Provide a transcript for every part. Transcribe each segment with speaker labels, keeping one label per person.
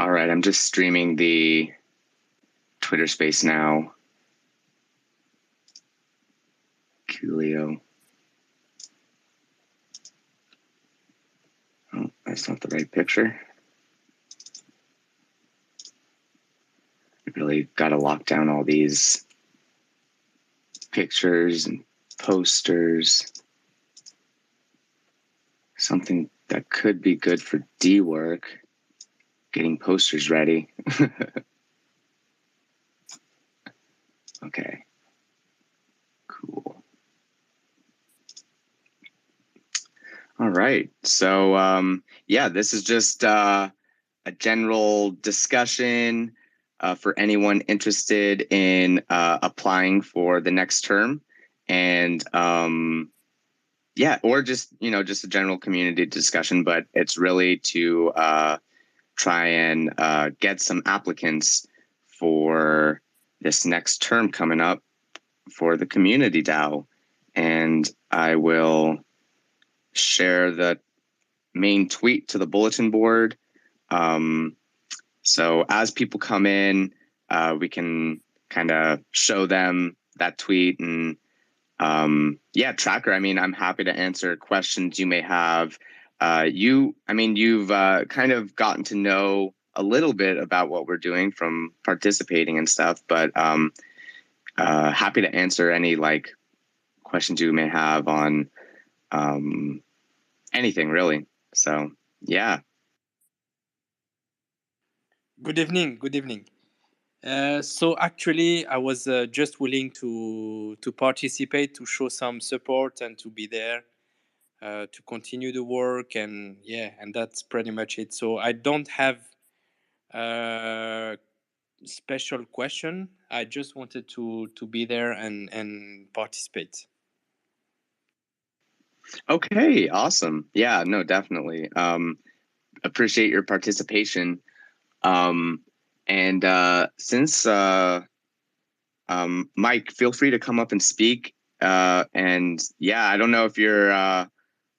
Speaker 1: All right, I'm just streaming the Twitter space now. Coolio. Oh, that's not the right picture. I really got to lock down all these pictures and posters. Something that could be good for D work. Getting posters ready. Okay. Cool. All right. So yeah, this is just a general discussion for anyone interested in applying for the next term, and yeah, or just just a general community discussion. But it's really to try and get some applicants for this next term coming up for the community DAO, and I will share the main tweet to the bulletin board. So as people come in, we can kind of show them that tweet. And yeah, Tracker, I mean, I'm happy to answer questions you may have. You've kind of gotten to know a little bit about what we're doing from participating and stuff, but happy to answer any questions you may have on anything really. So yeah.
Speaker 2: Good evening. Good evening. So actually, I was just willing to participate, to show some support, and to be there to continue the work, and yeah, and that's pretty much it. So I don't have a special question. I just wanted to be there and participate.
Speaker 1: Okay, awesome. Yeah, no, definitely. Appreciate your participation. And since Mike, feel free to come up and speak. And yeah, I don't know if you're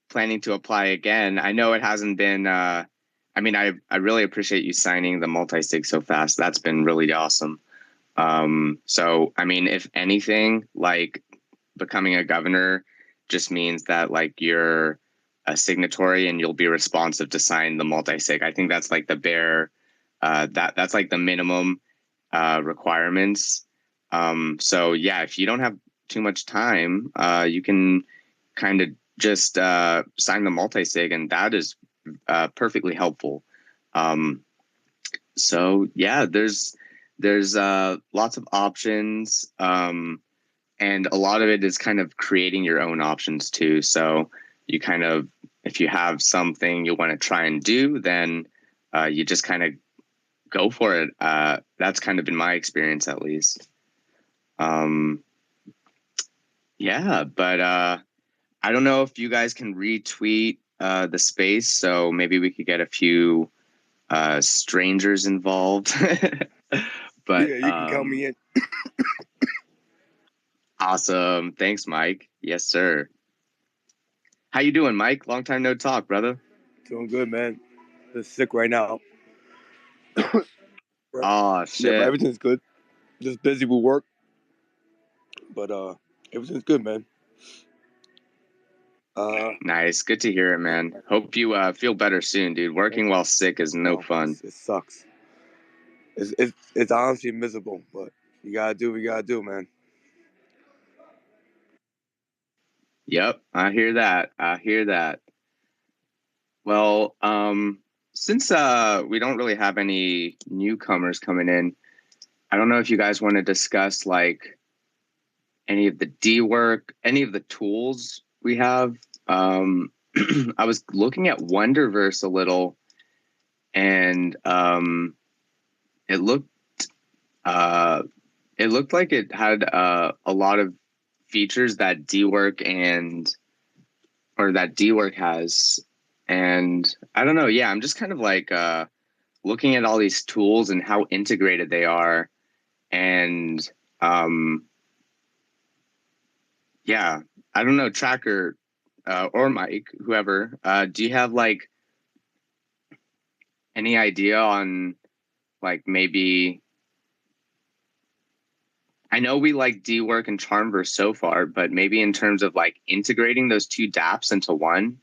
Speaker 1: planning to apply again. I know it hasn't been. I mean, I really appreciate you signing the multi-sig so fast. That's been really awesome. So I mean, if anything, becoming a governor just means that you're a signatory and you'll be responsive to sign the multi-sig. I think that's like the bare that's like the minimum requirements. So yeah, if you don't have too much time, you can kind of just sign the multi-sig, and that is perfectly helpful. So yeah, there's lots of options, and a lot of it is kind of creating your own options too. So you kind of, if you have something you want to try and do, then you just kind of go for it. That's kind of been my experience, at least. Yeah, but I don't know if you guys can retweet the space, so maybe we could get a few strangers involved. But
Speaker 3: yeah, you can count me in.
Speaker 1: Awesome. Thanks, Mike. Yes, sir. How you doing, Mike? Long time no talk, brother.
Speaker 3: Doing good, man. Just sick right now.
Speaker 1: Oh shit.
Speaker 3: Yeah, but everything's good. Just busy with work, but everything's good, man.
Speaker 1: Nice. Good to hear it, man. Hope you feel better soon, dude. Working while sick is no fun.
Speaker 3: It sucks. It's honestly miserable, but you gotta do what you gotta do, man.
Speaker 1: Yep, I hear that. I hear that. Well, since we don't really have any newcomers coming in, I don't know if you guys want to discuss any of the D work, any of the tools we have. I was looking at Wonderverse a little, and it looked like it had a lot of features that D work has. And I don't know. Yeah, I'm just kind of looking at all these tools and how integrated they are. And yeah, I don't know, Tracker or Mike, whoever, do you have any idea on like maybe I know we like Dwork and Charmverse so far, but maybe in terms of like integrating those two dApps into one,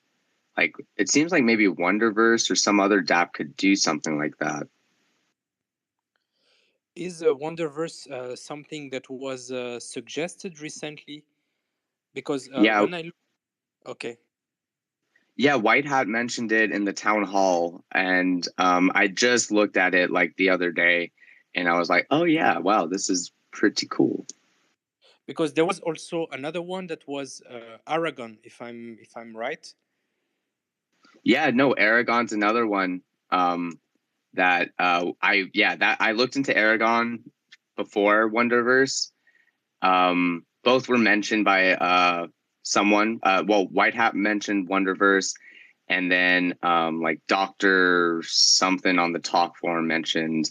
Speaker 1: like it seems like maybe Wonderverse or some other dApp could do something like that.
Speaker 2: Is Wonderverse something that was suggested recently? Because
Speaker 1: Yeah,
Speaker 2: when I look, okay,
Speaker 1: yeah, White Hat mentioned it in the town hall, and I just looked at it like the other day, and I was like, oh yeah, wow, this is pretty cool.
Speaker 2: because there was also another one that was Aragon, if I'm right.
Speaker 1: Yeah, no, Aragon's another one that I looked into Aragon before Wonderverse. Both were mentioned by someone. Well, White Hat mentioned Wonderverse, and then like Doctor something on the talk forum mentioned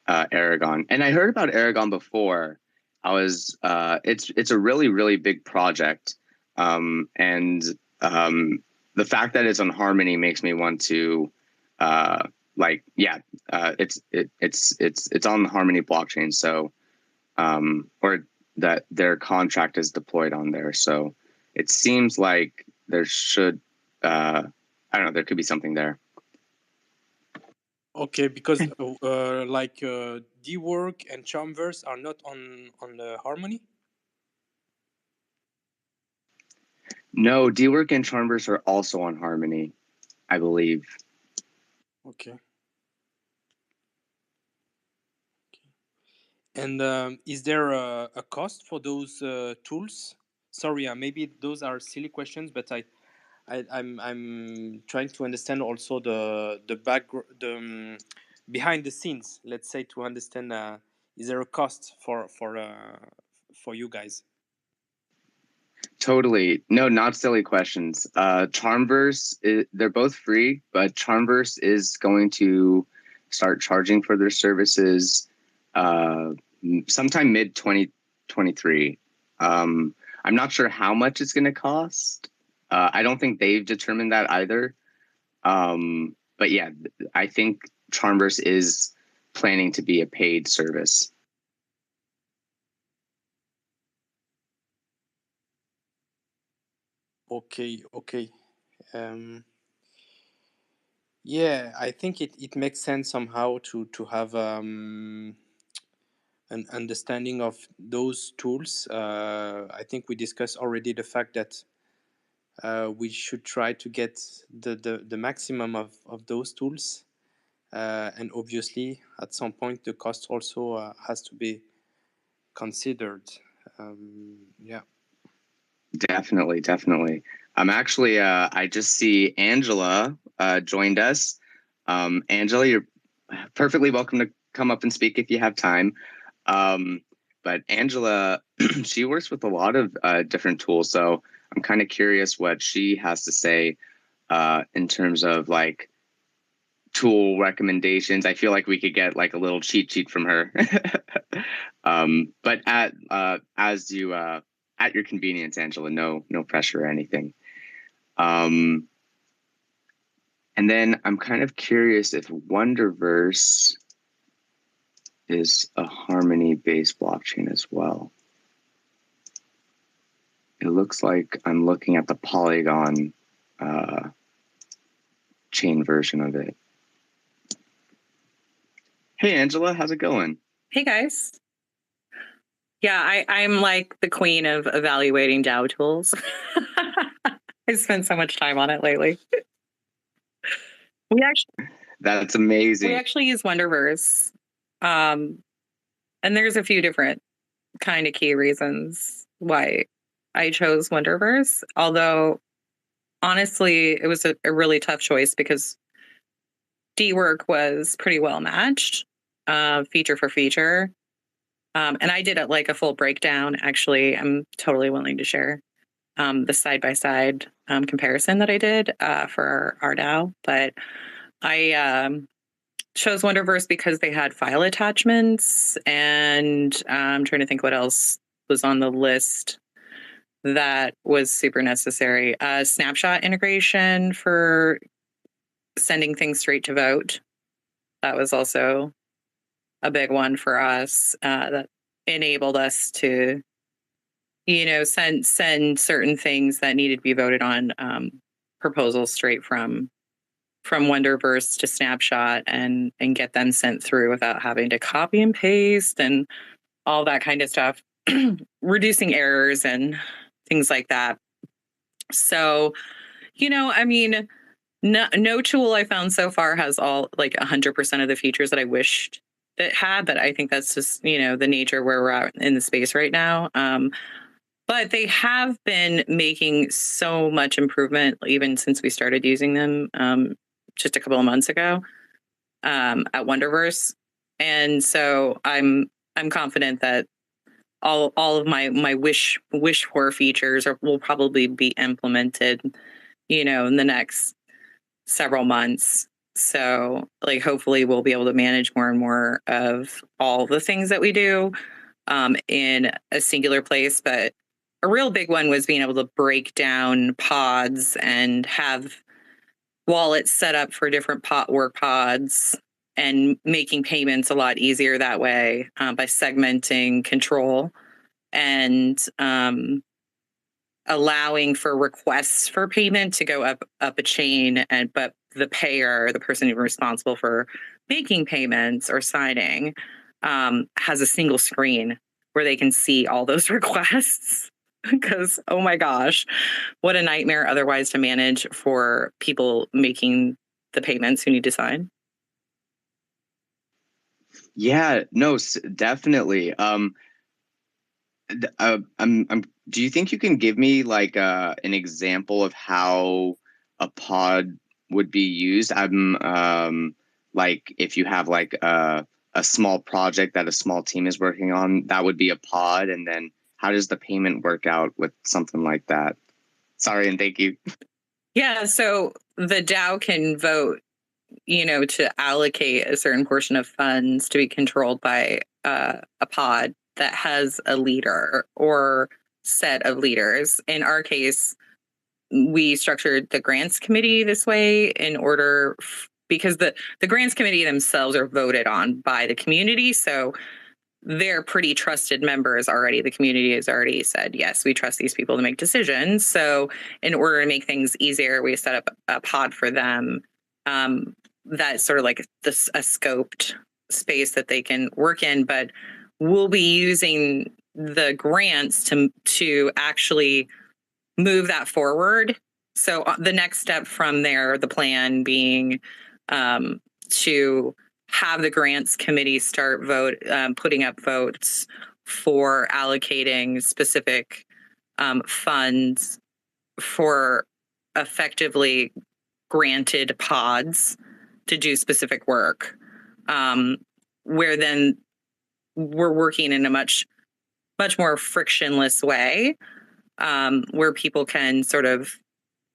Speaker 1: Aragon. And I heard about Aragon before. It's a really really big project, and the fact that it's on Harmony makes me want to it's on the Harmony blockchain, so or that their contract is deployed on there. So it seems like there should, I don't know, there could be something there.
Speaker 2: Okay, because Dwork and Charmverse are not on the Harmony.
Speaker 1: No, Dwork and Charmverse are also on Harmony, I believe.
Speaker 2: Okay. And is there a cost for those tools? Sorry, maybe those are silly questions, but I'm trying to understand also the background, behind the scenes. Let's say to understand, is there a cost for you guys?
Speaker 1: Totally. No, not silly questions. Charmverse, they're both free, but Charmverse is going to start charging for their services sometime mid 2023. I'm not sure how much it's going to cost. I don't think they've determined that either. But yeah, I think Charmverse is planning to be a paid service.
Speaker 2: Okay. Yeah, I think it makes sense somehow to have an understanding of those tools. I think we discussed already the fact that we should try to get the maximum of those tools. And obviously, at some point, the cost also has to be considered. Yeah.
Speaker 1: Definitely. I'm actually, I just see Angela joined us. Angela, you're perfectly welcome to come up and speak if you have time. But Angela, she works with a lot of different tools. So I'm kind of curious what she has to say in terms of like tool recommendations. I feel like we could get like a little cheat sheet from her. But at your convenience, Angela, no pressure or anything. And then I'm kind of curious if Wonderverse is a Harmony-based blockchain as well. It looks like I'm looking at the Polygon chain version of it. Hey, Angela, how's it going?
Speaker 4: Hey, guys. Yeah, I'm like the queen of evaluating DAO tools. I spent so much time on it lately.
Speaker 1: That's amazing.
Speaker 4: We actually use Wonderverse. And there's a few different kind of key reasons why I chose Wonderverse. Although, honestly, it was a really tough choice because Dwork was pretty well matched, feature for feature. And I did it like a full breakdown. Actually, I'm totally willing to share the side-by-side comparison that I did for our DAO. But I chose Wonderverse because they had file attachments, and I'm trying to think what else was on the list that was super necessary. Snapshot integration for sending things straight to vote. That was also a big one for us that enabled us to, send certain things that needed to be voted on, proposals straight from Wonderverse to Snapshot and get them sent through without having to copy and paste and all that kind of stuff, reducing errors and things like that. So, I mean, no tool I found so far has all 100% of the features that I wished it had, but I think that's just, the nature where we're at in the space right now. But they have been making so much improvement even since we started using them just a couple of months ago at Wonderverse. And so I'm confident that all of my wish for features will probably be implemented, in the next several months. So hopefully we'll be able to manage more and more of all the things that we do in a singular place. But a real big one was being able to break down pods and have wallets set up for different work pods and making payments a lot easier that way by segmenting control and allowing for requests for payment to go up a chain, but the payer, the person who's responsible for making payments or signing, has a single screen where they can see all those requests. Because, oh my gosh, what a nightmare otherwise to manage for people making the payments who need to sign.
Speaker 1: Yeah, no, definitely. Do you think you can give me an example of how a pod would be used? I'm if you have a small project that a small team is working on, that would be a pod, and then how does the payment work out with something like that? Sorry, and thank you.
Speaker 4: Yeah, so the DAO can vote, to allocate a certain portion of funds to be controlled by a pod that has a leader or set of leaders. In our case, we structured the grants committee this way in order because the grants committee themselves are voted on by the community. So they're pretty trusted members already. The community has already said, yes, we trust these people to make decisions. So in order to make things easier, we set up a pod for them. That's sort of like a scoped space that they can work in, but we'll be using the grants to actually move that forward. So the next step from there, the plan being to have the grants committee start putting up votes for allocating specific funds for effectively granted pods to do specific work, where then we're working in a much more frictionless way, where people can sort of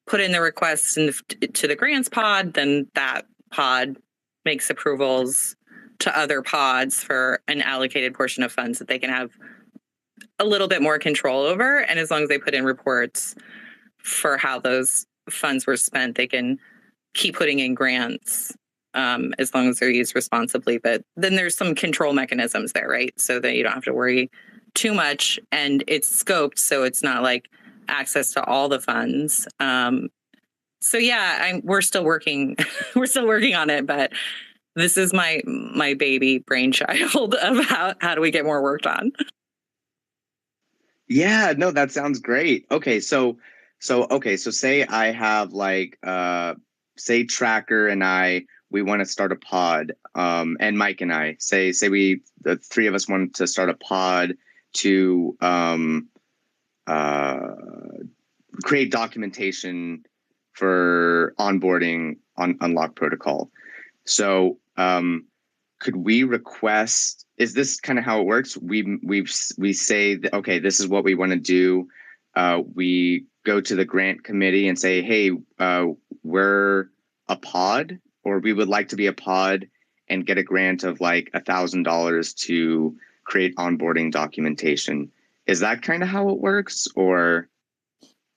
Speaker 4: put in the requests to the grants pod, then that pod makes approvals to other pods for an allocated portion of funds that they can have a little bit more control over. And as long as they put in reports for how those funds were spent, they can keep putting in grants as long as they're used responsibly. But then there's some control mechanisms there, right? So that you don't have to worry too much. And it's scoped, so it's not like access to all the funds. So yeah, we're still working. We're still working on it, but this is my baby brainchild of how do we get more work done.
Speaker 1: Yeah, no, that sounds great. Okay, so say I have say Tracker and we want to start a pod, and Mike and I say we, the three of us, want to start a pod to create documentation for onboarding on Unlock Protocol. So could we request, is this kind of how it works? We say that, okay, this is what we want to do. We go to the grant committee and say, hey, we're a pod, or we would like to be a pod, and get a grant of $1,000 to create onboarding documentation. Is that kind of how it works, or?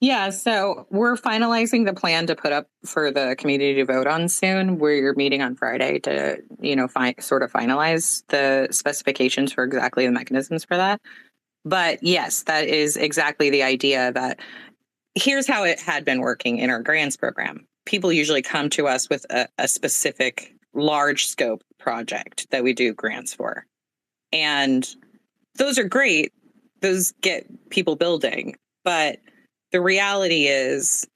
Speaker 4: Yeah, so we're finalizing the plan to put up for the community to vote on soon. We're meeting on Friday to, sort of finalize the specifications for exactly the mechanisms for that. But yes, that is exactly the idea. That here's how it had been working in our grants program. People usually come to us with a specific large scope project that we do grants for. And those are great. Those get people building. But the reality is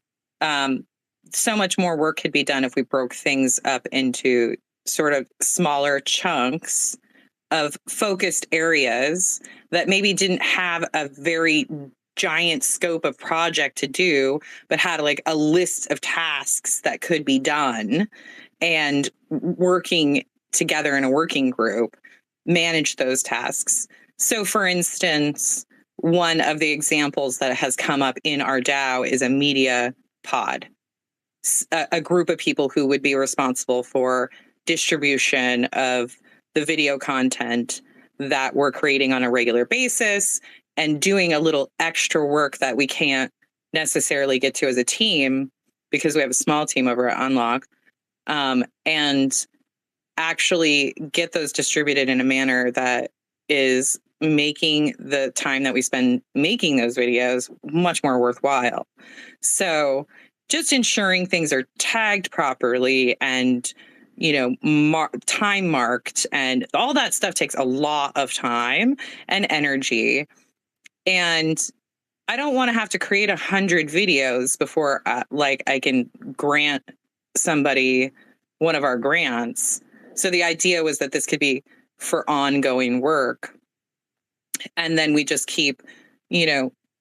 Speaker 4: so much more work could be done if we broke things up into sort of smaller chunks of focused areas that maybe didn't have a very giant scope of project to do, but had like a list of tasks that could be done, and working together in a working group, manage those tasks. So for instance, one of the examples that has come up in our DAO is a media pod, a group of people who would be responsible for distribution of the video content that we're creating on a regular basis, and doing a little extra work that we can't necessarily get to as a team because we have a small team over at Unlock, and actually get those distributed in a manner that is making the time that we spend making those videos much more worthwhile. So just ensuring things are tagged properly and, time marked, and all that stuff takes a lot of time and energy. And I don't want to have to create 100 videos before I can grant somebody one of our grants. So the idea was that this could be for ongoing work. And then we just keep,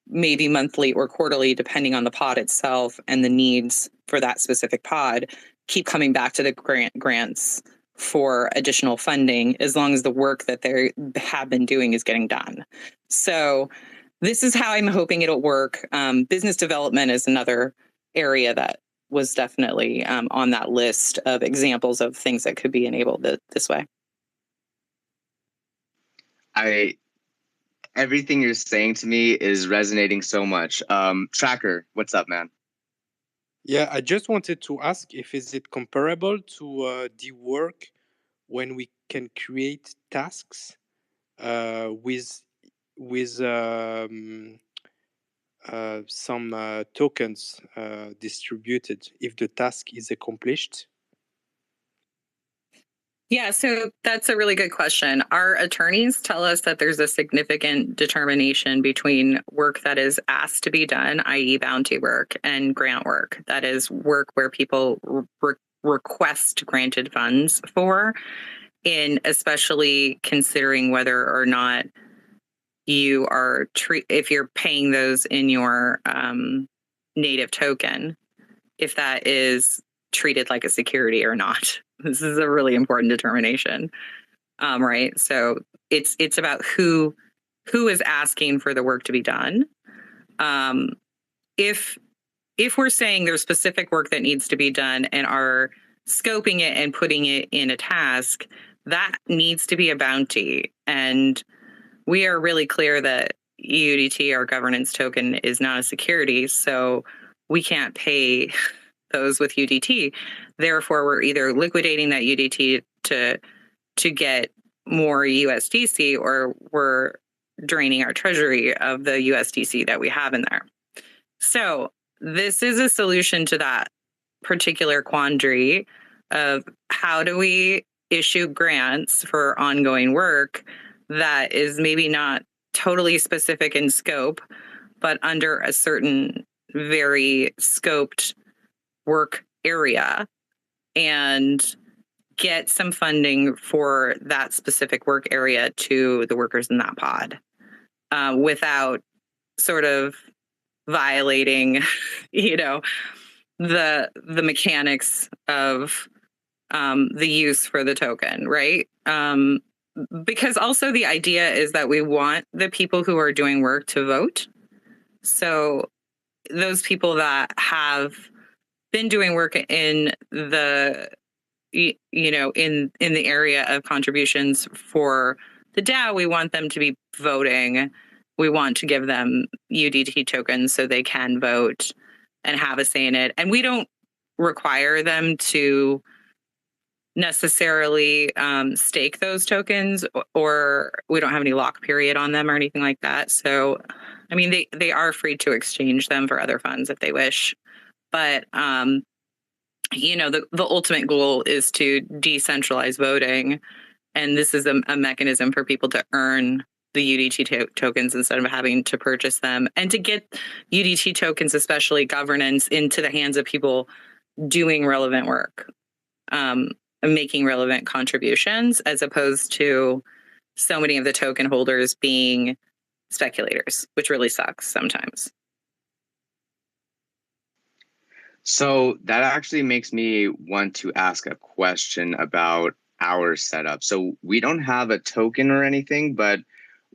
Speaker 4: maybe monthly or quarterly, depending on the pod itself and the needs for that specific pod, keep coming back to the grants for additional funding, as long as the work that they have been doing is getting done. So this is how I'm hoping it'll work. Business development is another area that was definitely on that list of examples of things that could be enabled this way.
Speaker 1: Everything you're saying to me is resonating so much. Tracker, what's up, man?
Speaker 2: Yeah, I just wanted to ask if is it comparable to the work when we can create tasks with some tokens distributed if the task is accomplished?
Speaker 4: Yeah, so that's a really good question. Our attorneys tell us that there's a significant determination between work that is asked to be done, i.e. bounty work, and grant work. That is work where people request granted funds for, in especially considering whether or not you are if you're paying those in your native token, if that is treated like a security or not. This is a really important determination, right? So it's about who is asking for the work to be done. If we're saying there's specific work that needs to be done and are scoping it and putting it in a task, that needs to be a bounty. And we are really clear that UDT, our governance token, is not a security, so we can't pay those with UDT. Therefore, we're either liquidating that UDT to get more USDC, or we're draining our treasury of the USDC that we have in there. So this is a solution to that particular quandary of how do we issue grants for ongoing work that is maybe not totally specific in scope, but under a certain very scoped work area, and get some funding for that specific work area to the workers in that pod, without sort of violating, the mechanics of the use for the token, right? Because also the idea is that we want the people who are doing work to vote. So those people that have been doing work in the in the area of contributions for the DAO, we want them to be voting we want to give them UDT tokens so they can vote and have a say in it. And we don't require them to necessarily stake those tokens, or we don't have any lock period on them or anything like that. So, I mean, they are free to exchange them for other funds if they wish. But, you know, the ultimate goal is to decentralize voting. And this is a mechanism for people to earn the UDT tokens instead of having to purchase them, and to get UDT tokens, especially governance, into the hands of people doing relevant work, making relevant contributions, as opposed to so many of the token holders being speculators, which really sucks sometimes.
Speaker 1: So that actually makes me want to ask a question about our setup. So we don't have a token or anything, but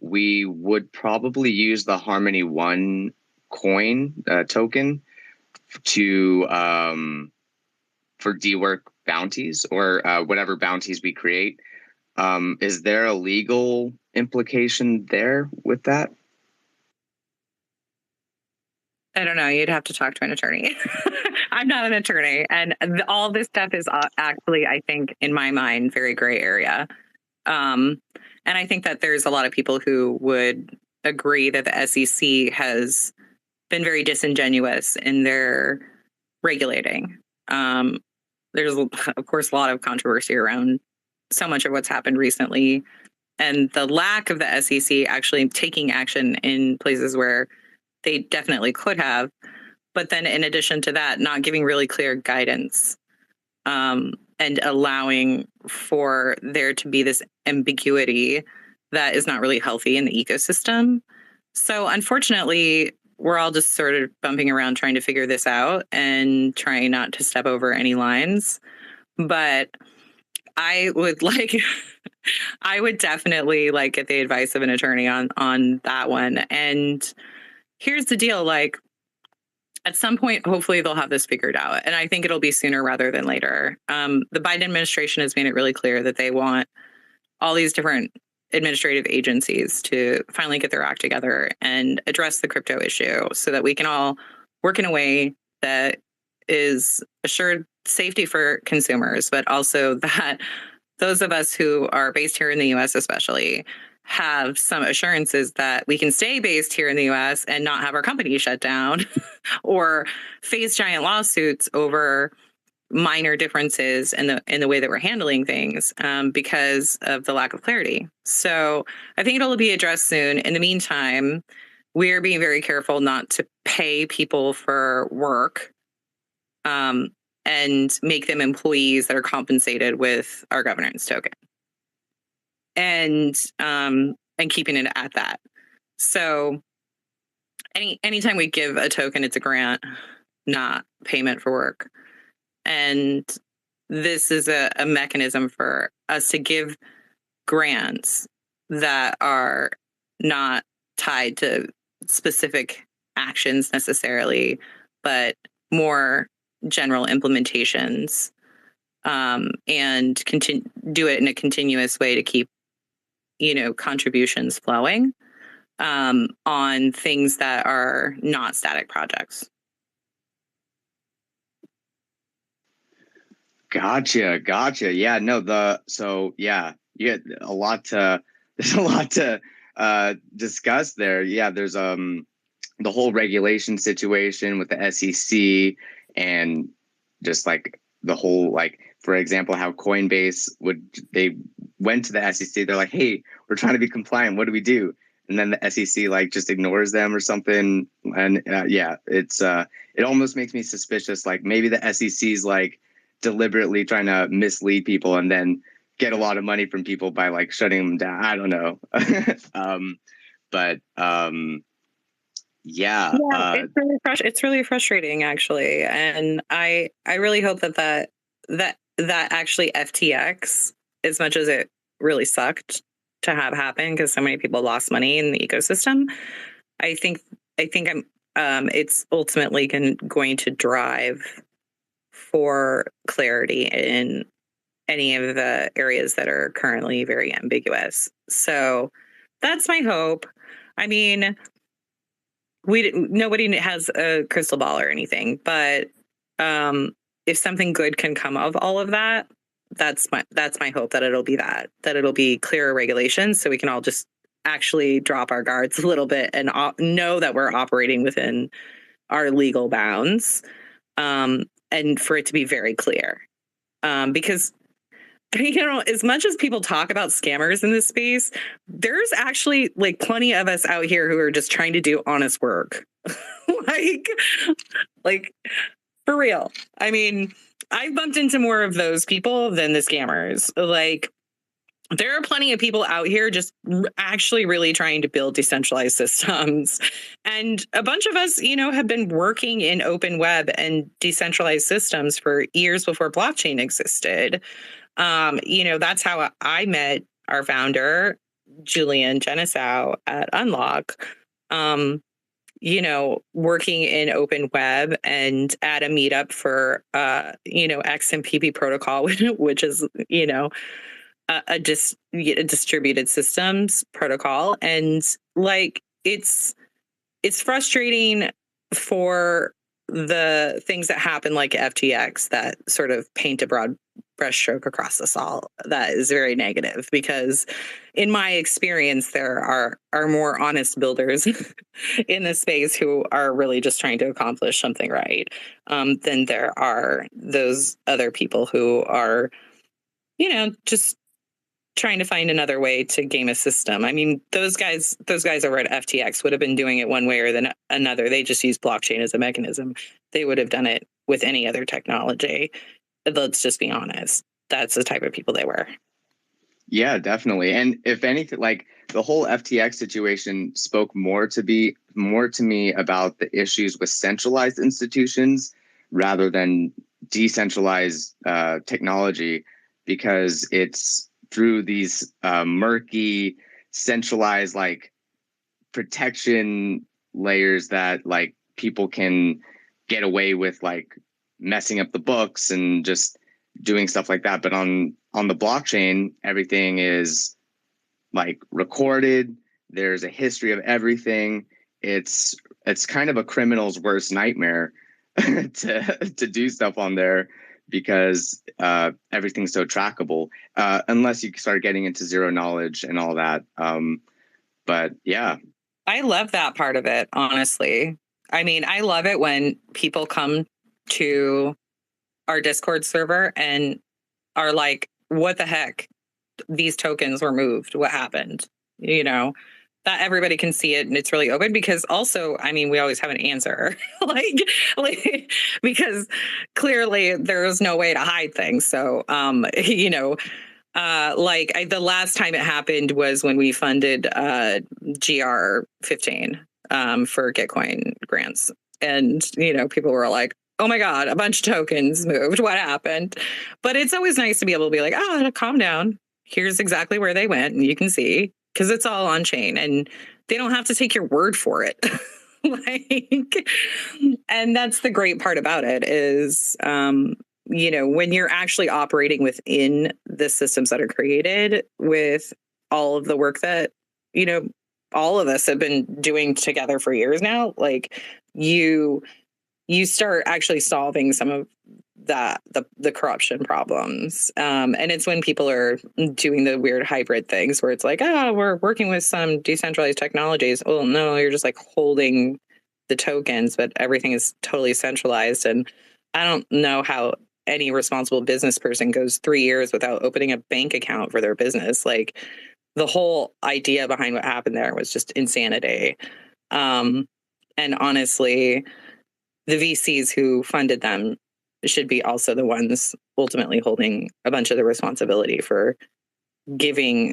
Speaker 1: we would probably use the Harmony One coin token to for D-Work bounties, or whatever bounties we create. Is there a legal implication there with that?
Speaker 4: I don't know. You'd have to talk to an attorney. I'm not an attorney. And all this stuff is actually, I think, in my mind, very gray area. And I think that there's a lot of people who would agree that the SEC has been very disingenuous in their regulating. There's, of course, a lot of controversy around so much of what's happened recently, and the lack of the SEC actually taking action in places where they definitely could have. But then in addition to that, not giving really clear guidance, and allowing for there to be this ambiguity that is not really healthy in the ecosystem. So unfortunately, we're all just sort of bumping around trying to figure this out and trying not to step over any lines. But I would I would definitely get the advice of an attorney on that one. And here's the deal, at some point, hopefully they'll have this figured out. And I think it'll be sooner rather than later. The Biden administration has made it really clear that they want all these different administrative agencies to finally get their act together and address the crypto issue so that we can all work in a way that is assured safety for consumers, but also that those of us who are based here in the US especially have some assurances that we can stay based here in the US and not have our company shut down or face giant lawsuits over minor differences in the way that we're handling things, because of the lack of clarity. So I think it'll be addressed soon. In the meantime, we're being very careful not to pay people for work, and make them employees that are compensated with our governance token. And keeping it at that. So anytime we give a token, it's a grant, not payment for work. And this is a mechanism for us to give grants that are not tied to specific actions necessarily, but more general implementations, and do it in a continuous way to keep contributions flowing, on things that are not static projects.
Speaker 1: Gotcha. Yeah, no, you get a lot to, there's a lot to discuss there. Yeah, there's the whole regulation situation with the SEC, and just the whole, for example, how Coinbase they went to the SEC, they're like, hey, we're trying to be compliant, what do we do? And then the SEC just ignores them or something. And it's it almost makes me suspicious, maybe the SEC's deliberately trying to mislead people and then get a lot of money from people by shutting them down. I don't know.
Speaker 4: It's really frustrating, actually. And I really hope that actually FTX, as much as it really sucked to have happen because so many people lost money in the ecosystem, I think it's ultimately going to drive for clarity in any of the areas that are currently very ambiguous. So that's my hope. I mean, nobody has a crystal ball or anything, but if something good can come of all of that, that's my hope, that it'll be clearer regulations, so we can all just actually drop our guards a little bit and know that we're operating within our legal bounds, and for it to be very clear, because as much as people talk about scammers in this space, there's actually like plenty of us out here who are just trying to do honest work. like for real. I mean, I've bumped into more of those people than the scammers. Like, there are plenty of people out here just actually really trying to build decentralized systems. And a bunch of us, have been working in open web and decentralized systems for years before blockchain existed. That's how I met our founder, Julian Genesow at Unlock. Working in open web and at a meetup for XMPP protocol, which is a distributed systems protocol, and like it's frustrating for the things that happen like FTX that sort of paint a broad brushstroke across us all. That is very negative, because in my experience, there are more honest builders in this space who are really just trying to accomplish something right, than there are those other people who are, just trying to find another way to game a system. I mean, those guys over at FTX would have been doing it one way or another. They just used blockchain as a mechanism. They would have done it with any other technology. Let's just be honest. That's the type of people they were.
Speaker 1: Yeah, definitely. And if anything, like the whole FTX situation spoke more to me about the issues with centralized institutions rather than decentralized technology, because it's through these murky centralized like protection layers that like people can get away with like messing up the books and just doing stuff like that. But on the blockchain, everything is like recorded. There's a history of everything. It's kind of a criminal's worst nightmare to do stuff on there, because everything's so trackable, unless you start getting into zero knowledge and all that. But yeah.
Speaker 4: I love that part of it, honestly. I mean, I love it when people come to our Discord server and are like, what the heck? These tokens were moved. What happened? That everybody can see it and it's really open, because also, I mean, we always have an answer, like because clearly there's no way to hide things. So, the last time it happened was when we funded GR15 for Gitcoin grants. And, people were like, oh my God, a bunch of tokens moved. What happened? But it's always nice to be able to be like, calm down. Here's exactly where they went. And you can see, because it's all on chain and they don't have to take your word for it. And that's the great part about it is, when you're actually operating within the systems that are created with all of the work that, all of us have been doing together for years now, like you start actually solving some of the corruption problems. And it's when people are doing the weird hybrid things where it's like, we're working with some decentralized technologies. Well, no, you're just like holding the tokens, but everything is totally centralized. And I don't know how any responsible business person goes 3 years without opening a bank account for their business. Like, the whole idea behind what happened there was just insanity. And honestly, the VCs who funded them should be also the ones ultimately holding a bunch of the responsibility for giving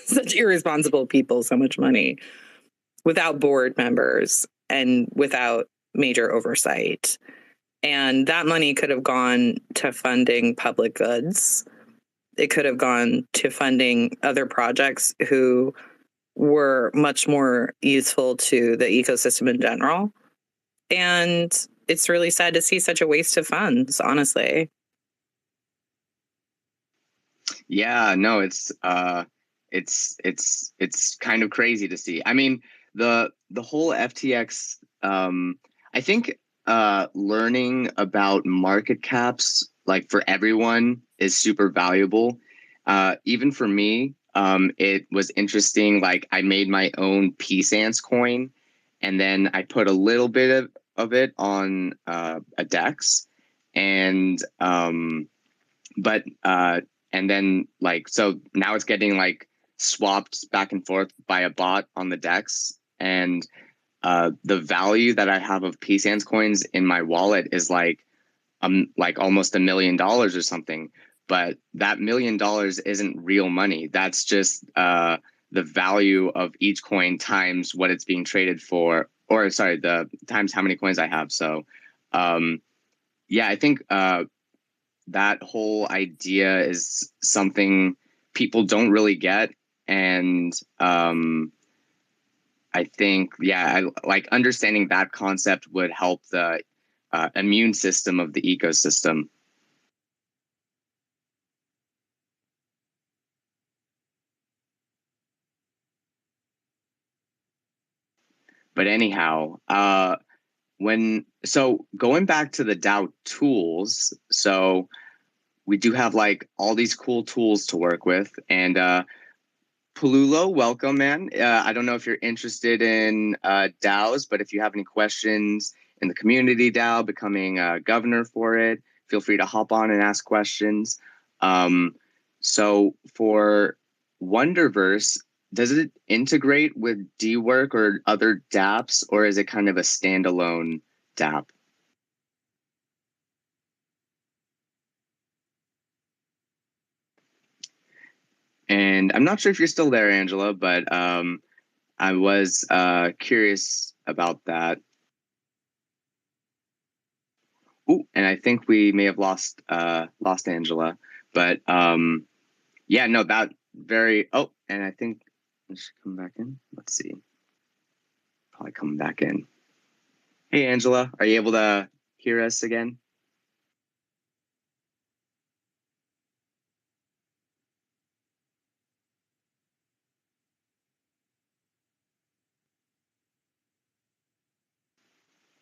Speaker 4: such irresponsible people so much money without board members and without major oversight. And that money could have gone to funding public goods. It could have gone to funding other projects who were much more useful to the ecosystem in general. And it's really sad to see such a waste of funds, honestly.
Speaker 1: Yeah, no, it's kind of crazy to see. I mean, the whole FTX, I think learning about market caps like for everyone is super valuable. Even for me, it was interesting. Like I made my own Psance coin, and then I put a little bit of it on a DEX, and but and then like so now it's getting like swapped back and forth by a bot on the DEX, and the value that I have of Psance coins in my wallet is like almost $1 million or something. But that $1 million isn't real money. That's just the value of each coin times what it's being traded for, or sorry, the times how many coins I have. So yeah, I think that whole idea is something people don't really get, and I think like understanding that concept would help the immune system of the ecosystem. But anyhow, going back to the DAO tools, so we do have like all these cool tools to work with, and Palulo, welcome, man. I don't know if you're interested in DAOs, but if you have any questions in the community DAO, becoming a governor for it, feel free to hop on and ask questions. So for Wonderverse, does it integrate with DWork or other dApps, or is it kind of a standalone dApp? And I'm not sure if you're still there, Angela, but I was curious about that. Ooh, and I think we may have lost Angela, but yeah, no, that very. Oh, and I think it should come back in. Let's see. Probably coming back in. Hey, Angela, are you able to hear us again?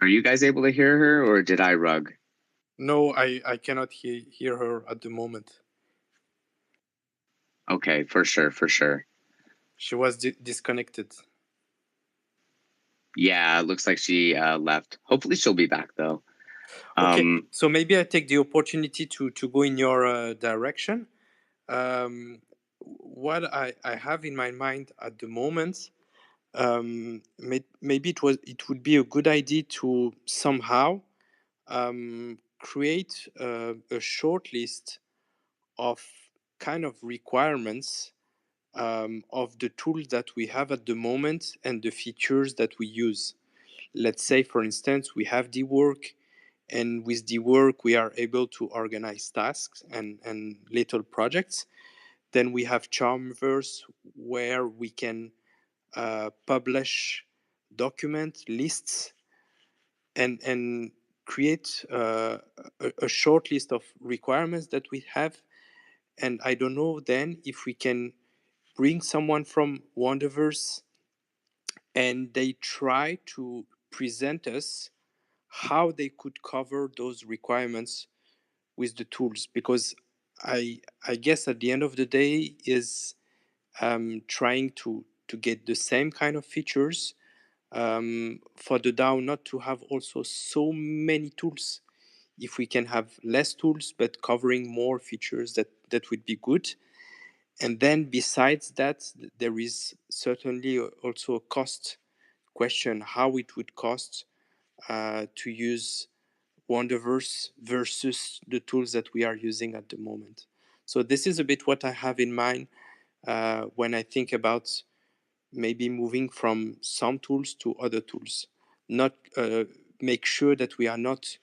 Speaker 1: Are you guys able to hear her, or did I rug?
Speaker 2: No, I cannot hear her at the moment.
Speaker 1: Okay, for sure, for sure.
Speaker 2: She was disconnected.
Speaker 1: Yeah, it looks like she left. Hopefully she'll be back, though.
Speaker 2: Okay, so maybe I take the opportunity to go in your direction. What I have in my mind at the moment, maybe it would be a good idea to somehow create a short list of kind of requirements of the tools that we have at the moment and the features that we use. Let's say, for instance, we have DWork, and with DWork, we are able to organize tasks and little projects. Then we have Charmverse, where we can publish document lists and create a short list of requirements that we have. And I don't know then if we can bring someone from Wonderverse and they try to present us how they could cover those requirements with the tools, because I guess at the end of the day is trying to get the same kind of features for the DAO, not to have also so many tools. If we can have less tools but covering more features, that would be good. And then besides that, there is certainly also a cost question, how it would cost to use Wonderverse versus the tools that we are using at the moment. So this is a bit what I have in mind when I think about maybe moving from some tools to other tools. Not make sure that we are not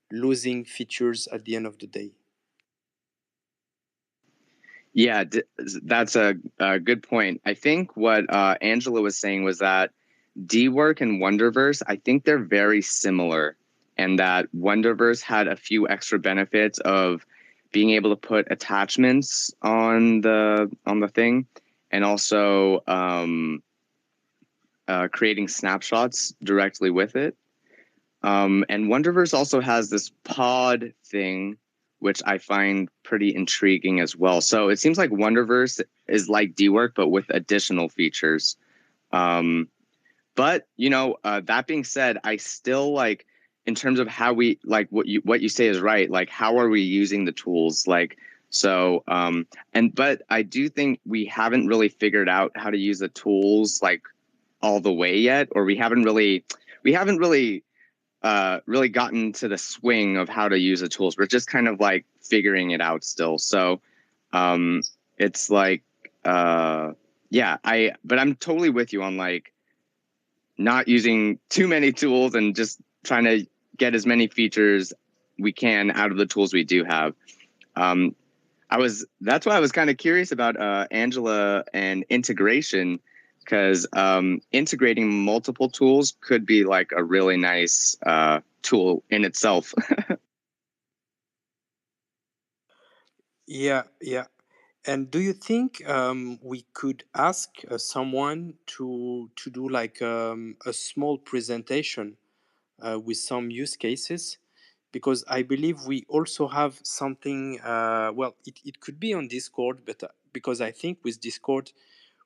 Speaker 2: losing features at the end of the day.
Speaker 1: Yeah, that's a good point. I think what Angela was saying was that DWork and Wonderverse, I think they're very similar, and that Wonderverse had a few extra benefits of being able to put attachments on the thing, and also creating snapshots directly with it. And Wonderverse also has this pod thing, which I find pretty intriguing as well. So it seems like Wonderverse is like DWork, but with additional features. But that being said, I still like, in terms of how we like what you say is right. Like, how are we using the tools? Like, so but I do think we haven't really figured out how to use the tools like all the way yet, or we haven't really really gotten to the swing of how to use the tools. We're just kind of like figuring it out still. So it's like but I'm totally with you on like not using too many tools and just trying to get as many features we can out of the tools we do have. That's why I was kind of curious about Angela and integration, because integrating multiple tools could be like a really nice tool in itself.
Speaker 2: Yeah. And do you think we could ask someone to do like a small presentation with some use cases? Because I believe we also have something. Well, it could be on Discord, but because I think with Discord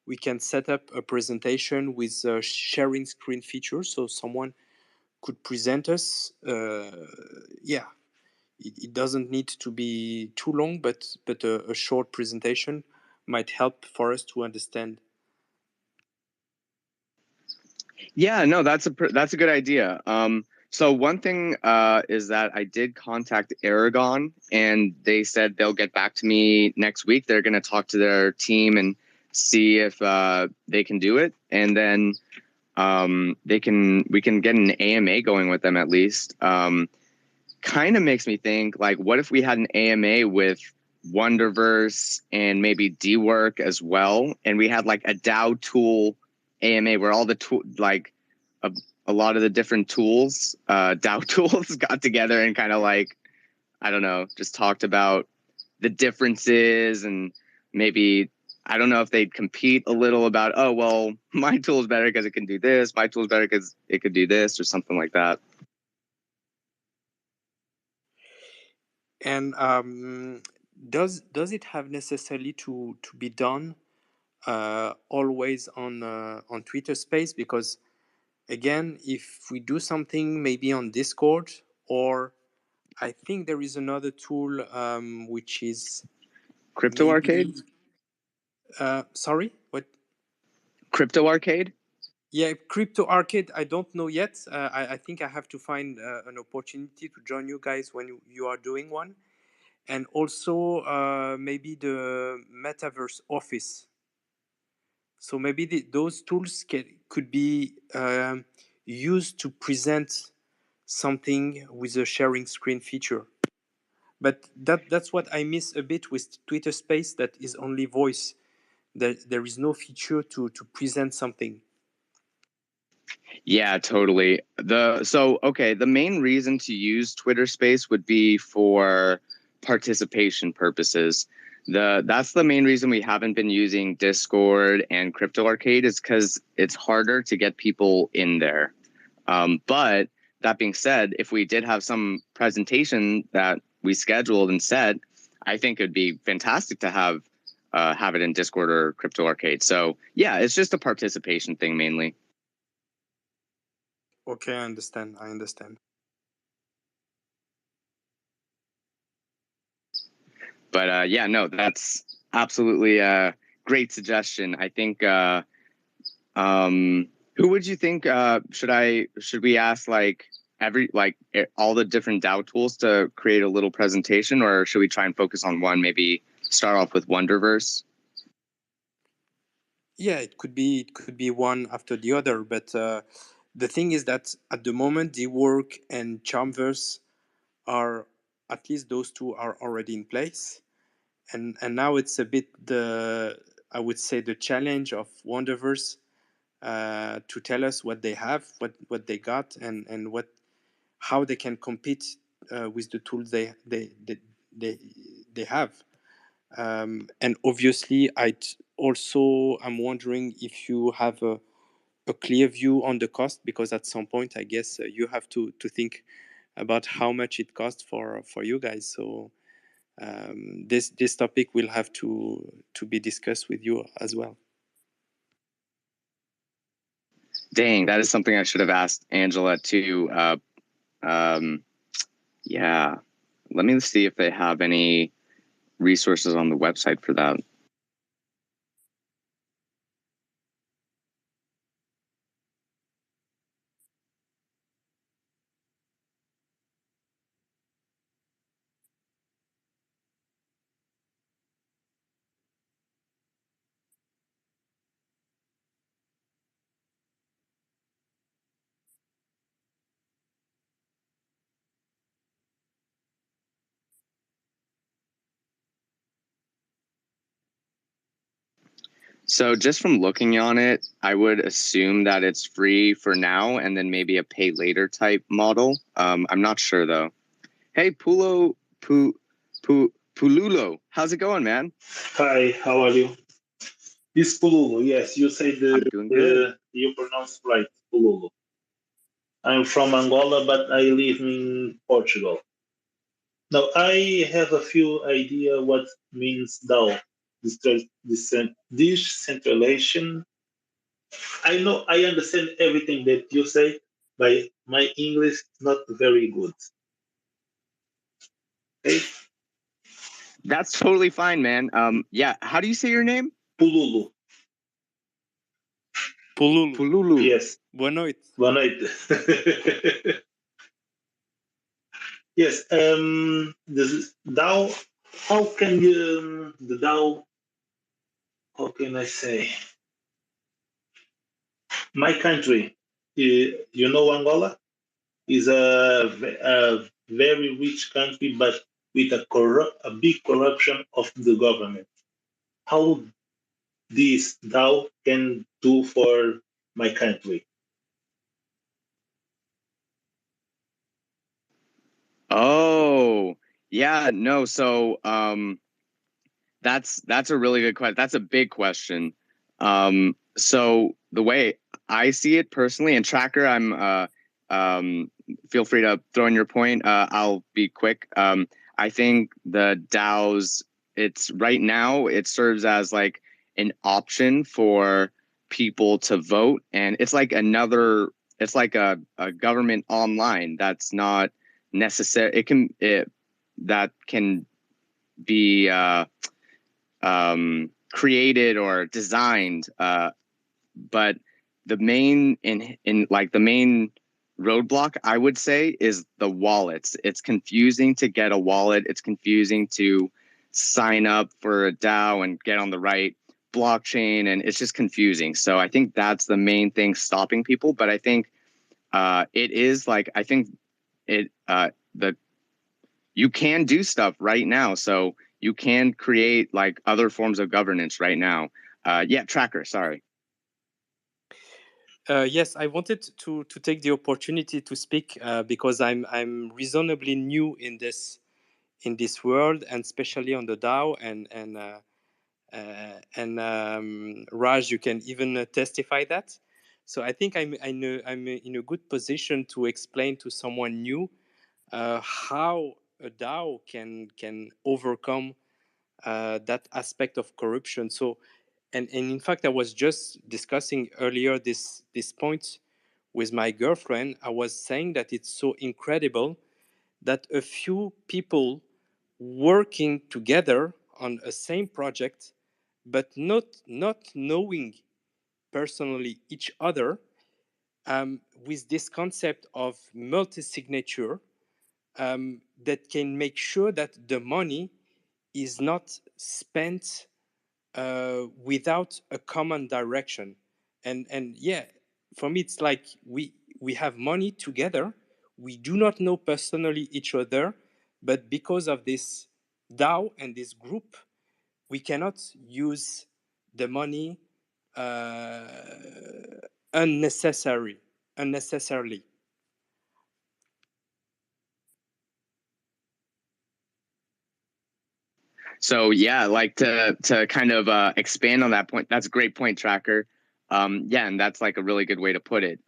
Speaker 2: we can set up a presentation with sharing screen features, so someone could present us. Yeah, it doesn't need to be too long, but a short presentation might help for us to understand.
Speaker 1: Yeah, no, that's a good idea. So one thing is that I did contact Aragon, and they said they'll get back to me next week. They're going to talk to their team and see if they can do it, and then we can get an AMA going with them at least. Kind of makes me think, like, what if we had an AMA with Wonderverse and maybe DWork as well, and we had like a DAO tool AMA where all the like a lot of the different tools, DAO tools, got together and kind of like, I don't know, just talked about the differences, and maybe, I don't know if they'd compete a little about, oh, well, my tool is better because it can do this, my tool is better because it could do this, or something like that.
Speaker 2: And does it have necessarily to be done always on Twitter Space? Because again, if we do something maybe on Discord, or I think there is another tool which is
Speaker 1: Crypto Arcade?
Speaker 2: Sorry, what?
Speaker 1: Crypto Arcade?
Speaker 2: Yeah, Crypto Arcade. I don't know yet. I think I have to find an opportunity to join you guys when you are doing one, and also maybe the Metaverse Office. So maybe those tools could be used to present something with a sharing screen feature. But that's what I miss a bit with Twitter Space. That is only voice. There is no feature to present something.
Speaker 1: Yeah, totally. The main reason to use Twitter Space would be for participation purposes. That's the main reason we haven't been using Discord and Crypto Arcade, is because it's harder to get people in there. But that being said, if we did have some presentation that we scheduled and set, I think it'd be fantastic to have it in Discord or Crypto Arcade. So yeah, it's just a participation thing mainly.
Speaker 2: Okay, I understand.
Speaker 1: But yeah, no, that's absolutely a great suggestion. I think who would you think should we ask, like all the different DAO tools to create a little presentation, or should we try and focus on one, maybe start off with Wonderverse?
Speaker 2: Yeah, it could be one after the other, but the thing is that at the moment, DWork and Charmverse are, at least those two are already in place, and now it's a bit I would say the challenge of Wonderverse to tell us what they have, what they got, and how they can compete with the tools they have. And obviously, I'm wondering if you have a a clear view on the cost, because at some point, I guess you have to think about how much it costs for you guys. So this topic will have to be discussed with you as well.
Speaker 1: Dang, that is something I should have asked Angela too. Yeah, let me see if they have any resources on the website for that. So just from looking on it, I would assume that it's free for now and then maybe a pay later type model. I'm not sure though. Hey, Pululo, how's it going, man?
Speaker 5: Hi, how are you? It's Pululu. Yes, you say
Speaker 1: I'm doing good.
Speaker 5: you pronounce right, Pululu. I'm from Angola, but I live in Portugal. Now, I have a few idea what means DAO, decentralization. I know I understand everything that you say, but my English is not very good. Okay,
Speaker 1: That's totally fine, man. Yeah, how do you say your name?
Speaker 5: Pululu.
Speaker 2: Pululu.
Speaker 1: Pululu.
Speaker 5: Yes.
Speaker 2: Boa noite.
Speaker 5: Boa noite. Yes, the DAO, how can you, the DAO, how can I say? My country, you know, Angola is a very rich country, but with a big corruption of the government. How this DAO can do for my country?
Speaker 1: Oh, yeah, no. So, that's a really good question. That's a big question. So the way I see it personally, and Tracker, feel free to throw in your point. I'll be quick. I think the DAOs, it's right now, it serves as like an option for people to vote, and it's like it's like a government online that's not necessary. That can be created or designed, but the main the main roadblock, I would say, is the wallets. It's confusing to get a wallet. It's confusing to sign up for a DAO and get on the right blockchain, and it's just confusing. So I think that's the main thing stopping people. But I think it is like, I think it the you can do stuff right now. So you can create like other forms of governance right now. Yeah, Tracker, sorry.
Speaker 2: Yes, I wanted to take the opportunity to speak because I'm reasonably new in this world, and especially on the DAO, and Raj, you can even testify that. So I think I'm in a good position to explain to someone new how a DAO can overcome that aspect of corruption. So, and in fact, I was just discussing earlier this point with my girlfriend. I was saying that it's so incredible that a few people working together on a same project, but not knowing personally each other, with this concept of multi-signature, that can make sure that the money is not spent without a common direction. And yeah, for me, it's like we have money together. We do not know personally each other, but because of this DAO and this group, we cannot use the money uh, unnecessarily.
Speaker 1: So yeah, like to kind of expand on that point. That's a great point, Tracker. Yeah, and that's like a really good way to put it.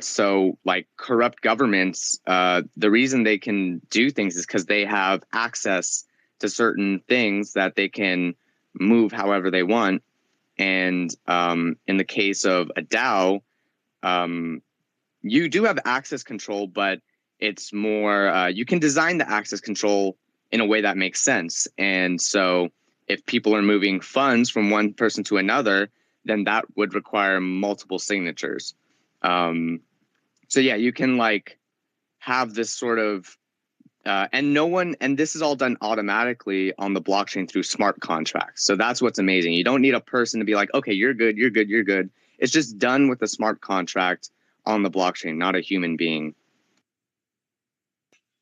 Speaker 1: So like corrupt governments, the reason they can do things is because they have access to certain things that they can move however they want. And in the case of a DAO, you do have access control, but it's more, you can design the access control in a way that makes sense. And so if people are moving funds from one person to another, then that would require multiple signatures. So yeah, you can like have this sort of, and this is all done automatically on the blockchain through smart contracts. So that's what's amazing. You don't need a person to be like, okay, you're good, you're good, you're good. It's just done with a smart contract on the blockchain, not a human being.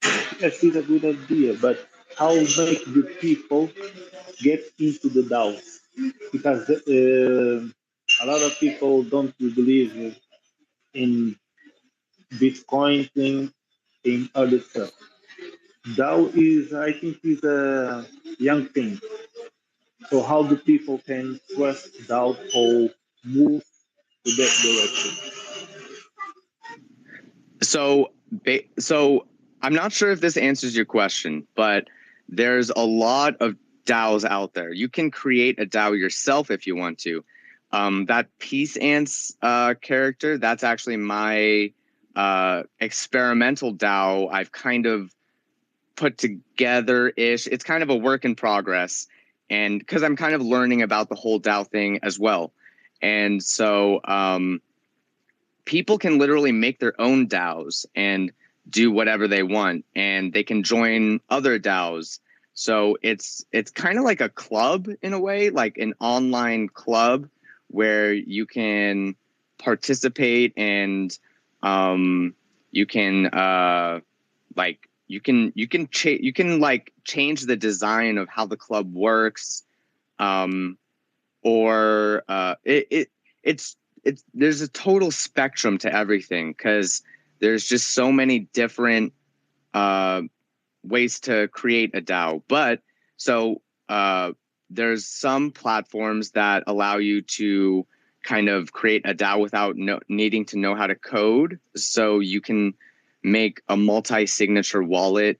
Speaker 5: Yes, it's a good idea, but how make the people get into the DAOs? Because a lot of people don't believe in Bitcoin thing, in other stuff. DAO is, I think, is a young thing. So how do people can trust DAO or move to that direction?
Speaker 1: So I'm not sure if this answers your question, but there's a lot of DAOs out there. You can create a DAO yourself if you want to. That Peace Ants character, that's actually my experimental DAO. I've kind of put together-ish. It's kind of a work in progress, and because I'm kind of learning about the whole DAO thing as well. And so people can literally make their own DAOs and do whatever they want, and they can join other DAOs. So it's kind of like a club in a way, like an online club where you can participate and you can like you can like change the design of how the club works, or it's there's a total spectrum to everything because there's just so many different ways to create a DAO. But so there's some platforms that allow you to kind of create a DAO without needing to know how to code. So you can make a multi-signature wallet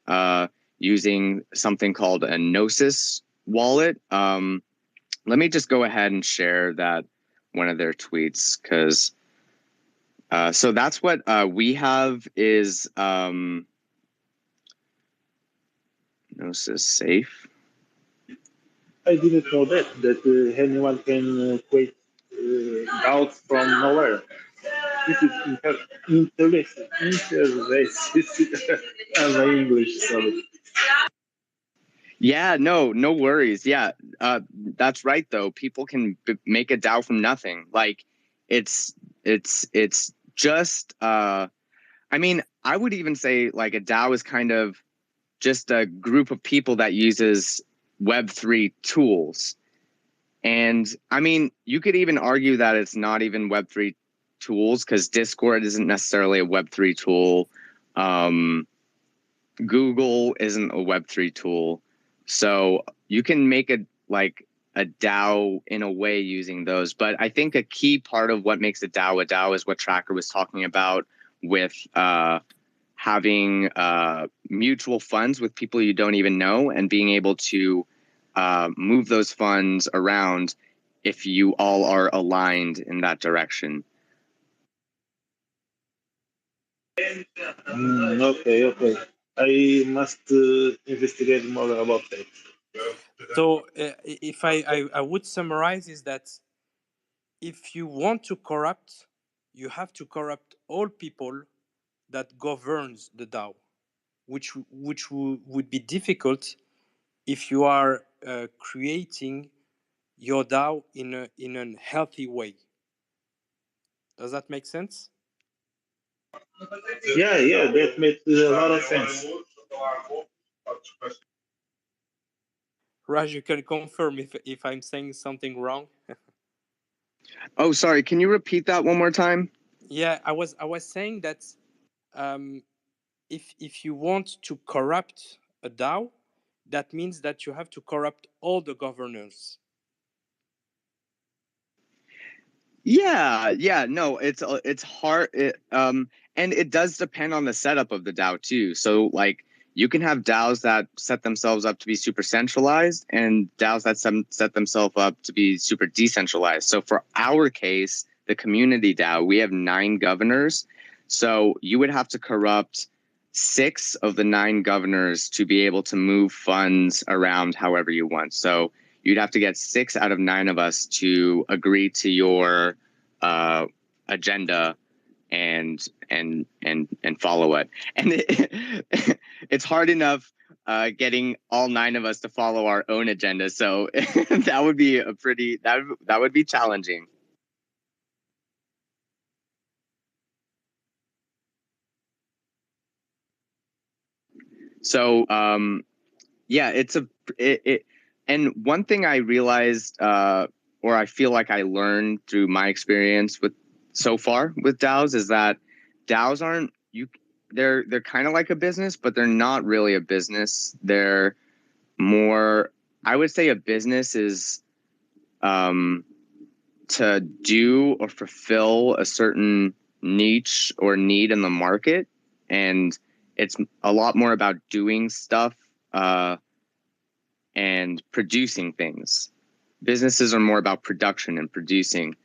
Speaker 1: using something called a Gnosis wallet. Let me just go ahead and share that one of their tweets because so that's what we have is Gnosis Safe.
Speaker 5: I didn't know that anyone can create DAOs from nowhere. This is interesting. Interesting. My English, sorry.
Speaker 1: Yeah, no worries. Yeah, that's right though. People can make a DAO from nothing. Like it's just I mean, I would even say like a DAO is kind of just a group of people that uses Web3 tools. And I mean, you could even argue that it's not even Web3 tools because Discord isn't necessarily a Web3 tool. Google isn't a Web3 tool. So you can make a DAO in a way using those. But I think a key part of what makes a DAO is what Tracker was talking about with having mutual funds with people you don't even know and being able to move those funds around if you all are aligned in that direction.
Speaker 5: Okay. I must investigate more about that.
Speaker 2: So if I would summarize is that if you want to corrupt, you have to corrupt all people that governs the DAO, which would be difficult if you are creating your DAO in a healthy way. Does that make sense?
Speaker 5: Yeah, that makes a lot of sense.
Speaker 2: Raj, you can confirm if I'm saying something wrong.
Speaker 1: Oh, sorry. Can you repeat that one more time?
Speaker 2: Yeah, I was saying that if you want to corrupt a DAO, that means that you have to corrupt all the governors.
Speaker 1: Yeah, no, it's hard. And it does depend on the setup of the DAO too. So like you can have DAOs that set themselves up to be super centralized, and DAOs that set themselves up to be super decentralized. So for our case, the community DAO, we have 9 governors. So you would have to corrupt 6 of the 9 governors to be able to move funds around however you want. So you'd have to get 6 out of 9 of us to agree to your agenda and follow it. And it's hard enough getting all 9 of us to follow our own agenda. So that would be that would be challenging. So yeah, and one thing I realized, or I feel like I learned through my experience with so far with DAOs, is that DAOs aren't they're kind of like a business, but they're not really a business. They're more, I would say, a business is to do or fulfill a certain niche or need in the market, and it's a lot more about doing stuff and producing things. Businesses are more about production and producing.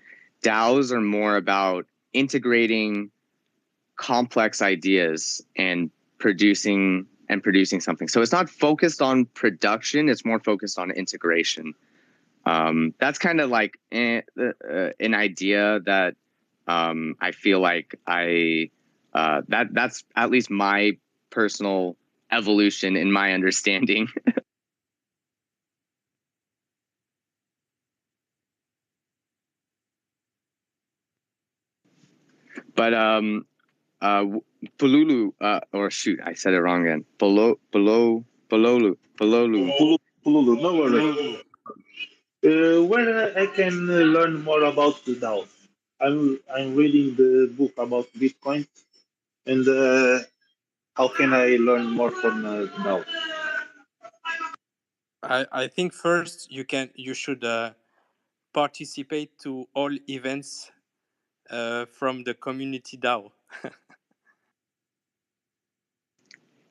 Speaker 1: DAOs are more about integrating complex ideas and producing something. So it's not focused on production, it's more focused on integration. That's kind of like an idea that I feel like that's at least my personal evolution in my understanding. But Polulu, or shoot, I said it wrong again. Pololu.
Speaker 5: Pululu, no worries. Where I can learn more about the DAO? I'm reading the book about Bitcoin, and how can I learn more from DAO?
Speaker 2: I think first you should participate to all events from the community DAO.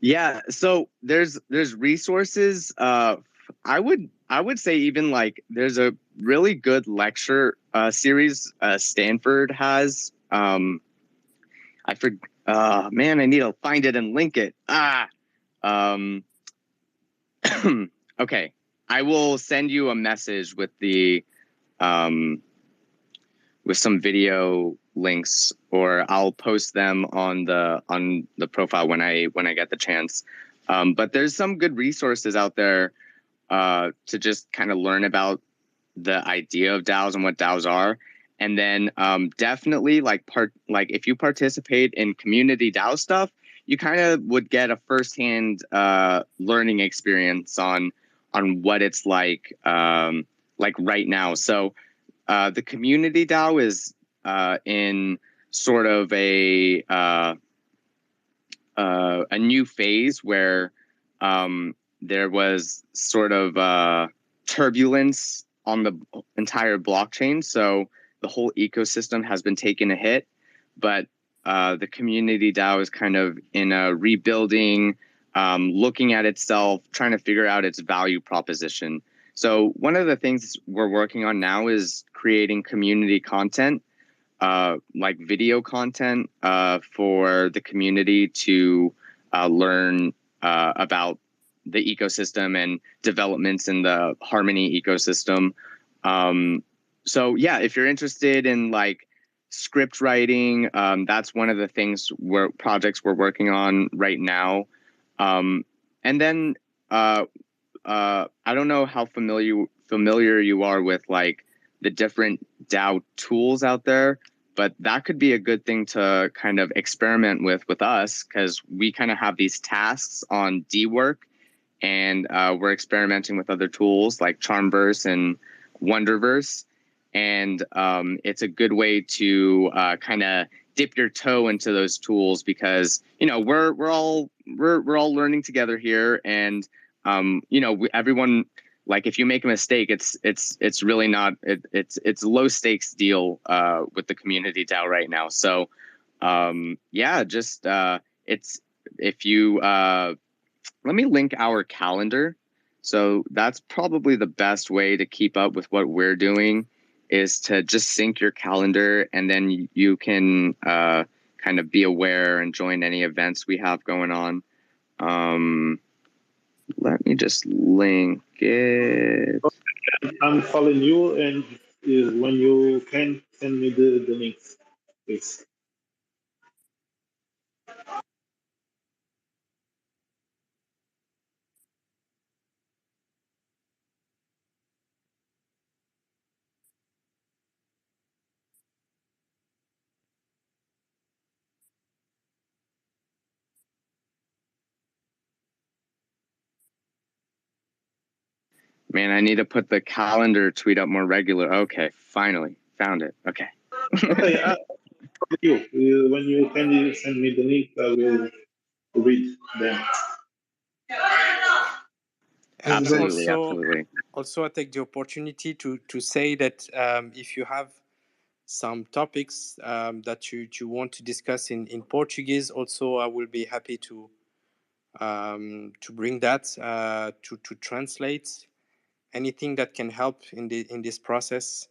Speaker 1: Yeah, so there's resources. I would say even like there's a really good lecture series Stanford has. I forget. Man, I need to find it and link it. Um, okay, I will send you a message with the with some video links, or I'll post them on the profile when I get the chance. But there's some good resources out there to just kind of learn about the idea of DAOs and what DAOs are. And then definitely like if you participate in community DAO stuff, you kind of would get a firsthand learning experience on what it's like right now. So the community DAO is in sort of a new phase where there was sort of turbulence on the entire blockchain. So the whole ecosystem has been taking a hit, but the community DAO is kind of in a rebuilding, looking at itself, trying to figure out its value proposition. So one of the things we're working on now is creating community content, like video content for the community to learn about the ecosystem and developments in the Harmony ecosystem. So yeah, if you're interested in like script writing, that's one of the things projects we're working on right now. And then I don't know how familiar you are with like the different DAO tools out there, but that could be a good thing to kind of experiment with us, because we kind of have these tasks on DWork, and we're experimenting with other tools like Charmverse and Wonderverse, and it's a good way to kind of dip your toe into those tools, because we're all learning together here, and everyone like if you make a mistake, it's really not it's a low stakes deal with the community DAO right now. So yeah, just it's if you let me link our calendar. So that's probably the best way to keep up with what we're doing is to just sync your calendar, and then you can kind of be aware and join any events we have going on. Let me just link it.
Speaker 5: I'm following you, and when you can send me the links, please.
Speaker 1: Man, I need to put the calendar tweet up more regular. Okay, finally found it. Okay.
Speaker 5: Okay, you. When you can send me the link, I will read them.
Speaker 2: And
Speaker 1: Absolutely, absolutely.
Speaker 2: also I take the opportunity to say that if you have some topics that you want to discuss in Portuguese, also I will be happy to bring that to translate anything that can help in this process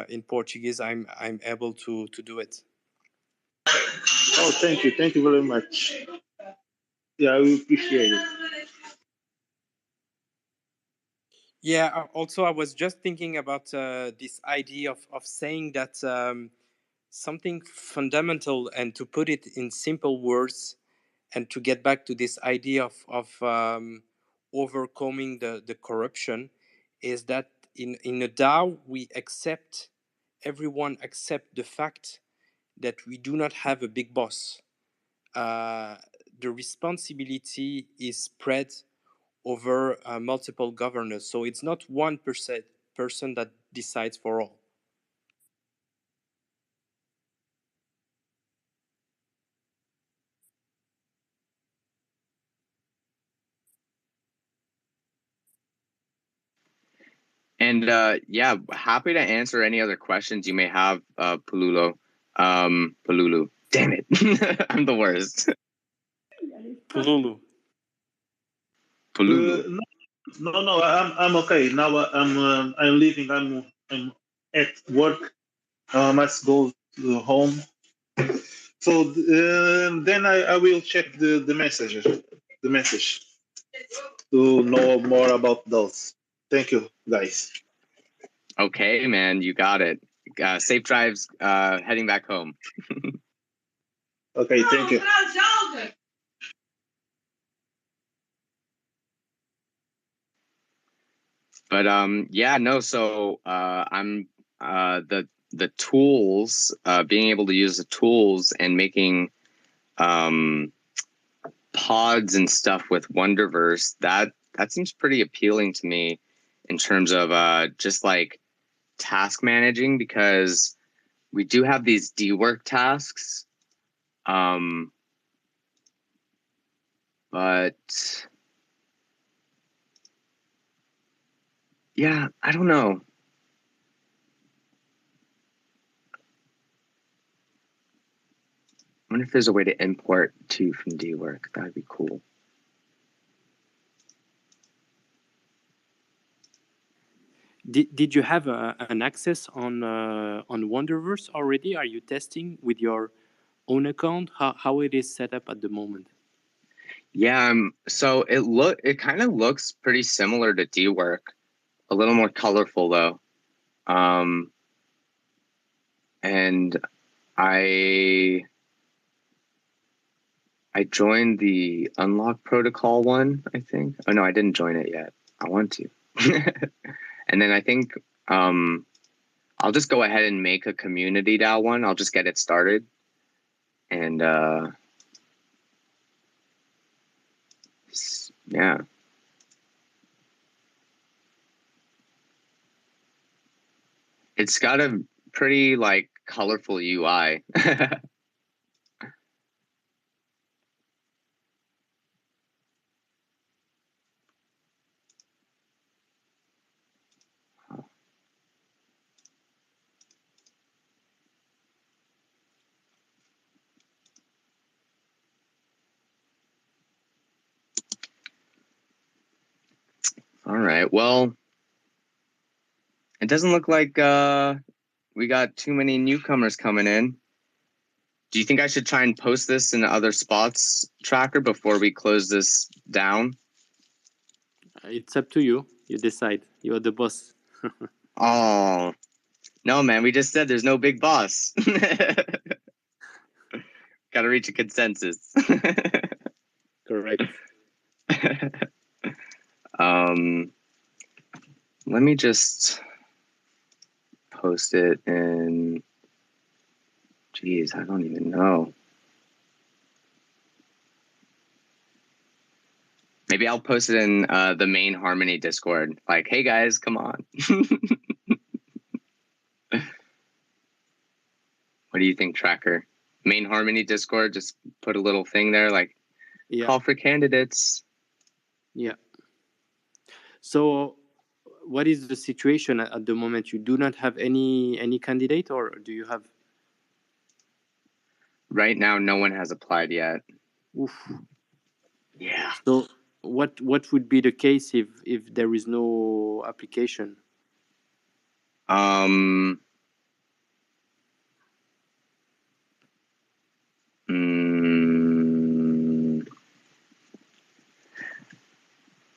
Speaker 2: in Portuguese. I'm able to do it.
Speaker 5: Oh, thank you very much. Yeah, I will appreciate it.
Speaker 2: Yeah. Also, I was just thinking about this idea of saying that something fundamental, and to put it in simple words, and to get back to this idea of overcoming the corruption, is that in a DAO we accept, everyone accept the fact that we do not have a big boss. The responsibility is spread over multiple governors, so it's not one person that decides for all.
Speaker 1: And yeah, happy to answer any other questions you may have, Pululo. Pululu. Damn it. I'm the worst.
Speaker 2: Pululu.
Speaker 1: Pululu.
Speaker 5: No, I'm okay now. I'm leaving. I'm at work. I must go to home. So then I will check the message to know more about those. Thank you, guys.
Speaker 1: Okay, man, you got it. Safe drives heading back home.
Speaker 5: Okay, thank you.
Speaker 1: But yeah, no, so I'm the tools, being able to use the tools and making pods and stuff with Wonderverse, that seems pretty appealing to me in terms of just like task managing, because we do have these D-work tasks. But yeah, I don't know. I wonder if there's a way to import to from D-work. That'd be cool.
Speaker 2: Did you have an access on Wonderverse already? Are you testing with your own account? How it is set up at the moment?
Speaker 1: Yeah, so it kind of looks pretty similar to D-work, a little more colorful though. And I joined the Unlock Protocol one, I think. Oh no, I didn't join it yet. I want to. And then I think I'll just go ahead and make a community DAO one. I'll just get it started. And yeah. It's got a pretty like colorful UI. All right. Well, it doesn't look like we got too many newcomers coming in. Do you think I should try and post this in other spots, Tracker, before we close this down?
Speaker 2: It's up to you. You decide. You're the boss.
Speaker 1: Oh, no, man. We just said there's no big boss. Got to reach a consensus.
Speaker 2: Correct.
Speaker 1: Let me just post it in. Jeez, I don't even know. Maybe I'll post it in the main Harmony Discord. Like, hey guys, come on. What do you think, Tracker? Main Harmony Discord, just put a little thing there, like,
Speaker 2: Yeah.
Speaker 1: call for candidates.
Speaker 2: Yeah. So, what is the situation at the moment? You do not have any candidate, or do you have?
Speaker 1: Right now, no one has applied yet.
Speaker 2: Oof.
Speaker 1: Yeah.
Speaker 2: So, what would be the case if there is no application?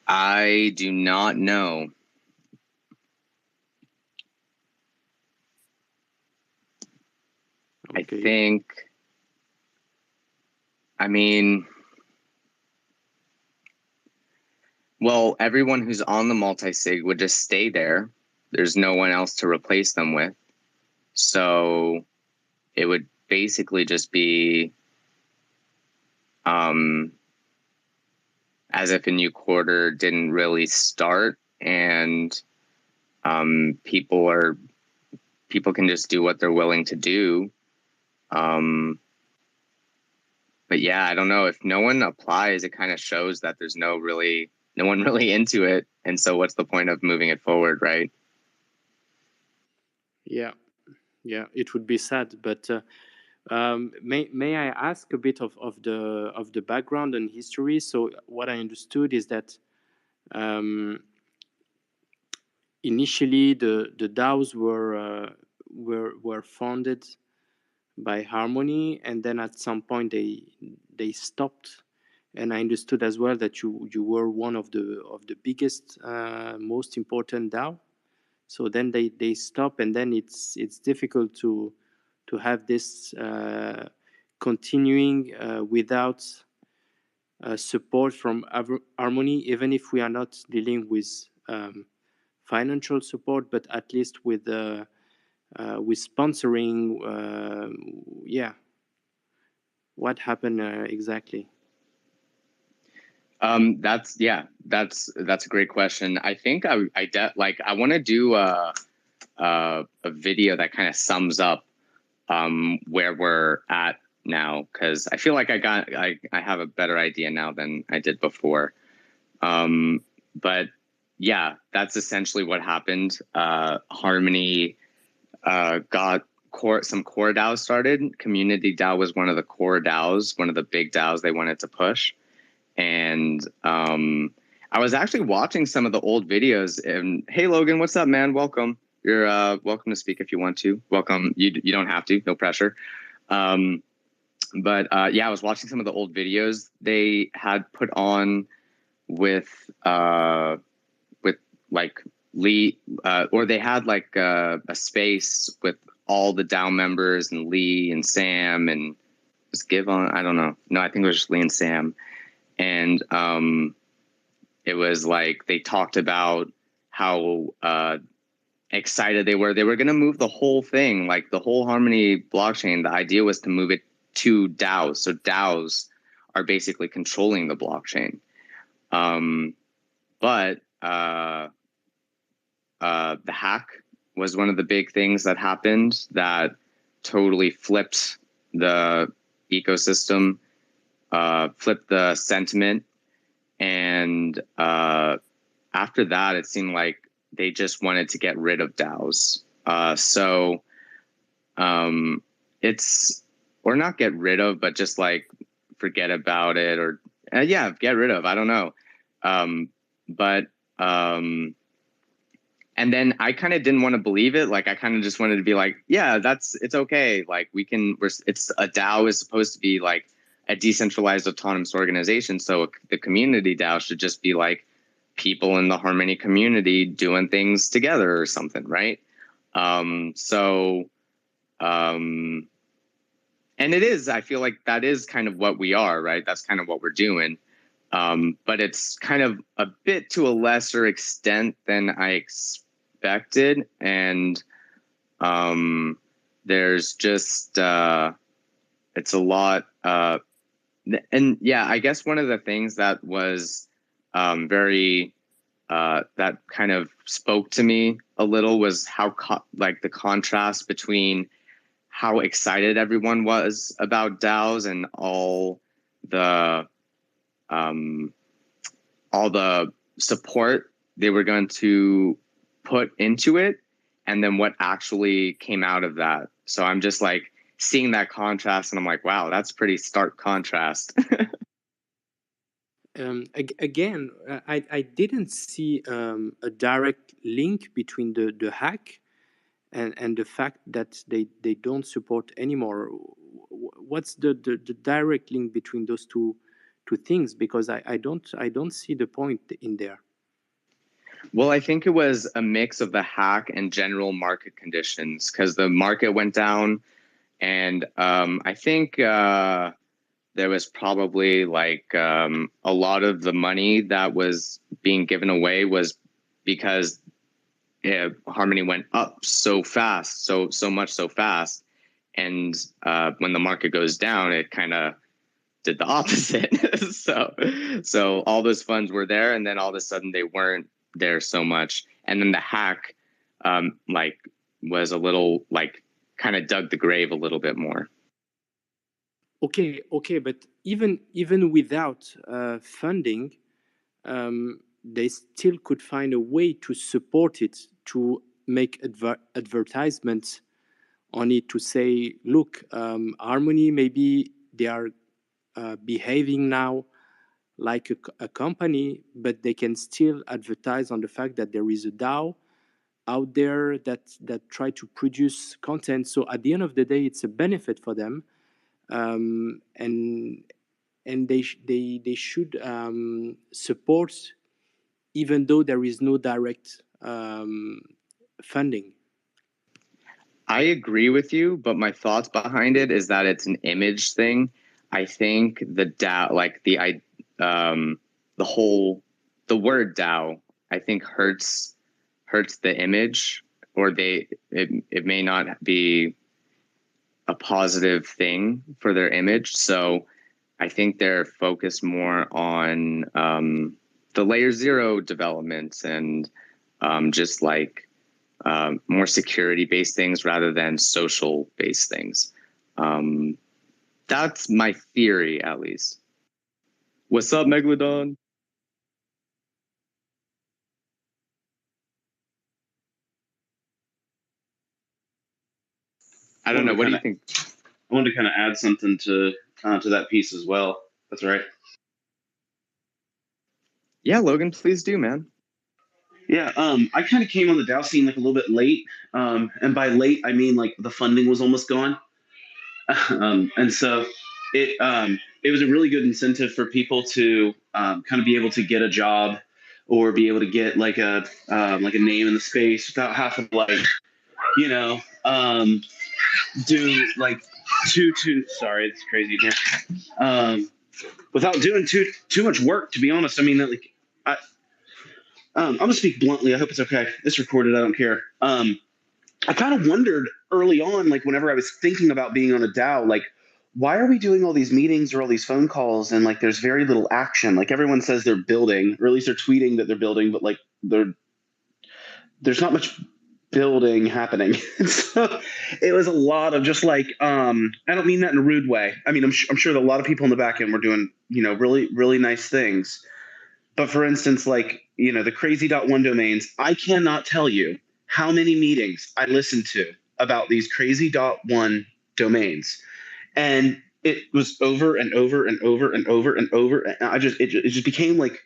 Speaker 1: I do not know.
Speaker 2: Okay.
Speaker 1: I think, I mean, well, everyone who's on the multi-sig would just stay there. There's no one else to replace them with. So it would basically just be as if a new quarter didn't really start, and people can just do what they're willing to do. But yeah, I don't know. If no one applies, it kind of shows that there's no one really into it. And so what's the point of moving it forward, right?
Speaker 2: Yeah, it would be sad, but may I ask a bit of the background and history? So what I understood is that initially the DAOs were founded by Harmony, and then at some point they stopped. And I understood as well that you were one of the biggest, most important DAO. So then they stop, and then it's difficult to have this continuing without support from Harmony, even if we are not dealing with financial support, but at least with sponsoring. Yeah, what happened exactly?
Speaker 1: That's a great question. I think I want to do a video that kind of sums up where we're at now, because I feel like I have a better idea now than I did before. But yeah, that's essentially what happened. Harmony got some core DAOs started. Community DAO was one of the core DAOs, one of the big DAOs they wanted to push. And I was actually watching some of the old videos, and hey Logan, what's up, man? Welcome. You're welcome to speak if you want to. Welcome. You don't have to, no pressure. But yeah, I was watching some of the old videos they had put on with like Lee, or they had like a space with all the DAO members and Lee and Sam and was Givon. I don't know. No, I think it was just Lee and Sam. And it was like they talked about how excited they were. They were going to move the whole thing, like the whole Harmony blockchain. The idea was to move it to DAOs. So DAOs are basically controlling the blockchain. But the hack was one of the big things that happened that totally flipped the ecosystem, flipped the sentiment. And after that, it seemed like they just wanted to get rid of DAOs. So it's, or not get rid of, but just like forget about it, or yeah, get rid of. I don't know. But And then I kind of didn't want to believe it. Like I kind of just wanted to be like, yeah, it's okay. Like it's a DAO is supposed to be like a decentralized autonomous organization. So the community DAO should just be like people in the Harmony community doing things together or something, right? And it is, I feel like that is kind of what we are, right? That's kind of what we're doing. But it's kind of a bit to a lesser extent than I expected. And there's just, it's a lot. And yeah, I guess one of the things that was very, that kind of spoke to me a little was how like the contrast between how excited everyone was about DAOs and all the support they were going to put into it, and then what actually came out of that. So I'm just like seeing that contrast, and I'm like, wow, that's pretty stark contrast.
Speaker 2: Again, I didn't see a direct link between the hack and the fact that they don't support anymore. What's the direct link between those two things? Because I don't see the point in there.
Speaker 1: Well, I think it was a mix of the hack and general market conditions, because the market went down, and I think there was probably like a lot of the money that was being given away was because Harmony went up so fast, so much so fast, and when the market goes down, it kind of did the opposite. so all those funds were there, and then all of a sudden they weren't there so much, and then the hack like was a little like kind of dug the grave a little bit more.
Speaker 2: Okay, but even without funding, they still could find a way to support it, to make advertisements on it, to say, look, Harmony, maybe they are behaving now like a company, but they can still advertise on the fact that there is a DAO out there that try to produce content. So at the end of the day, it's a benefit for them, and they should support, even though there is no direct funding.
Speaker 1: I agree with you, but my thoughts behind it is that it's an image thing. I think the DAO, like the word DAO, I think hurts the image, or it may not be a positive thing for their image. So I think they're focused more on the layer 0 developments and just like more security-based things rather than social-based things. That's my theory, at least. What's up, Megalodon? I don't know. What do you think?
Speaker 6: I wanted to kind of add something to that piece as well. That's right.
Speaker 1: Yeah, Logan, please do, man.
Speaker 6: Yeah, I kind of came on the DAO scene like a little bit late, and by late I mean like the funding was almost gone, and so it was a really good incentive for people to kind of be able to get a job or be able to get like a name in the space without having to like do like too sorry, it's crazy here, without doing too much work, to be honest. I mean, like I'm gonna speak bluntly. I hope it's okay. It's recorded. I don't care. I kind of wondered early on, like whenever I was thinking about being on a DAO, like why are we doing all these meetings or all these phone calls and like there's very little action? Like everyone says they're building, or at least they're tweeting that they're building, but like there's not much building happening. So it was a lot of just like I don't mean that in a rude way. I mean, I'm sure that a lot of people in the back end were doing really really nice things. But for instance, like, the crazy.1 domains, I cannot tell you how many meetings I listened to about these crazy.1 domains. And it was over and over and over and over and over. And it just became like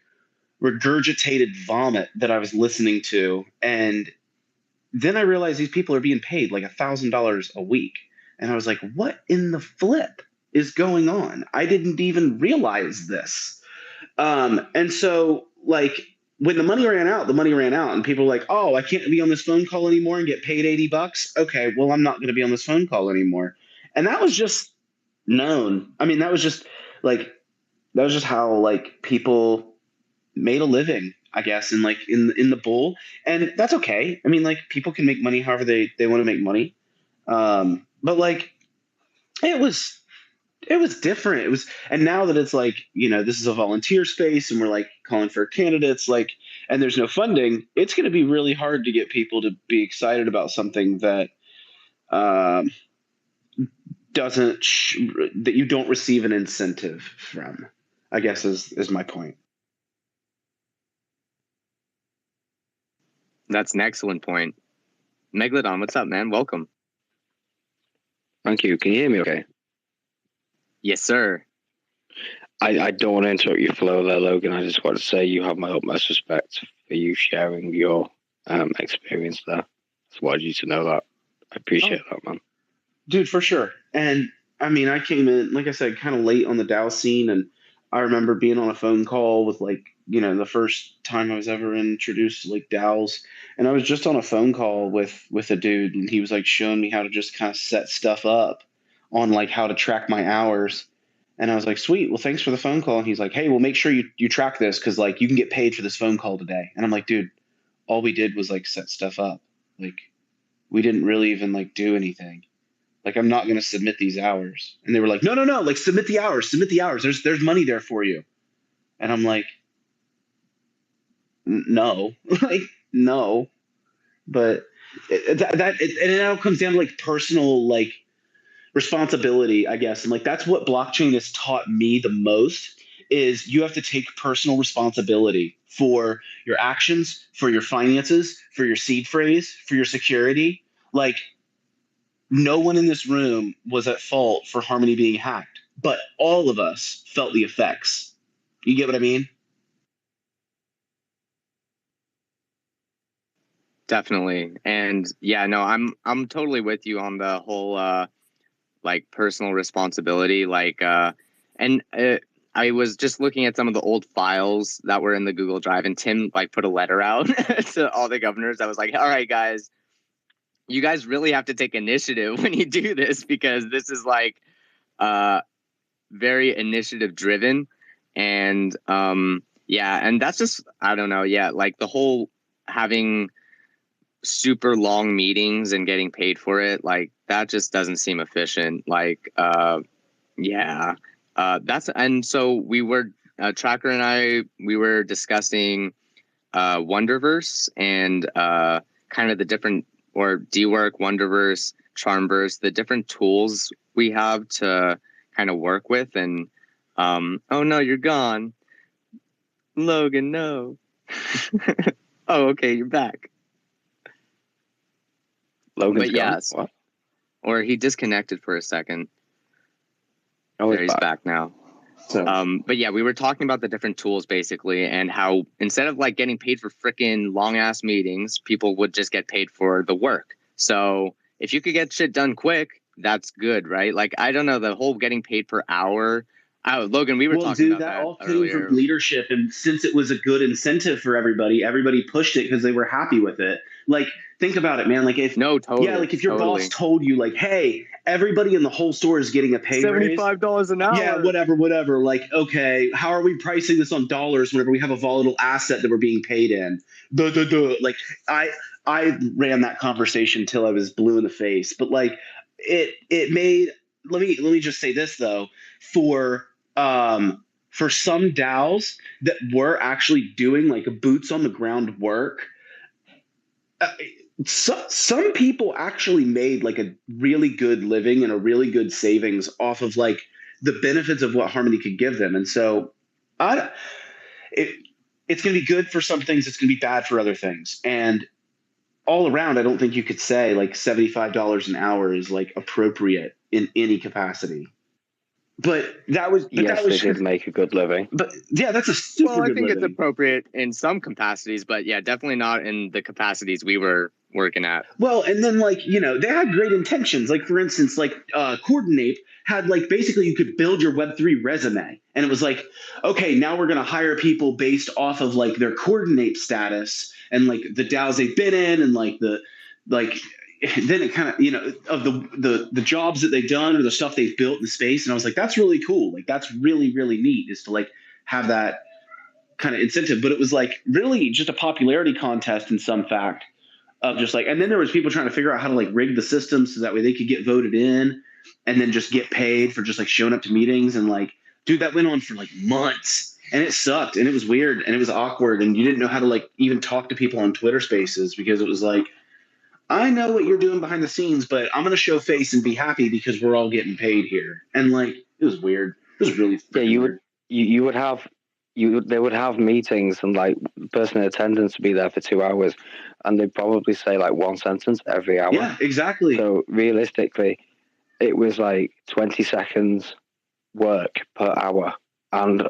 Speaker 6: regurgitated vomit that I was listening to. And then I realized these people are being paid like $1,000 a week. And I was like, what in the flip is going on? I didn't even realize this. And so like when the money ran out, and people were like, oh, I can't be on this phone call anymore and get paid $80. Okay, well, I'm not going to be on this phone call anymore. And that was just known. I mean, that was just how like people made a living, I guess, in like in the bull. And that's okay. I mean, like people can make money however they want to make money. But like it was different. It was, and now that it's like, this is a volunteer space and we're like calling for candidates, like, and there's no funding, it's going to be really hard to get people to be excited about something that that you don't receive an incentive from, I guess is my point.
Speaker 1: That's an excellent point. Megalodon, what's up, man? Welcome.
Speaker 7: Thank you. Can you hear me okay?
Speaker 1: Yes, sir.
Speaker 7: I don't want to interrupt your flow there, Logan. I just want to say you have my utmost respect for you sharing your experience there. Just wanted you to know that. I appreciate that, man.
Speaker 6: Dude, for sure. And I mean, I came in, like I said, kind of late on the DAO scene. And I remember being on a phone call with like, the first time I was ever introduced to like DAOs. And I was just on a phone call with a dude, and he was like showing me how to just kind of set stuff up on like how to track my hours. And I was like, sweet, well, thanks for the phone call. And he's like, hey, well, make sure you track this because like you can get paid for this phone call today. And I'm like, dude, all we did was like set stuff up. Like we didn't really even like do anything. Like, I'm not going to submit these hours. And they were like, no, like submit the hours. There's money there for you. And I'm like, no, like, no. But it now comes down to like personal, like responsibility, I guess. And like, that's what blockchain has taught me the most is you have to take personal responsibility for your actions, for your finances, for your seed phrase, for your security. Like, no one in this room was at fault for Harmony being hacked, but all of us felt the effects. You get what I mean?
Speaker 1: Definitely. And yeah, no, I'm totally with you on the whole like personal responsibility. Like I was just looking at some of the old files that were in the Google Drive, and Tim like put a letter out to all the governors that was like, all right, guys, you guys really have to take initiative when you do this, because this is like very initiative driven. And yeah, and that's just, I don't know. Yeah. Like the whole having super long meetings and getting paid for it, like that just doesn't seem efficient. Like, yeah, that's, and so we were, Tracker and we were discussing Wonderverse and kind of the different, or DWork, Wonderverse, Charmverse, the different tools we have to kind of work with. And oh no, you're gone, Logan. No. Oh, okay, you're back.
Speaker 7: Logan's
Speaker 1: but
Speaker 7: gone.
Speaker 1: yes,
Speaker 7: What?
Speaker 1: or he disconnected for a second.
Speaker 7: Oh,
Speaker 1: there, he's back now.
Speaker 6: So,
Speaker 1: but yeah, we were talking about the different tools basically, and how instead of like getting paid for freaking long ass meetings, people would just get paid for the work. So if you could get shit done quick, that's good, right? Like, I don't know, the whole getting paid per hour. Logan, we were talking about that
Speaker 6: all came
Speaker 1: earlier.
Speaker 6: from leadership, and since it was a good incentive for everybody pushed it because they were happy with it. Like, think about it, man. Like, if like if your boss told you, like, hey, everybody in the whole store is getting a pay raise,
Speaker 1: $75 an hour.
Speaker 6: Yeah, whatever. Like, okay, how are we pricing this on dollars whenever we have a volatile asset that we're being paid in? Like, I ran that conversation till I was blue in the face. But like, it made. Let me just say this though, for some DAOs that were actually doing like boots on the ground work, some people actually made like a really good living and a really good savings off of like the benefits of what Harmony could give them. And so it's going to be good for some things. It's going to be bad for other things. And all around, I don't think you could say like $75 an hour is like appropriate in any capacity. But that was
Speaker 7: yes, they did make a good living.
Speaker 6: But yeah, that's a super
Speaker 1: Well, I
Speaker 6: good
Speaker 1: think it's
Speaker 6: living.
Speaker 1: appropriate in some capacities, but yeah, definitely not in the capacities we were working at.
Speaker 6: Well, and then like, you know, they had great intentions. Like for instance, like Coordinate had like basically you could build your Web3 resume. And it was like, okay, now we're gonna hire people based off of like their Coordinate status and like the DAOs they've been in and like the like then it kind of, you know, of the jobs that they've done or the stuff they've built in the space. And I was like, that's really cool. Like that's really, really neat is to like have that kind of incentive. But it was like really just a popularity contest in some fact of just like, and then there was people trying to figure out how to like rig the system so that way they could get voted in and then just get paid for just like showing up to meetings. And like, dude, that went on for like months and it sucked and it was weird and it was awkward. And you didn't know how to like even talk to people on Twitter spaces because it was like, I know what you're doing behind the scenes, but I'm going to show face and be happy because we're all getting paid here. And like, it was weird. It was really weird.
Speaker 7: You would have they would have meetings and like the person in attendance would be there for 2 hours and they'd probably say like one sentence every hour.
Speaker 6: Yeah, exactly.
Speaker 7: So realistically, it was like 20 seconds work per hour. And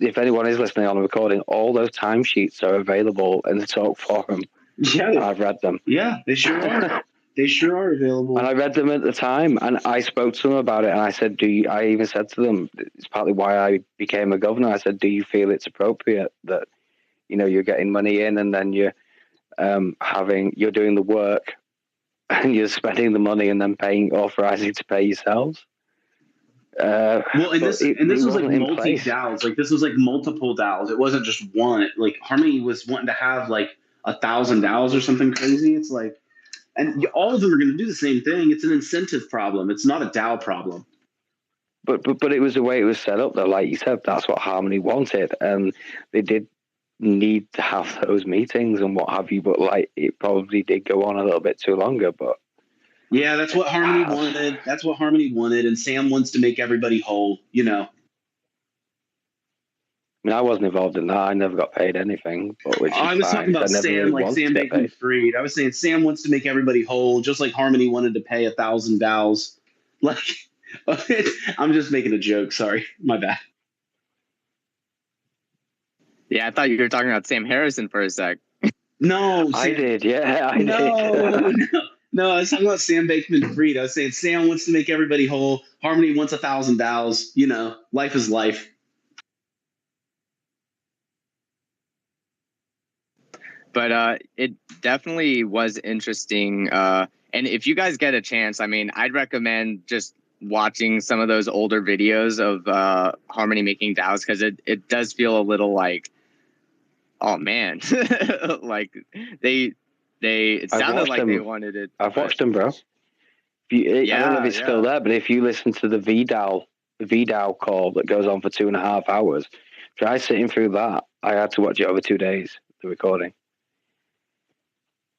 Speaker 7: if anyone is listening on a recording, all those timesheets are available in the talk forum.
Speaker 6: Yeah,
Speaker 7: I've read them.
Speaker 6: Yeah, they sure are. They sure are available.
Speaker 7: And I read them at the time, and I spoke to them about it. And I said, I even said to them, it's partly why I became a governor. I said, do you feel it's appropriate that, you know, you're getting money in and then you're you're doing the work and you're spending the money and then authorizing to pay yourselves?
Speaker 6: Well, and this was like multi DAOs. Like this was like multiple DAOs. It wasn't just one. Like Harmony was wanting to have like 1,000 DAOs or something crazy. It's like, and all of them are going to do the same thing. It's an incentive problem. It's not a DAO problem.
Speaker 7: But it was the way it was set up, though. Like you said, that's what Harmony wanted, and they did need to have those meetings and what have you. But like, it probably did go on a little bit too longer. But
Speaker 6: yeah, that's what Harmony wanted. That's what Harmony wanted, and Sam wants to make everybody whole. You know.
Speaker 7: I mean, I wasn't involved in that. I never got paid anything. But
Speaker 6: I was talking about Sam, like Sam Bankman-Fried. I was saying Sam wants to make everybody whole, just like Harmony wanted to pay 1,000 DAOs. Like, I'm just making a joke. Sorry, my bad.
Speaker 1: Yeah, I thought you were talking about Sam Harrison for a sec.
Speaker 6: No,
Speaker 7: I did. Yeah, I did.
Speaker 6: No, I was talking about Sam Bankman-Fried. I was saying Sam wants to make everybody whole. Harmony wants 1,000 DAOs. You know, life is life.
Speaker 1: But it definitely was interesting. And if you guys get a chance, I mean, I'd recommend just watching some of those older videos of Harmony making DAOs because it does feel a little like, oh man, like it sounded like they wanted it.
Speaker 7: I've watched them, bro. I don't know if it's still there, but if you listen to the VDAO call that goes on for 2.5 hours, try sitting through that. I had to watch it over 2 days, the recording.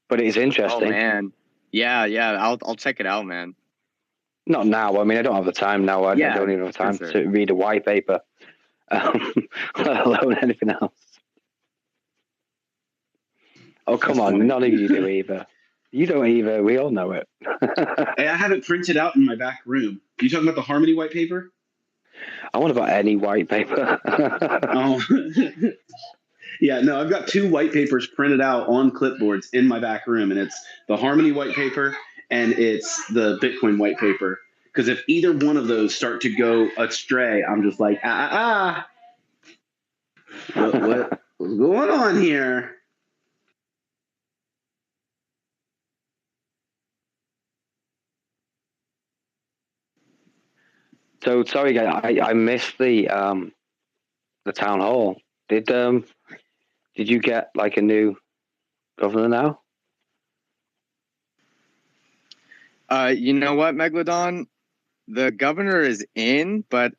Speaker 7: But it's interesting.
Speaker 1: Oh man, yeah, I'll check it out, man.
Speaker 7: Not now. I mean, I don't have the time now. I don't even have time to read a white paper, let alone anything else. Oh, come on. None of you do either. You don't either. We all know it.
Speaker 6: Hey, I have it printed out in my back room. You talking about the Harmony white paper?
Speaker 7: I want about any white paper.
Speaker 6: Oh. Yeah, no, I've got 2 white papers printed out on clipboards in my back room, and it's the Harmony white paper and it's the Bitcoin white paper. Because if either one of those start to go astray, I'm just like, what's going on here?
Speaker 7: So sorry, guys, I missed the town hall. Did you get like a new governor now?
Speaker 1: You know what, Megalodon? The governor is in, but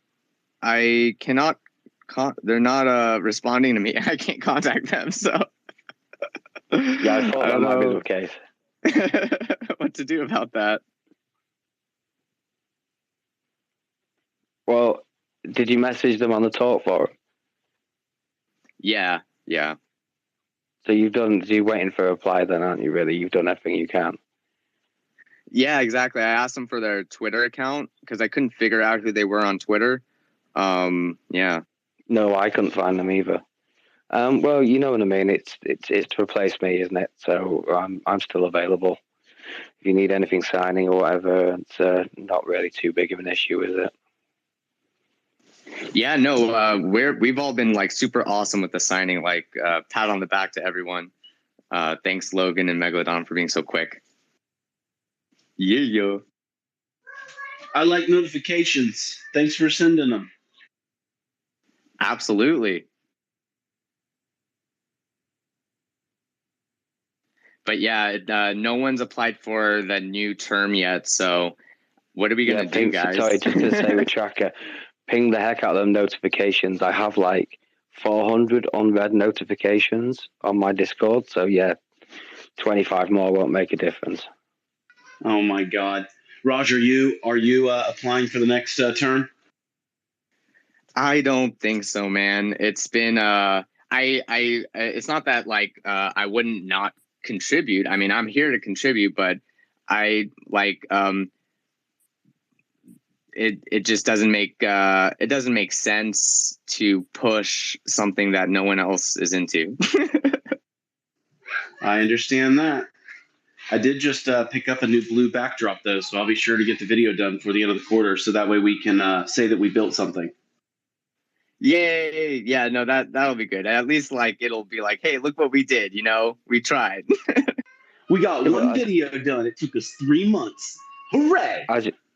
Speaker 1: I cannot. They're not responding to me. I can't contact them. So
Speaker 7: yeah, I thought that might be the case.
Speaker 1: What to do about that?
Speaker 7: Well, did you message them on the talk forum?
Speaker 1: Yeah.
Speaker 7: So you're waiting for a reply then, aren't you, really? You've done everything you can.
Speaker 1: Yeah, exactly. I asked them for their Twitter account because I couldn't figure out who they were on Twitter. Yeah.
Speaker 7: No, I couldn't find them either. Well, you know what I mean. It's to replace me, isn't it? So I'm still available. If you need anything signing or whatever, it's not really too big of an issue, is it?
Speaker 1: Yeah, no, we've all been like super awesome with the signing. Like pat on the back to everyone. Thanks Logan and Megalodon for being so quick. Yeah.
Speaker 6: I like notifications. Thanks for sending them.
Speaker 1: Absolutely. But yeah, no one's applied for the new term yet. So what are we gonna do, guys?
Speaker 7: Sorry, just to say with Tracker, ping the heck out of them notifications. I have like 400 unread notifications on my Discord. So yeah, 25 more won't make a difference.
Speaker 6: Oh my God, Roger, are you applying for the next term?
Speaker 1: I don't think so, man. It's been it's not that like I wouldn't not contribute. I mean, I'm here to contribute, but I like it just doesn't make sense to push something that no one else is into.
Speaker 6: I understand that. I did just pick up a new blue backdrop though, so I'll be sure to get the video done before the end of the quarter, so that way we can say that we built something.
Speaker 1: Yay! Yeah, no, that'll be good. At least like it'll be like, hey, look what we did. You know, we tried.
Speaker 6: We got one video done. It took us 3 months. Hooray!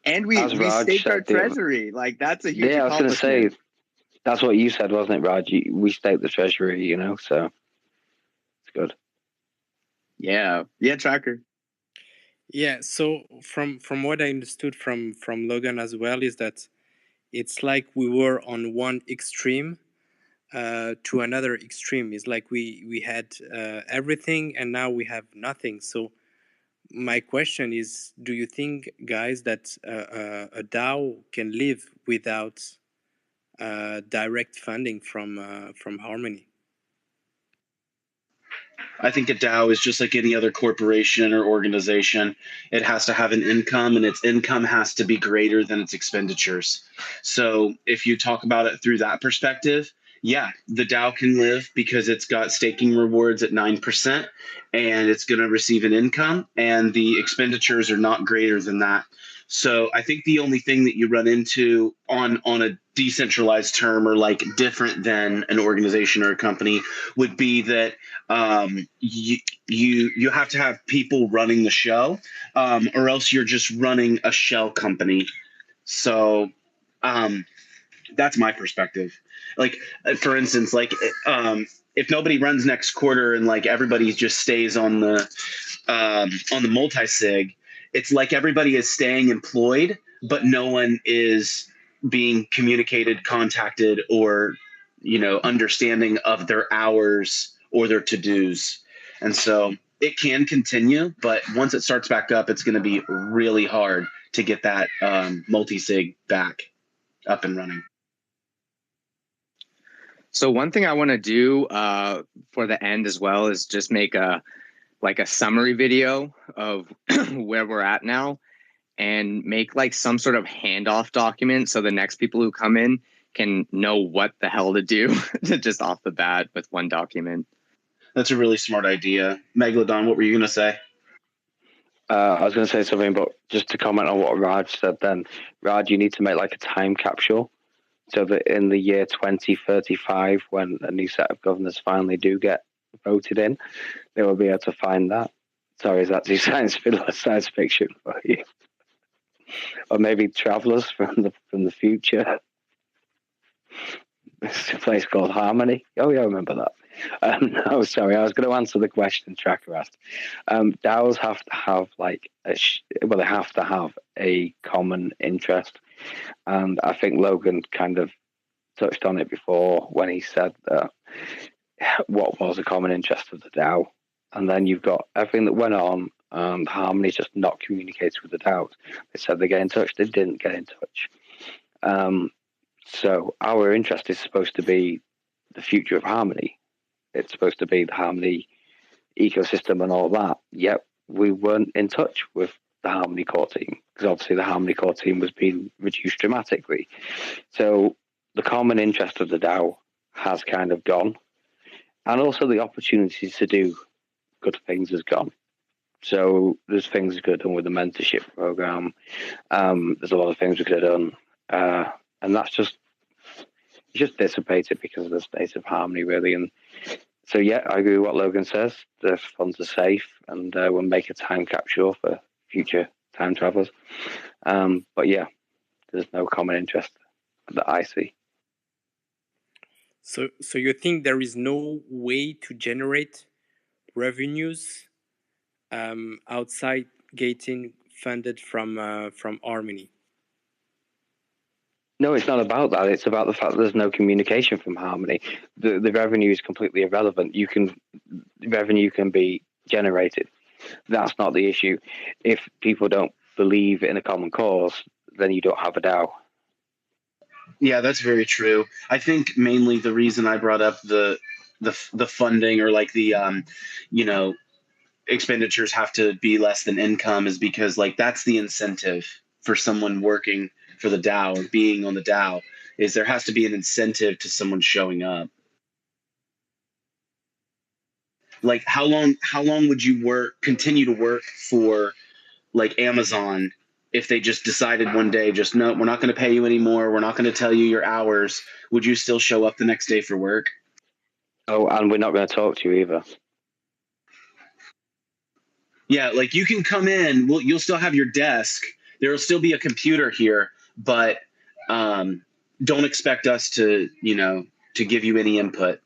Speaker 1: And we staked our treasury. Like that's a huge accomplishment.
Speaker 7: Yeah, I was going to say, that's what you said, wasn't it, Raj? We staked the treasury, you know, so it's good.
Speaker 1: Yeah, Tracker.
Speaker 2: Yeah, so from what I understood from Logan as well is that it's like we were on one extreme to another extreme. It's like we had everything and now we have nothing. So my question is, do you think, guys, that a DAO can live without direct funding from Harmony?
Speaker 6: I think a DAO is just like any other corporation or organization. It has to have an income, and its income has to be greater than its expenditures. So if you talk about it through that perspective, yeah, the DAO can live because it's got staking rewards at 9% and it's going to receive an income, and the expenditures are not greater than that. So I think the only thing that you run into on a decentralized term, or like different than an organization or a company, would be that you have to have people running the show, or else you're just running a shell company. So that's my perspective. Like for instance, like if nobody runs next quarter and like everybody just stays on the multi-sig, it's like everybody is staying employed, but no one is being communicated, contacted, or understanding of their hours or their to-dos. And so it can continue, but once it starts back up, it's going to be really hard to get that multi-sig back up and running.
Speaker 1: So one thing I want to do for the end as well is just make a summary video of where we're at now, and make like some sort of handoff document so the next people who come in can know what the hell to do just off the bat with one document.
Speaker 6: That's a really smart idea. Megalodon, what were you going to say?
Speaker 7: I was going to say something, but just to comment on what Raj said then, Raj, you need to make like a time capsule so that in the year 2035, when a new set of governors finally do get voted in, they will be able to find that. Sorry, is that too science fiction for you? Or maybe travelers from the future. It's a place called Harmony. Oh yeah, I remember that. No, sorry, I was going to answer the question Tracker asked. DAOs have to have they have to have a common interest, and I think Logan kind of touched on it before when he said that what was a common interest of the DAO, and then you've got everything that went on, and Harmony just not communicates with the DAOs. They said they get in touch, they didn't get in touch. So our interest is supposed to be the future of Harmony. It's supposed to be the Harmony ecosystem and all that. Yet we weren't in touch with the Harmony Core team, because obviously the Harmony Core team was being reduced dramatically. So the common interest of the DAO has kind of gone, and also the opportunities to do good things has gone. So there's things we could have done with the mentorship program. There's a lot of things we could have done, and that's just dissipated because of the state of Harmony, really. And so, yeah, I agree with what Logan says. The funds are safe, and we'll make a time capsule for future time travelers. But yeah, there's no common interest that I see.
Speaker 2: So you think there is no way to generate revenues outside getting funded from Harmony?
Speaker 7: No, it's not about that. It's about the fact that there's no communication from Harmony. The revenue is completely irrelevant. Revenue can be generated. That's not the issue. If people don't believe in a common cause, then you don't have a DAO.
Speaker 6: Yeah, that's very true. I think mainly the reason I brought up the funding, or like the expenditures have to be less than income, is because like that's the incentive for someone working for the DAO or being on the DAO, is there has to be an incentive to someone showing up. Like how long would you continue to work for like Amazon if they just decided one day, just no, we're not going to pay you anymore, we're not going to tell you your hours? Would you still show up the next day for work?
Speaker 7: Oh, and we're not going to talk to you either.
Speaker 6: Yeah, like you can come in, you'll still have your desk, there will still be a computer here, but don't expect us to give you any input.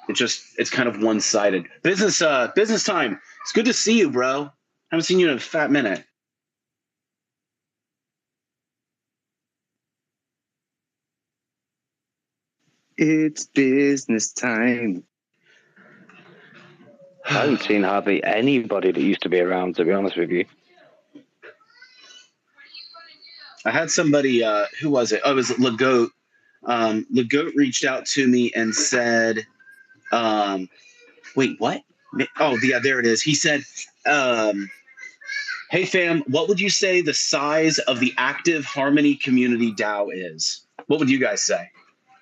Speaker 6: It's kind of one-sided. Business time. It's good to see you, bro. Haven't seen you in a fat minute.
Speaker 1: It's business time.
Speaker 7: I haven't seen hardly anybody that used to be around, to be honest with you.
Speaker 6: I had somebody, who was it? Oh, it was Legoat. Legoat reached out to me and said, wait, what? Oh, yeah, there it is. He said, hey, fam, what would you say the size of the active Harmony community DAO is? What would you guys say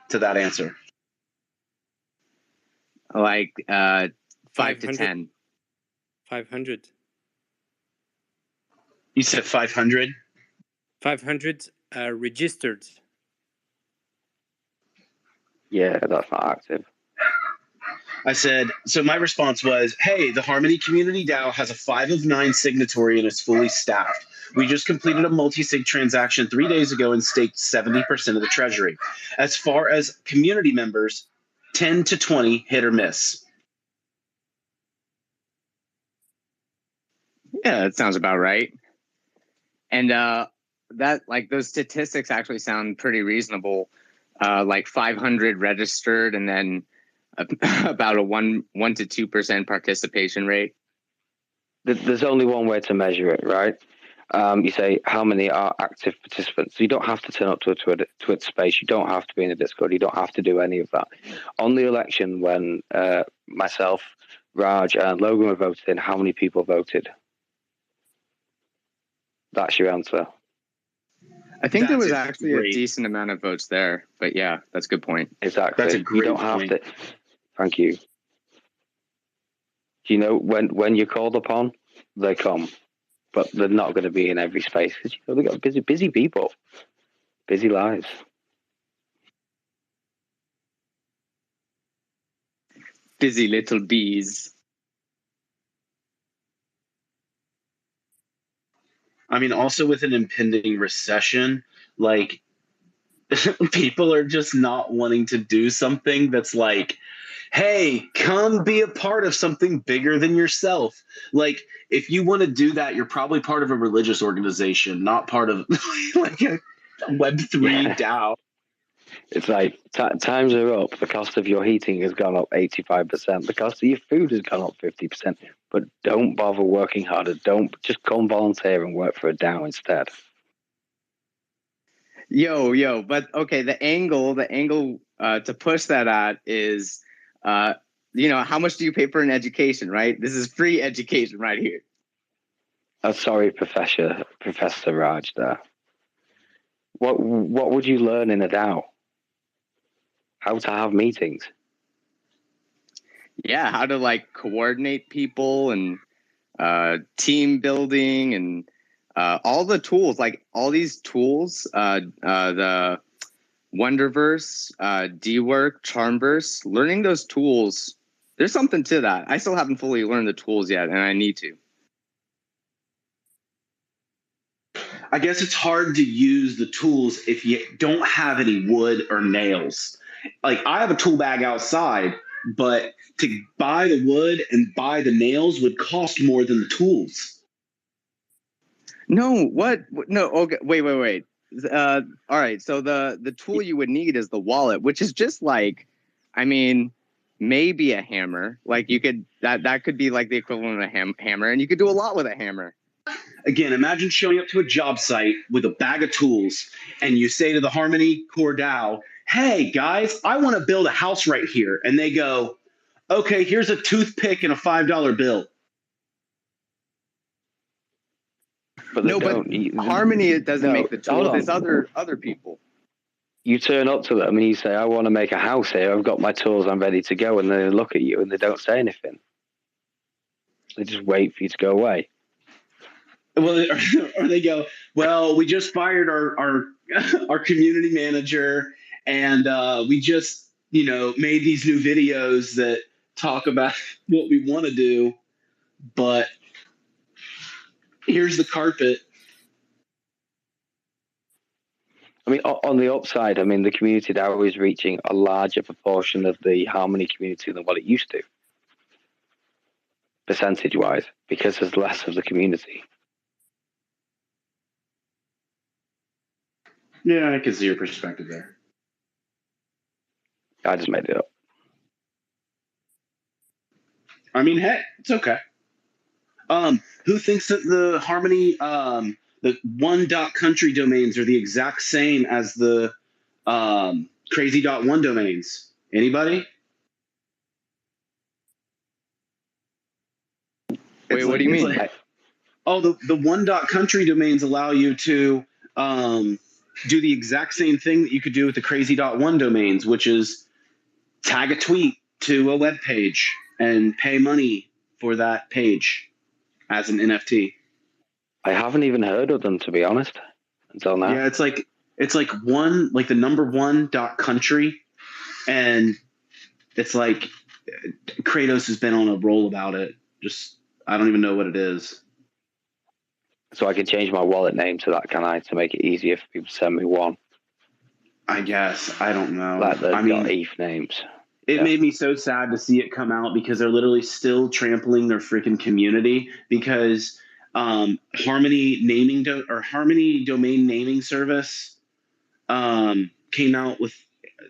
Speaker 6: to that answer?
Speaker 1: Like 5 to 10.
Speaker 2: 500.
Speaker 6: You said 500?
Speaker 2: 500 registered.
Speaker 7: Yeah, that's not active.
Speaker 6: I said, so my response was, hey, the Harmony Community DAO has a 5 of 9 signatory and is fully staffed. We just completed a multi-sig transaction 3 days ago and staked 70% of the treasury. As far as community members, 10 to 20 hit or miss.
Speaker 1: Yeah, that sounds about right. And that, like, those statistics actually sound pretty reasonable. Like 500 registered, and then about a 1 to 2% participation rate.
Speaker 7: There's only one way to measure it, right? You say how many are active participants. So you don't have to turn up to a Twitter space. You don't have to be in a Discord. You don't have to do any of that. On the election, when myself, Raj, and Logan were voted in, how many people voted? That's your answer.
Speaker 1: I think there was actually a decent amount of votes there, but yeah, that's a good point.
Speaker 7: Exactly.
Speaker 6: That's a great
Speaker 7: You don't
Speaker 6: point.
Speaker 7: have to. Thank you. You know, when you're called upon, they come, but they're not going to be in every space because they've got busy people, busy lives.
Speaker 1: Busy little bees.
Speaker 6: I mean, also with an impending recession, like people are just not wanting to do something that's like, hey, come be a part of something bigger than yourself. Like, if you want to do that, you're probably part of a religious organization, not part of like a Web3 DAO.
Speaker 7: It's like times are up. The cost of your heating has gone up 85%. The cost of your food has gone up 50%. But don't bother working harder. Don't just come volunteer and work for a DAO instead.
Speaker 1: But okay, the angle to push that at is how much do you pay for an education, right? This is free education right here.
Speaker 7: Oh, sorry, Professor Raj there. What would you learn in a DAO? How to have meetings.
Speaker 1: Yeah, how to like coordinate people and team building and all the tools, like all these tools, the Wonderverse, D-Work, Charmverse, learning those tools, there's something to that. I still haven't fully learned the tools yet, and I need to.
Speaker 6: I guess it's hard to use the tools if you don't have any wood or nails. Like I have a tool bag outside, but to buy the wood and buy the nails would cost more than the tools.
Speaker 1: No, what? No, okay, wait. All right, so the tool you would need is the wallet, which is just like, I mean, maybe a hammer. Like you could that could be like the equivalent of a hammer, and you could do a lot with a hammer.
Speaker 6: Again, imagine showing up to a job site with a bag of tools and you say to the Harmony Core DAO, hey guys, I want to build a house right here. And they go, okay, here's a toothpick and a $5 bill.
Speaker 7: But
Speaker 1: Harmony, it doesn't make the tools. It's other people.
Speaker 7: You turn up to them and you say, I want to make a house here. I've got my tools. I'm ready to go. And they look at you and they don't say anything. They just wait for you to go away.
Speaker 6: Well, or they go, well, we just fired our community manager, and we just made these new videos that talk about what we want to do, but here's the carpet.
Speaker 7: I mean, on the upside, I mean, the community DAO is reaching a larger proportion of the Harmony community than what it used to, percentage-wise, because there's less of the community.
Speaker 6: Yeah, I can see your perspective there.
Speaker 7: I just made it up.
Speaker 6: I mean, hey, it's okay. Who thinks that the Harmony, the one.country domains are the exact same as the crazy.one domains? Anybody?
Speaker 1: Wait, what do you mean?
Speaker 6: The one.country domains allow you to do the exact same thing that you could do with the crazy.one domains, which is tag a tweet to a web page and pay money for that page as an NFT.
Speaker 7: I haven't even heard of them, to be honest, until now.
Speaker 6: Yeah, it's like one, like the number one.country, and it's like Kratos has been on a roll about it. Just I don't even know what it is.
Speaker 7: So I can change my wallet name to that, can I, to make it easier for people to send me one?
Speaker 6: I guess. I don't know.
Speaker 7: Like the .eth names.
Speaker 6: It made me so sad to see it come out because they're literally still trampling their freaking community because Harmony Harmony Domain Naming Service came out with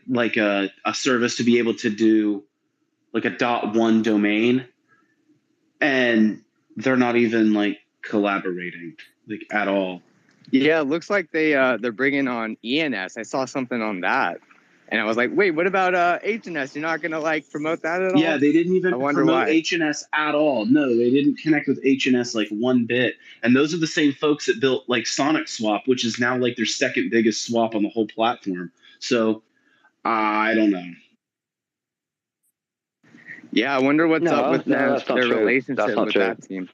Speaker 6: like a service to be able to do like a .one domain, and they're not even like collaborating like at all.
Speaker 1: Yeah, it looks like they're bringing on ENS. I saw something on that, and I was like, wait, what about HNS? You're not gonna like promote that at all?
Speaker 6: Yeah, they didn't even promote HNS at all. No, they didn't connect with HNS like one bit. And those are the same folks that built like Sonic Swap, which is now like their second biggest swap on the whole platform. So I don't know.
Speaker 1: Yeah, I wonder what's up with their relationship with that team.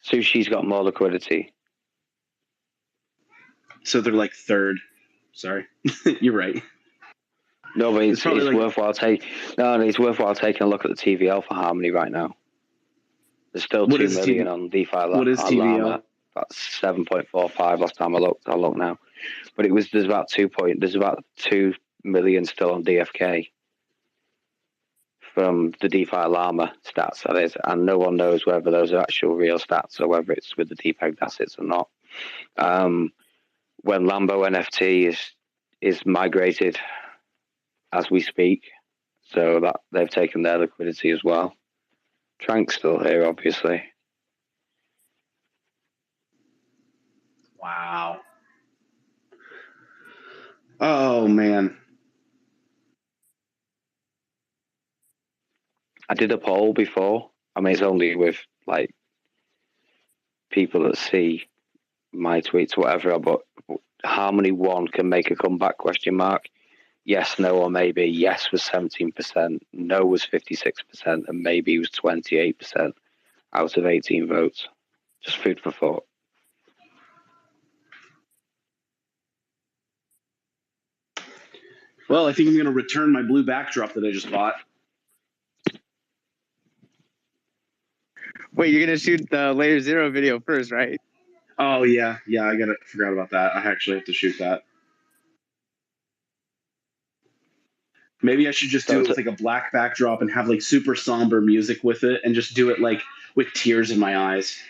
Speaker 7: Sushi's got more liquidity.
Speaker 6: So they're like third. Sorry. You're right.
Speaker 7: No, but it's worthwhile it's worthwhile taking a look at the TVL for Harmony right now. There's still 2 million on DeFi.
Speaker 6: What is TVL?
Speaker 7: About 7.45 last time I looked. I'll look now. But there's about 2 million still on DFK from the DeFi Llama stats, that is, and no one knows whether those are actual real stats or whether it's with the depegged assets or not. When Lambo NFT is migrated as we speak, so that they've taken their liquidity as well. Trank's still here, obviously.
Speaker 6: Wow. Oh man.
Speaker 7: I did a poll before. I mean, it's only with like people that see my tweets, whatever. But Harmony 1 can make a comeback? Question mark. Yes, no, or maybe. Yes was 17%. No was 56%, and maybe was 28% out of 18 votes. Just food for thought.
Speaker 6: Well, I think I'm going to return my blue backdrop that I just bought.
Speaker 1: Wait, you're gonna shoot the Layer Zero video first, right?
Speaker 6: Oh yeah, I forgot about that. I actually have to shoot that. Maybe I should just do it with like a black backdrop and have like super somber music with it, and just do it like with tears in my eyes.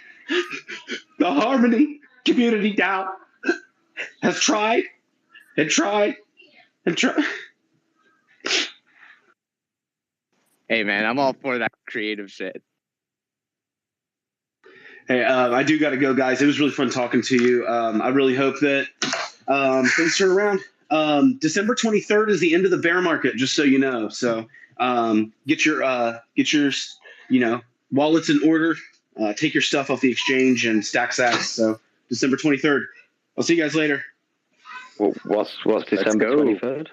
Speaker 6: The Harmony community DAO has tried and tried and tried.
Speaker 1: Hey man, I'm all for that creative shit.
Speaker 6: Hey, I do got to go, guys. It was really fun talking to you. I really hope that things turn around. December 23rd is the end of the bear market, just so you know. So get your wallets in order. Take your stuff off the exchange and stack sats. So December 23rd. I'll see you guys later.
Speaker 7: Well, what's December 23rd?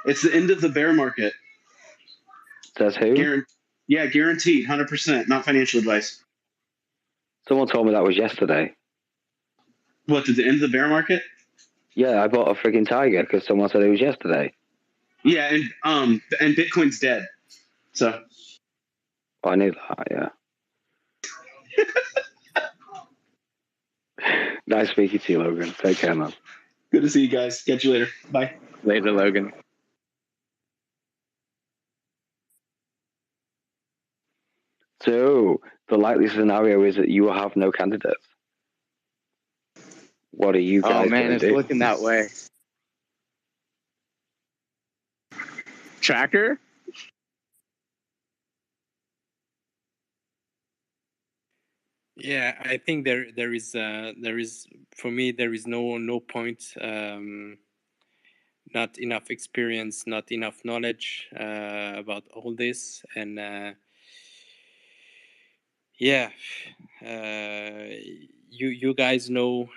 Speaker 6: It's the end of the bear market.
Speaker 7: Says who?
Speaker 6: Guaranteed, 100%. Not financial advice.
Speaker 7: Someone told me that was yesterday.
Speaker 6: What, did the end of the bear market?
Speaker 7: Yeah, I bought a freaking tiger because someone said it was yesterday.
Speaker 6: Yeah, and Bitcoin's dead. So.
Speaker 7: Oh, I knew that. Yeah. Nice speaking to you, Logan. Take care, man.
Speaker 6: Good to see you guys. Catch you later. Bye.
Speaker 1: Later, Logan.
Speaker 7: So the likely scenario is that you will have no candidates. What are you guys?
Speaker 1: Oh man, it's looking that way. Tracker?
Speaker 2: Yeah, I think there is for me there is no point. Not enough experience, not enough knowledge about all this, and you guys know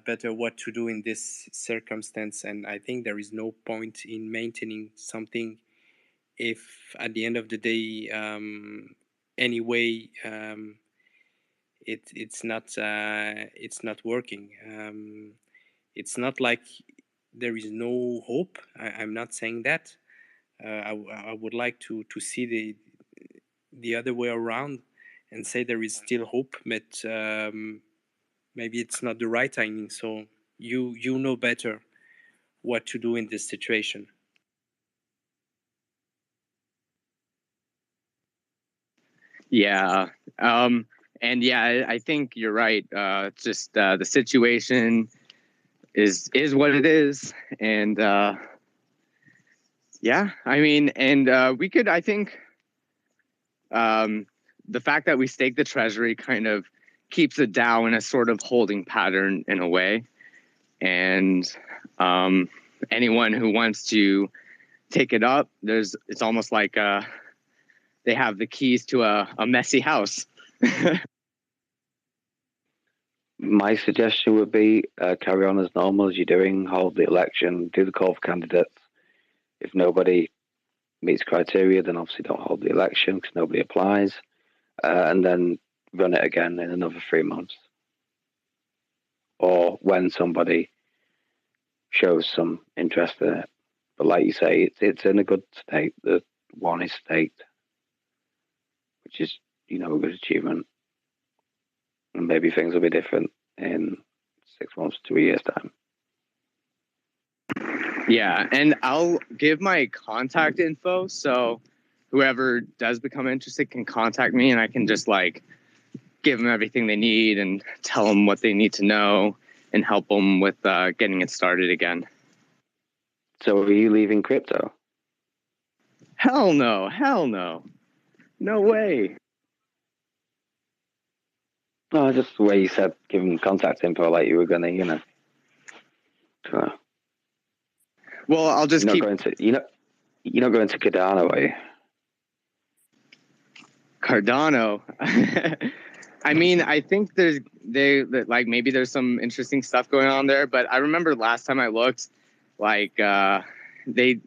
Speaker 2: better what to do in this circumstance, and I think there is no point in maintaining something if at the end of the day anyway it's not working. It's not like there is no hope. I'm not saying that. I would like to see the other way around and say there is still hope, but maybe it's not the right timing. So you know better what to do in this situation.
Speaker 1: Yeah. And yeah, I think you're right. It's just the situation is what it is, and yeah, I mean, and we could, I think, the fact that we stake the treasury kind of keeps the DAO in a sort of holding pattern in a way, and anyone who wants to take it up, it's almost like they have the keys to a messy house.
Speaker 7: My suggestion would be carry on as normal as you're doing, hold the election, do the call for candidates. If nobody meets criteria, then obviously don't hold the election because nobody applies, and then run it again in another 3 months. Or when somebody shows some interest in it. But like you say, it's in a good state. The one is staked, which is, a good achievement. And maybe things will be different in 6 months to a year's time.
Speaker 1: Yeah, and I'll give my contact info, so whoever does become interested can contact me, and I can just give them everything they need and tell them what they need to know and help them with getting it started again.
Speaker 7: So are you leaving crypto?
Speaker 1: Hell no. No way.
Speaker 7: No, just the way you said, give them contact info like you were going to,
Speaker 1: Well, I'll just
Speaker 7: you're not going to Cardano, are you?
Speaker 1: Cardano. I mean, I think like maybe there's some interesting stuff going on there, but I remember last time I looked, like nothing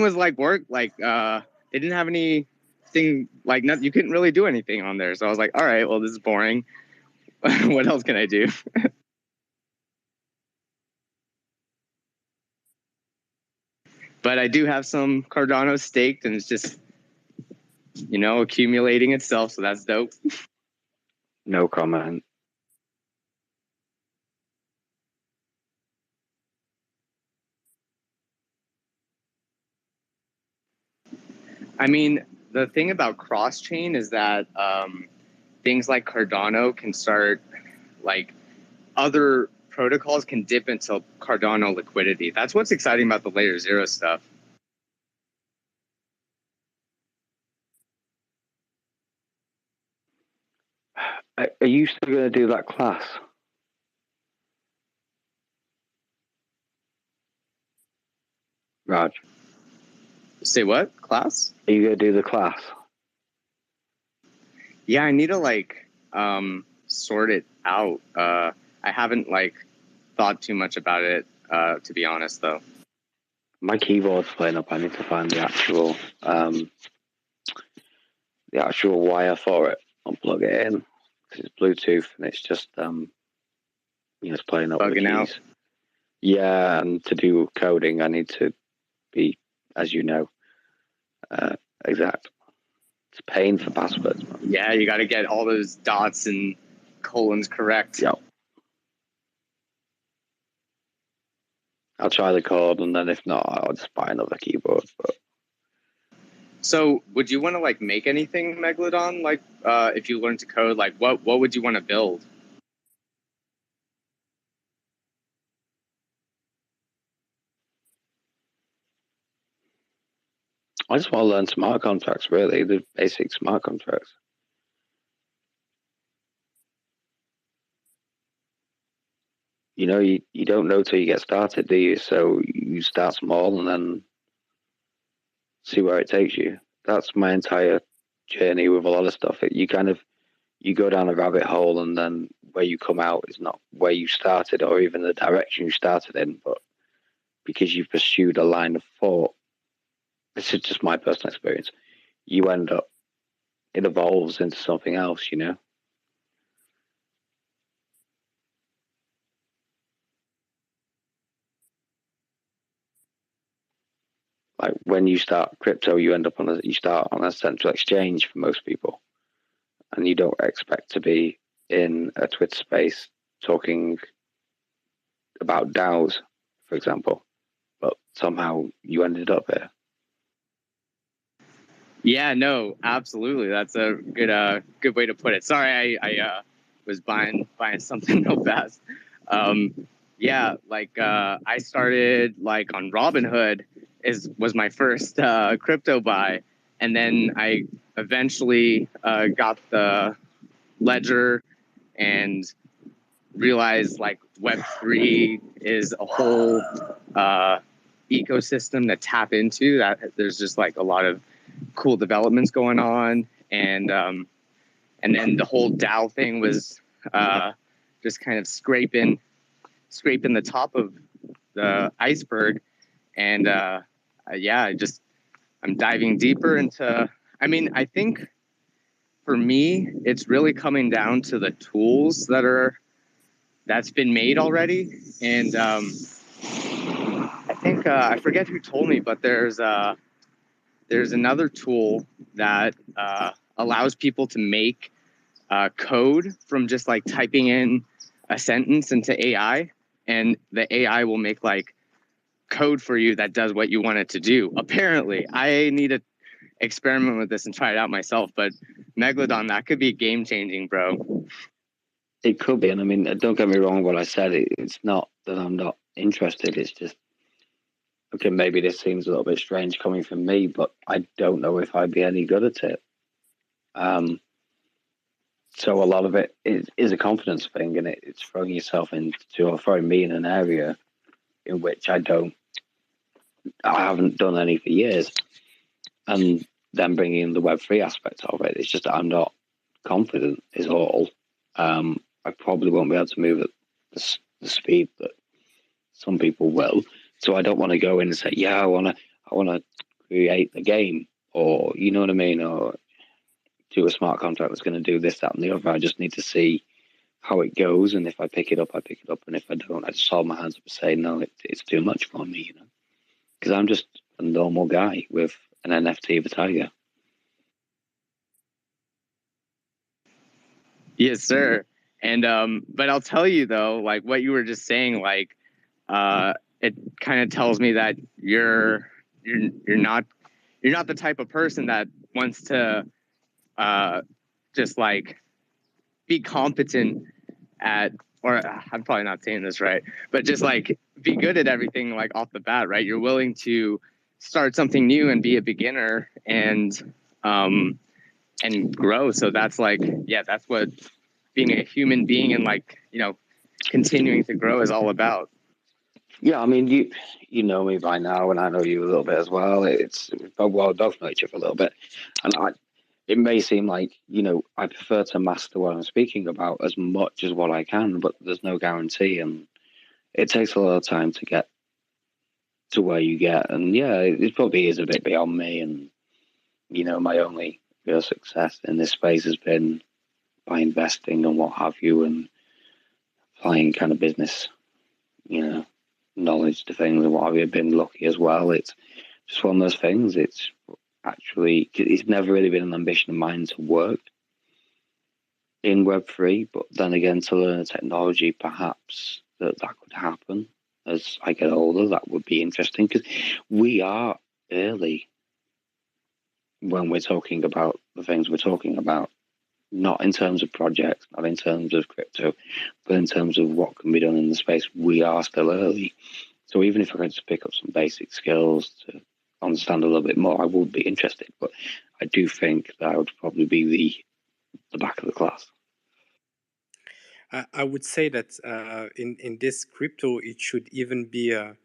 Speaker 1: was like work. Like they didn't have anything like you couldn't really do anything on there. So I was like, all right, well this is boring. What else can I do? But I do have some Cardano staked, and it's just accumulating itself. So that's dope.
Speaker 7: No comment.
Speaker 1: I mean, the thing about cross-chain is that things like Cardano can start, like other protocols can dip into Cardano liquidity. That's what's exciting about the layer 0 stuff.
Speaker 7: Are you still going to do that class? Raj?
Speaker 1: Say what? Class?
Speaker 7: Are you going to do the class?
Speaker 1: Yeah, I need to sort it out. I haven't thought too much about it, to be honest, though.
Speaker 7: My keyboard's playing up. I need to find the actual wire for it. I'll plug it in because it's Bluetooth and it's just it's playing up with the keys. Out. Yeah, and to do coding, I need to be, as you know, exact. It's a pain for passwords, man.
Speaker 1: Yeah, you got to get all those dots and colons correct.
Speaker 7: Yep. I'll try the code, and then if not, I'll just buy another keyboard. But
Speaker 1: so, would you want to make anything, Megalodon? If you learn to code, what would you want to build?
Speaker 7: I just want to learn smart contracts, really, the basic smart contracts. You don't know till you get started, do you? So you start small and then see where it takes you. That's my entire journey with a lot of stuff. You go down a rabbit hole, and then where you come out is not where you started or even the direction you started in, but because you've pursued a line of thought. This is just my personal experience. You end up, it evolves into something else, Like when you start crypto, you start on a central exchange for most people, and you don't expect to be in a Twitter space talking about DAOs, for example, but somehow you ended up here.
Speaker 1: Yeah, no, absolutely. That's a good way to put it. Sorry, I was buying something real fast. Yeah, I started on Robinhood was my first crypto buy, and then I eventually got the ledger and realized Web3 is a whole ecosystem to tap into. That there's just a lot of cool developments going on, and then the whole DAO thing was just kind of scraping the top of the iceberg, and I'm diving deeper into. I mean, I think for me, it's really coming down to the tools that's been made already, and I think I forget who told me, but there's another tool that allows people to make code from just typing in a sentence into AI, and the AI will make code for you that does what you want it to do. Apparently, I need to experiment with this and try it out myself, but Megalodon, that could be game changing, bro.
Speaker 7: It could be, and I mean, don't get me wrong. What I said, it's not that I'm not interested. It's just, okay, maybe this seems a little bit strange coming from me, but I don't know if I'd be any good at it. So a lot of it is a confidence thing, and it's throwing yourself into, or throwing me in an area in which I haven't done any for years. And then bringing in the Web3 aspect of it. It's just that I'm not confident is all. I probably won't be able to move at the speed that some people will. So I don't want to go in and say, yeah, I want to create a game, or you know what I mean, or do a smart contract that's going to do this, that, and the other. I just need to see how it goes, and if I pick it up, I pick it up, and if I don't, I just hold my hands up and say, no, it's too much for me, you know, because I'm just a normal guy with an NFT of a tiger.
Speaker 1: Yes, sir. And but I'll tell you though, like what you were just saying, like it kind of tells me that you're not the type of person that wants to just like be competent at, or I'm probably not saying this right, but just like be good at everything like off the bat, right? You're willing to start something new and be a beginner and grow. So that's like, yeah, that's what being a human being and like, you know, continuing to grow is all about.
Speaker 7: Yeah, I mean, you know me by now, and I know you a little bit as well. Well, we both know each other a little bit, and it may seem like, you know, I prefer to master what I'm speaking about as much as what I can, but there's no guarantee, and it takes a lot of time to get to where you get. And yeah, it probably is a bit beyond me, and you know, my only real success in this space has been by investing and what have you, and applying kind of business, you know, knowledge to things and what have you. I've been lucky as well. It's just one of those things. It's never really been an ambition of mine to work in Web3, but then again, to learn a technology, perhaps that could happen as I get older. That would be interesting, because we are early when we're talking about the things we're talking about, not in terms of projects, not in terms of crypto, but in terms of what can be done in the space. We are still early. So even if I could just pick up some basic skills to understand a little bit more, I would be interested. But I do think that I would probably be the back of the class.
Speaker 2: I would say that in this crypto, it should even be a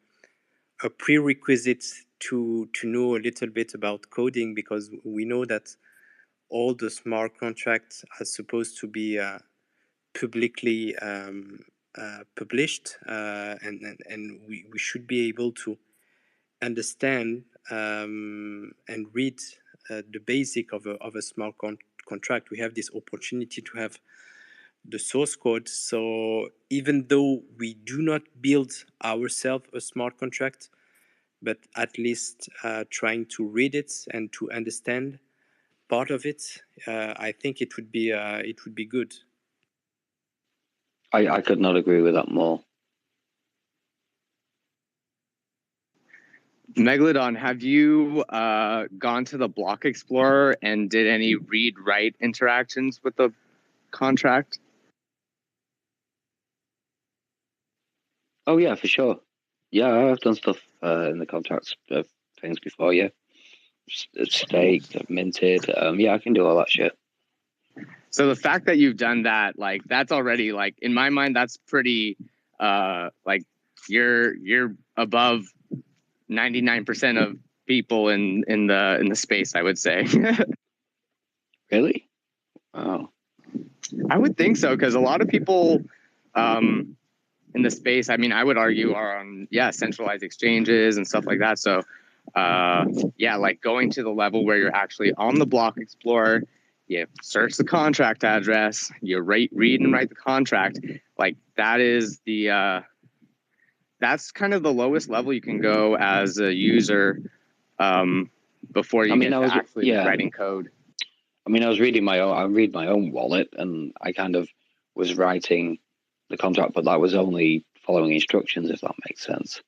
Speaker 2: prerequisite to know a little bit about coding, because we know that all the smart contracts are supposed to be publicly published, and we should be able to understand and read the basic of a smart contract. We have this opportunity to have the source code. So even though we do not build ourselves a smart contract, but at least trying to read it and to understand part of it, I think it would be good.
Speaker 7: I could not agree with that more.
Speaker 1: Megalodon, have you gone to the Block Explorer and did any read-write interactions with the contract?
Speaker 7: Oh yeah, for sure. Yeah, I've done stuff in the contracts of things before. Yeah, staked, minted. Yeah, I can do all that shit.
Speaker 1: So the fact that you've done that, like, that's already, like, in my mind, that's pretty, like, you're above 99% of people in the space, I would say.
Speaker 7: Really? Wow.
Speaker 1: I would think so, because a lot of people in the space, I mean, I would argue, are on centralized exchanges and stuff like that. So like going to the level where you're actually on the Block Explorer, you search the contract address, you read and write the contract. Like that is the that's kind of the lowest level you can go as a user before you get to actually writing code.
Speaker 7: I mean, I read my own wallet, and I kind of was writing the contract, but that was only following instructions, if that makes sense.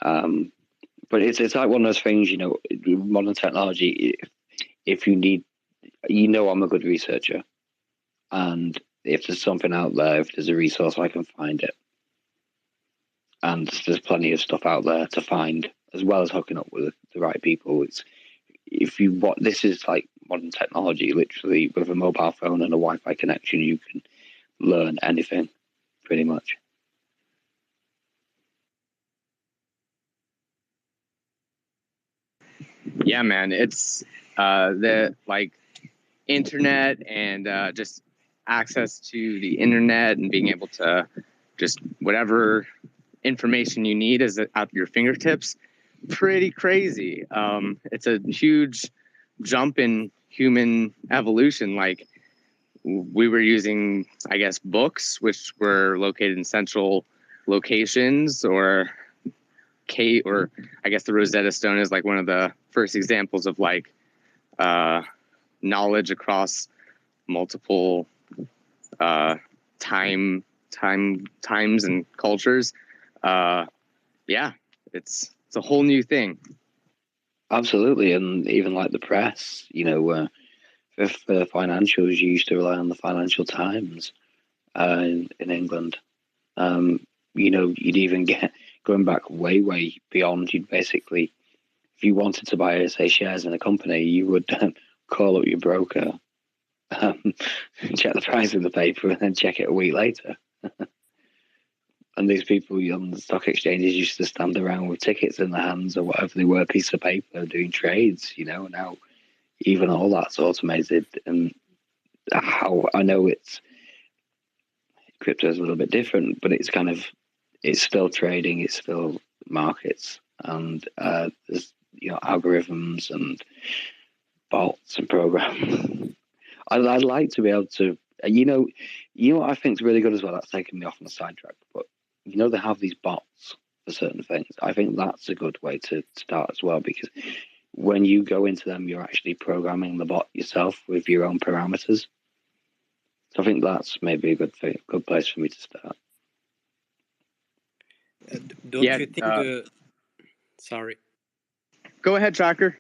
Speaker 7: But it's like one of those things, you know, modern technology. If you need, you know, I'm a good researcher, and if there's something out there, if there's a resource, I can find it. And there's plenty of stuff out there to find, as well as hooking up with the right people. This is like modern technology. Literally, with a mobile phone and a Wi-Fi connection, you can learn anything, pretty much.
Speaker 1: Yeah, man, it's the like internet and just access to the internet and being able to just whatever information you need is at your fingertips. Pretty crazy. It's a huge jump in human evolution. Like we were using, I guess, books, which were located in central locations, or I guess the Rosetta Stone is like one of the first examples of like knowledge across multiple times and cultures. Yeah, it's a whole new thing.
Speaker 7: Absolutely, and even like the press, if financials, you used to rely on the Financial Times in England. You'd even get going back way beyond. You'd basically, if you wanted to buy, say, shares in a company, you would call up your broker, check the price in the paper, and then check it a week later. And these people on the stock exchanges used to stand around with tickets in their hands or whatever they were, a piece of paper, doing trades. Now even all that's automated, and how I know crypto is a little bit different, but it's still trading, it's still markets, and there's algorithms and bots and programs. I'd like to be able to, what I think is really good as well. That's taking me off on a sidetrack, but they have these bots for certain things. I think that's a good way to start as well, because when you go into them, you're actually programming the bot yourself with your own parameters. So I think that's maybe a good place for me to start.
Speaker 2: Don't you think sorry.
Speaker 1: Go ahead, Tracker.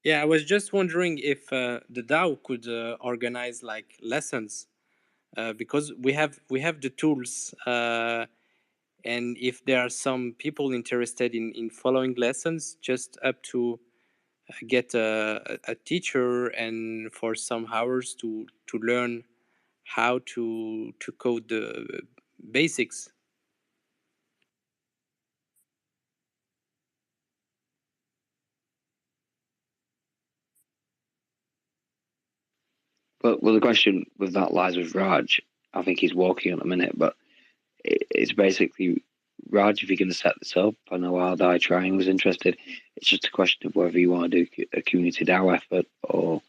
Speaker 2: Yeah, I was just wondering if the DAO could organize like lessons, because we have the tools, and if there are some people interested in following lessons, just up to get a teacher and for some hours to learn how to code the basics.
Speaker 7: Well, the question with that lies with Raj. I think he's walking at the minute, but it's basically, Raj, if you're going to set this up, I know Ardai Trying was interested. It's just a question of whether you want to do a community DAO effort or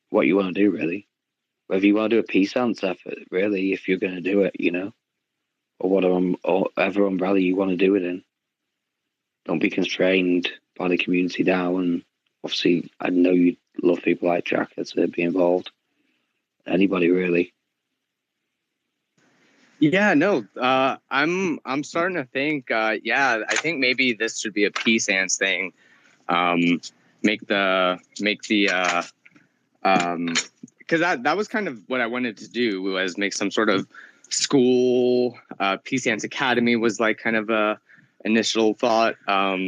Speaker 7: what you want to do, really. Whether you want to do a peace dance effort, really, if you're going to do it, or whatever umbrella you want to do it in. Don't be constrained by the community DAO, and obviously, I know you love people like Tracker to be involved. Anybody, really.
Speaker 1: Yeah, no, I'm starting to think, I think maybe this should be a peace ants thing. Make the because that was kind of what I wanted to do, was make some sort of school. Peace ants Academy was like kind of a initial thought. But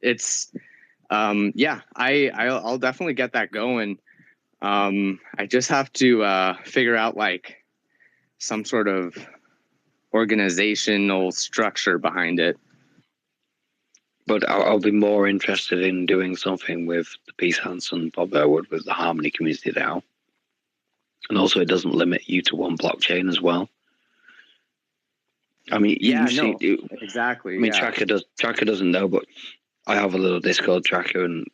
Speaker 1: it's I'll definitely get that going. I just have to figure out like some sort of organizational structure behind it.
Speaker 7: But I'll be more interested in doing something with the Peace Ants and Bob Elwood with the Harmony Community DAO. And also, it doesn't limit you to one blockchain as well. I mean,
Speaker 1: exactly.
Speaker 7: I mean, Tracker doesn't know, but I have a little Discord Tracker, and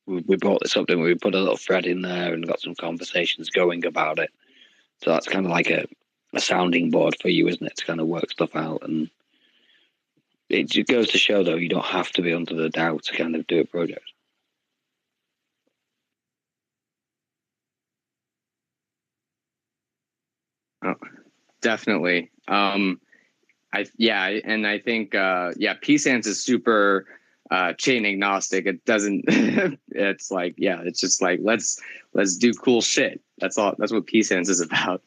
Speaker 7: we brought this up, didn't we? We put a little thread in there and got some conversations going about it. So that's kind of like a sounding board for you, isn't it, to kind of work stuff out. And it just goes to show, though, you don't have to be under the DAO to kind of do a project.
Speaker 1: Oh, definitely. I think Peace Ants is super chain agnostic. It doesn't. It's like, it's just like let's do cool shit. That's all. That's what Peace Ants is about.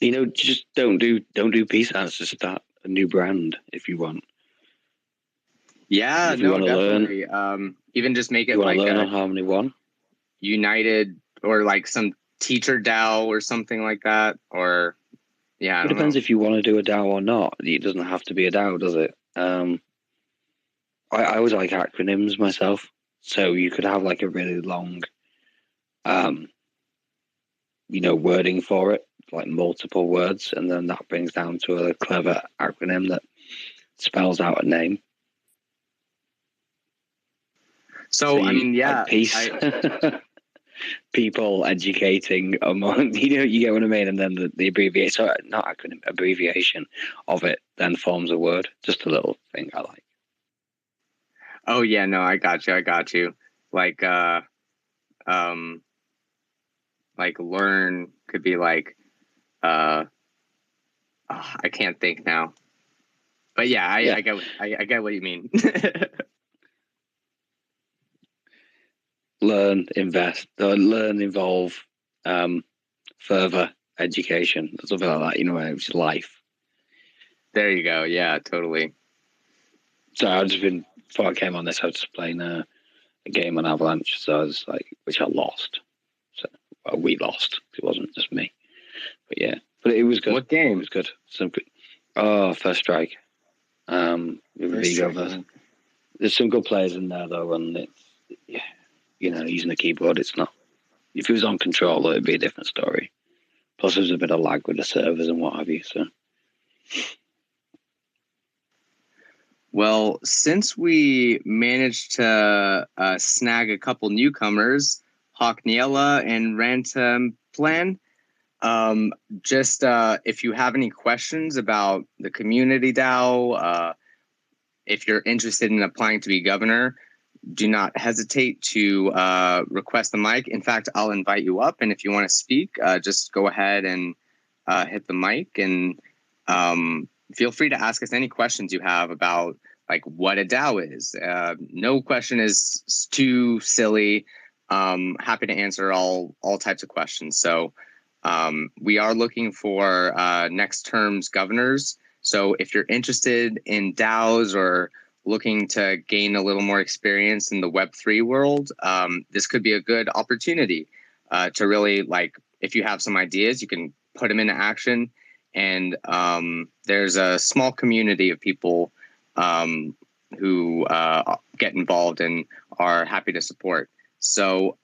Speaker 7: Just don't do Peace Ants. Just start a new brand if you want.
Speaker 1: Yeah, no, definitely. Even just make it like
Speaker 7: learn on Harmony One,
Speaker 1: United, or like some teacher DAO or something like that, or. Yeah,
Speaker 7: it depends if you want to do a DAO or not. It doesn't have to be a DAO, does it? I always like acronyms myself. So you could have like a really long, wording for it, like multiple words, and then that brings down to a clever acronym that spells out a name.
Speaker 1: So I mean, yeah,
Speaker 7: peace, people educating among, you get what I mean, and then the abbreviation, so not acronym, abbreviation of it then forms a word. Just a little thing I like.
Speaker 1: Oh yeah, no, I got you. Like learn could be like I can't think now. But yeah, I get what you mean.
Speaker 7: Learn, invest, learn, involve, further education, something like that, which is life.
Speaker 1: There you go. Yeah, totally.
Speaker 7: So before I came on this, I was just playing a game on Avalanche, so I was like, which I lost. So we lost. It wasn't just me. But yeah, but it was good.
Speaker 1: What game?
Speaker 7: It was good. Some good. Oh, First Strike. With Vigo. There's some good players in there though, and it's using the keyboard. It's not. If it was on controller, it'd be a different story. Plus, there's a bit of lag with the servers and what have you. So.
Speaker 1: Well, since we managed to snag a couple newcomers, Hawkniella and Rantamplan, just if you have any questions about the community DAO, if you're interested in applying to be governor, do not hesitate to request the mic. In fact, I'll invite you up, and if you want to speak, just go ahead and hit the mic, and feel free to ask us any questions you have about like what a DAO is. No question is too silly. Happy to answer all types of questions. So we are looking for next term's governors. So if you're interested in DAOs or looking to gain a little more experience in the Web3 world, this could be a good opportunity to really, like, if you have some ideas, you can put them into action. And there's a small community of people who get involved and are happy to support. So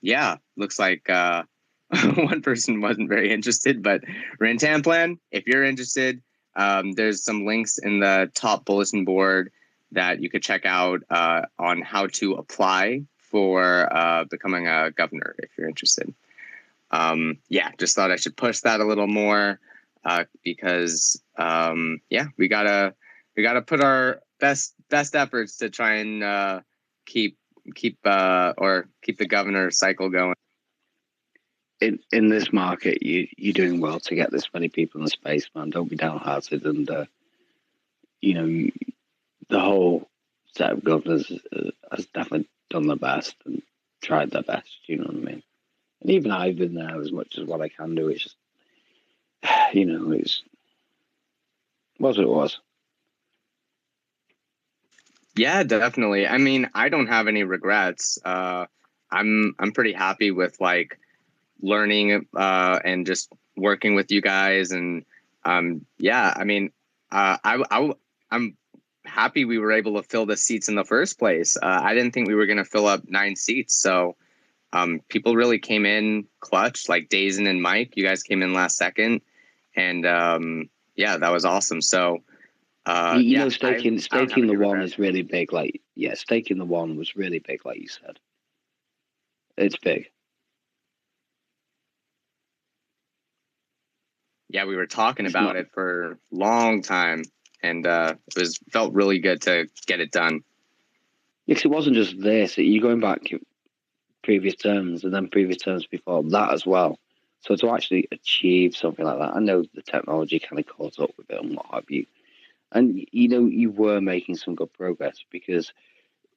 Speaker 1: yeah, looks like one person wasn't very interested, but Rantamplan, if you're interested, there's some links in the top bulletin board that you could check out on how to apply for becoming a governor if you're interested. Yeah, just thought I should push that a little more because yeah, we gotta put our best efforts to try and keep the governor cycle going.
Speaker 7: In this market, you're doing well to get this many people in the space, man. Don't be downhearted, and the whole set of governors has definitely done their best and tried their best. You know what I mean? And even I've been there as much as what I can do. It's just, it's what it was.
Speaker 1: Yeah, definitely. I mean, I don't have any regrets. I'm pretty happy with like learning and just working with you guys, and yeah, I mean, I'm happy we were able to fill the seats in the first place. I didn't think we were going to fill up 9 seats, so people really came in clutch, like Dazen and Mike. You guys came in last second, and yeah, that was awesome. So
Speaker 7: staking the one is really big. Like, yeah, staking the one was really big, like you said. It's big.
Speaker 1: Yeah, we were talking about it for a long time, and it felt really good to get it done.
Speaker 7: Yeah, 'cause it wasn't just this. You're going back previous terms and then previous terms before that as well. So to actually achieve something like that, I know the technology kind of caught up with it and what have you. And, you were making some good progress because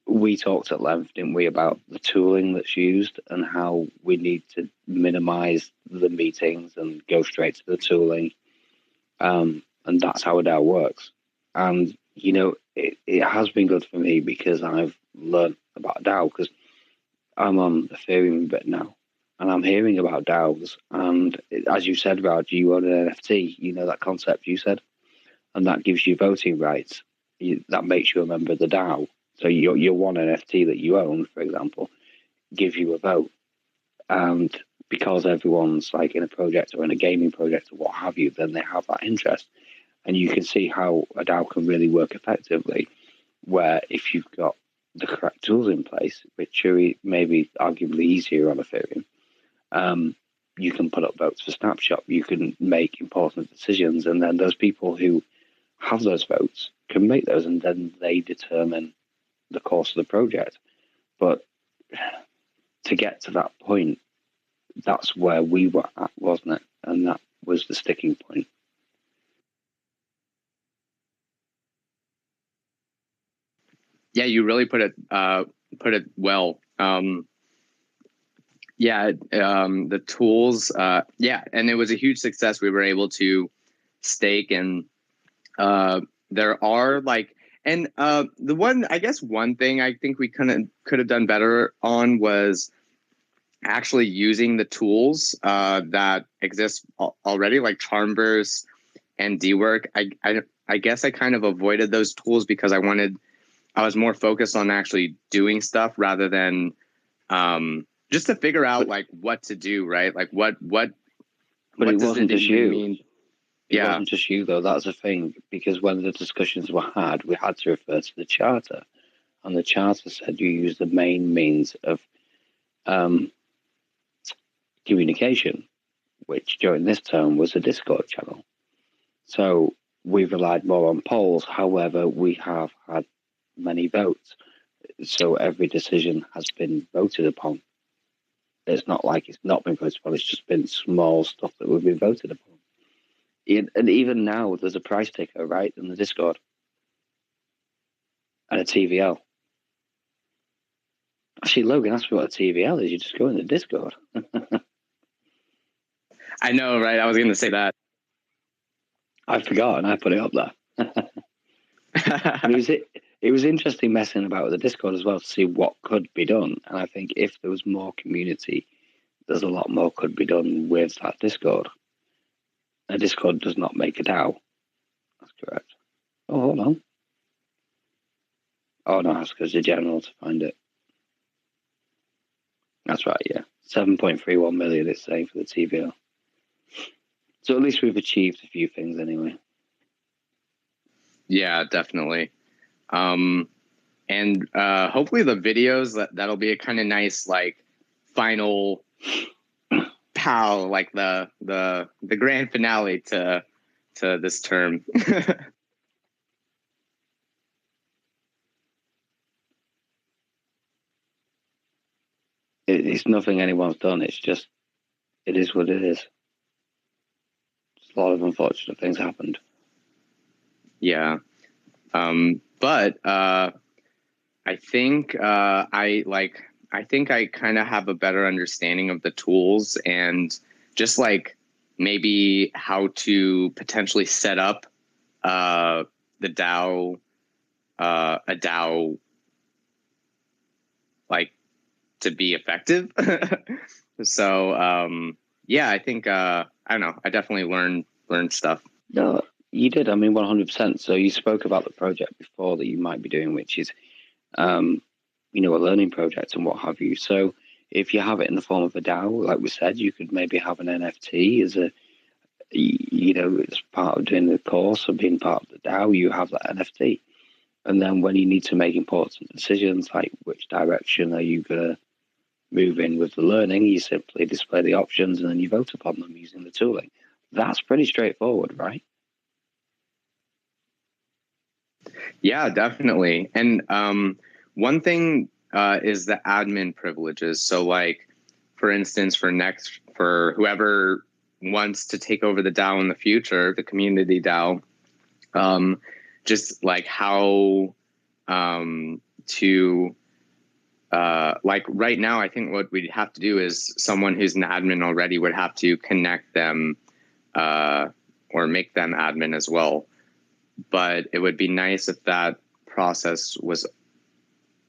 Speaker 7: we talked at length, didn't we, about the tooling that's used and how we need to minimize the meetings and go straight to the tooling. And that's how a DAO works. And, it has been good for me because I've learned about DAO because I'm on Ethereum a bit now. And I'm hearing about DAOs. And as you said, Raj, you own an NFT, that concept you said. And that gives you voting rights. that makes you a member of the DAO. So your one NFT that you own, for example, gives you a vote. And because everyone's like in a project or in a gaming project or what have you, then they have that interest. And you can see how a DAO can really work effectively, where if you've got the correct tools in place, which are maybe arguably easier on Ethereum, you can put up votes for Snapshot, you can make important decisions, and then those people who have those votes can make those, and then they determine the course of the project. But to get to that point, that's where we were at, wasn't it? And that was the sticking point.
Speaker 1: Yeah, you really put it well. The tools. And it was a huge success. We were able to stake, and there are one thing I think we could have done better on was actually using the tools that exist already, like Charmverse and Dwork. I guess I kind of avoided those tools because I was more focused on actually doing stuff rather than just to figure out like what to do, right? Like what
Speaker 7: But it wasn't just you.
Speaker 1: Mean?
Speaker 7: It wasn't just you though. That's the thing, because when the discussions were had, we had to refer to the charter, and the charter said you use the main means of communication, which during this term was a Discord channel. So we relied more on polls. However, we have had many votes. So every decision has been voted upon. It's not like it's not been voted upon. It's just been small stuff that we've been voted upon. And even now, there's a price ticker, right, in the Discord. And a TVL. Actually, Logan asked me what a TVL is. You just go in the Discord.
Speaker 1: I know, right? I was going to say that.
Speaker 7: I forgot, and I put it up there. It was interesting messing about with the Discord as well to see what could be done. And I think if there was more community, there's a lot more could be done with that Discord. A Discord does not make a DAO. That's correct. Oh, hold on. Oh, no, that's because the general to find it. That's right, yeah. 7.31 million it's saying for the TVL. So at least we've achieved a few things anyway.
Speaker 1: Yeah, definitely. And hopefully the videos, that'll be a kind of nice like final pow, like the grand finale to this term.
Speaker 7: It's nothing anyone's done. It's just, it is what it is. A lot of unfortunate things happened.
Speaker 1: Yeah. But I think I think I kind of have a better understanding of the tools and just like maybe how to potentially set up the DAO, a DAO like to be effective. So I think I don't know. I definitely learned stuff.
Speaker 7: No, you did. I mean, 100%. So you spoke about the project before that you might be doing, which is, a learning project and what have you. So if you have it in the form of a DAO, like we said, you could maybe have an NFT as as part of doing the course or being part of the DAO, you have that NFT. And then when you need to make important decisions, like which direction are you going to move in with the learning, you simply display the options and then you vote upon them using the tooling. That's pretty straightforward, right?
Speaker 1: Yeah, definitely. And one thing is the admin privileges. So like, for instance, for whoever wants to take over the DAO in the future, the community DAO, just like how to like right now, I think what we'd have to do is someone who's an admin already would have to connect them or make them admin as well. But it would be nice if that process was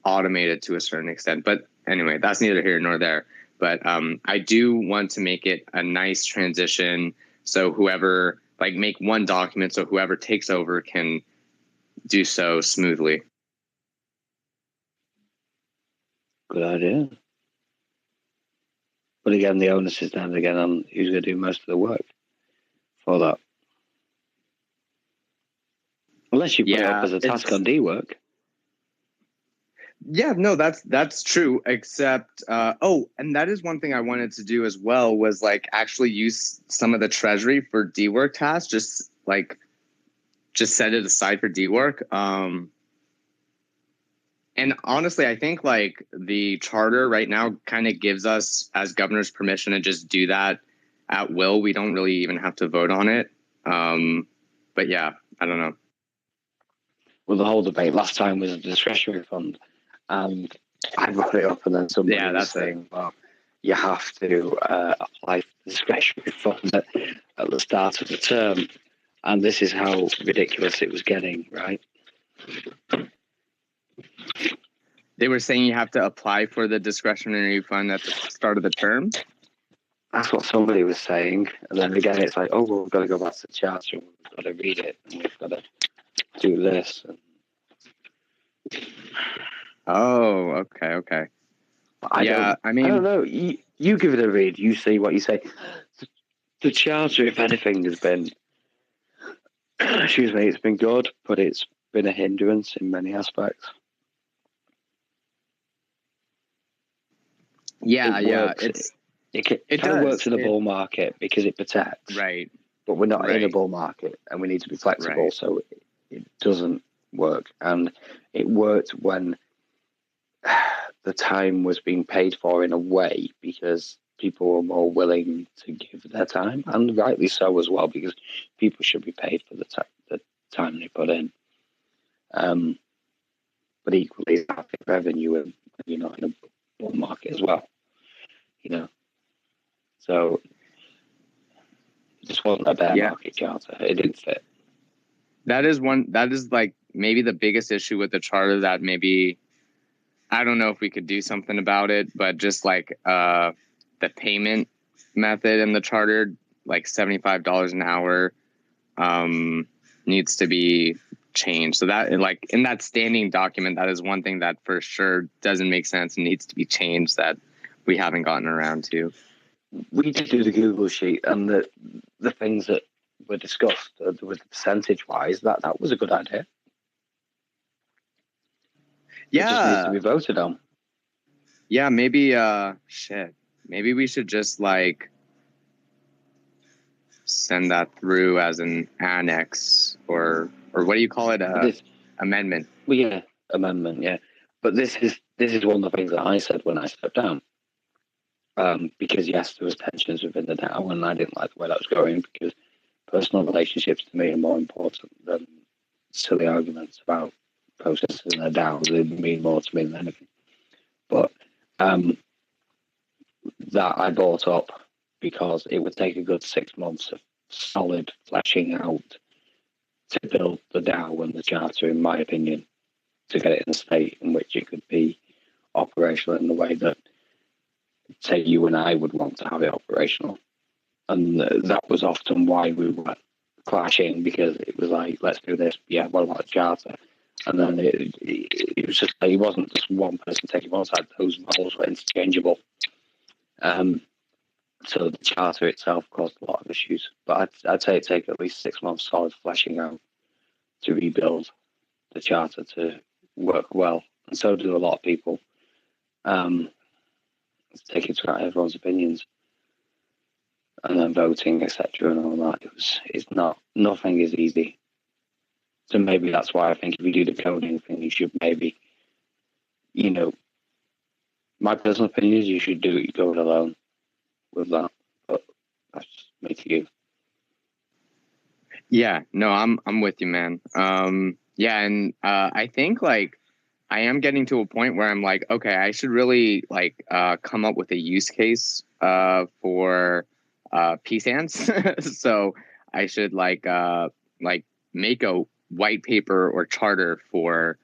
Speaker 1: automated to a certain extent. But anyway, that's neither here nor there. But I do want to make it a nice transition. So whoever, like, make one document so whoever takes over can do so smoothly.
Speaker 7: Good idea. But again, the onus is then again on who's going to do most of the work for that. Unless you put it up as a task on D work.
Speaker 1: Yeah, no, that's true. Except, and that is one thing I wanted to do as well, was like actually use some of the treasury for D work tasks. Just set it aside for D work. And honestly, I think like the charter right now kind of gives us as governors permission to just do that at will. We don't really even have to vote on it. But yeah, I don't know.
Speaker 7: Well, the whole debate last time was a discretionary fund, and I brought it up, and then somebody was saying, "Well, you have to apply for the discretionary fund at the start of the term," and this is how ridiculous it was getting, right?
Speaker 1: They were saying you have to apply for the discretionary fund at the start of the term.
Speaker 7: That's what somebody was saying, and then again, it's like, "Oh, well, we've got to go back to the charter, and we've got to read it, and we've got to do this." And
Speaker 1: oh, okay.
Speaker 7: I don't know. You give it a read. You see what you say. The charter, if anything, has been, excuse me, it's been good, but it's been a hindrance in many aspects.
Speaker 1: Yeah,
Speaker 7: it kind of works in a bull market because it protects.
Speaker 1: Right.
Speaker 7: But we're not in a bull market, and we need to be flexible, so it doesn't work. And it worked when the time was being paid for in a way because people were more willing to give their time, and rightly so as well, because people should be paid for the time they put in. But equally, I think revenue when you're not in a bull market as well, So it just wasn't a bear market charter. It didn't fit.
Speaker 1: That is like maybe the biggest issue with the charter that maybe, I don't know if we could do something about it, but just like the payment method in the charter, like $75 an hour, needs to be changed. So that, like in that standing document, that is one thing that for sure doesn't make sense and needs to be changed that we haven't gotten around to.
Speaker 7: We did do the Google sheet, and the things that were discussed with percentage wise, that was a good idea.
Speaker 1: Yeah,
Speaker 7: it just needs to be voted on.
Speaker 1: Yeah, maybe maybe we should just like send that through as an annex or what do you call it? Amendment.
Speaker 7: Well, yeah, amendment. Yeah, but this is one of the things that I said when I stepped down. Because yes, there was tensions within the DAO, and I didn't like the way that was going because personal relationships to me are more important than silly arguments about processes in a DAO. They mean more to me than anything. But that I brought up because it would take a good 6 months of solid fleshing out to build the DAO and the charter, in my opinion, to get it in a state in which it could be operational in the way that, say, you and I would want to have it operational. And that was often why we were clashing, because it was like, let's do this. Yeah, what about the charter? And then it was just, it wasn't just one person taking one side. Those roles were interchangeable. So the charter itself caused a lot of issues. But I'd say it take at least 6 months solid fleshing out to rebuild the charter to work well. And so do a lot of people. Take into account everyone's opinions. And then voting, etc., and all that. Nothing is easy. So maybe that's why I think if you do the coding thing, you should maybe, my personal opinion is you should do it code alone with that. But that's just me to you.
Speaker 1: Yeah, no, I'm with you, man. Yeah, and I think like I am getting to a point where I'm like, okay, I should really like come up with a use case for peace hands. So I should like make a white paper or charter for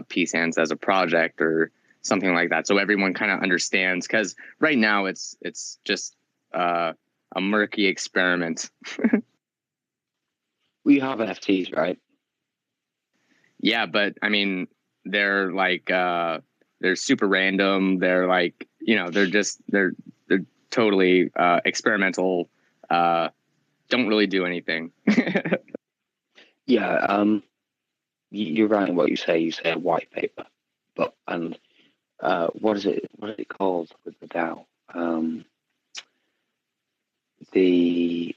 Speaker 1: peace hands as a project or something like that, so everyone kind of understands, because right now it's just a murky experiment.
Speaker 7: We have NFTs, right?
Speaker 1: Yeah, but I mean, they're like they're super random. They're like, you know, they're totally experimental. Don't really do anything.
Speaker 7: Yeah, you're right in what you say. You say a white paper, but what is it? What is it called with the DAO? The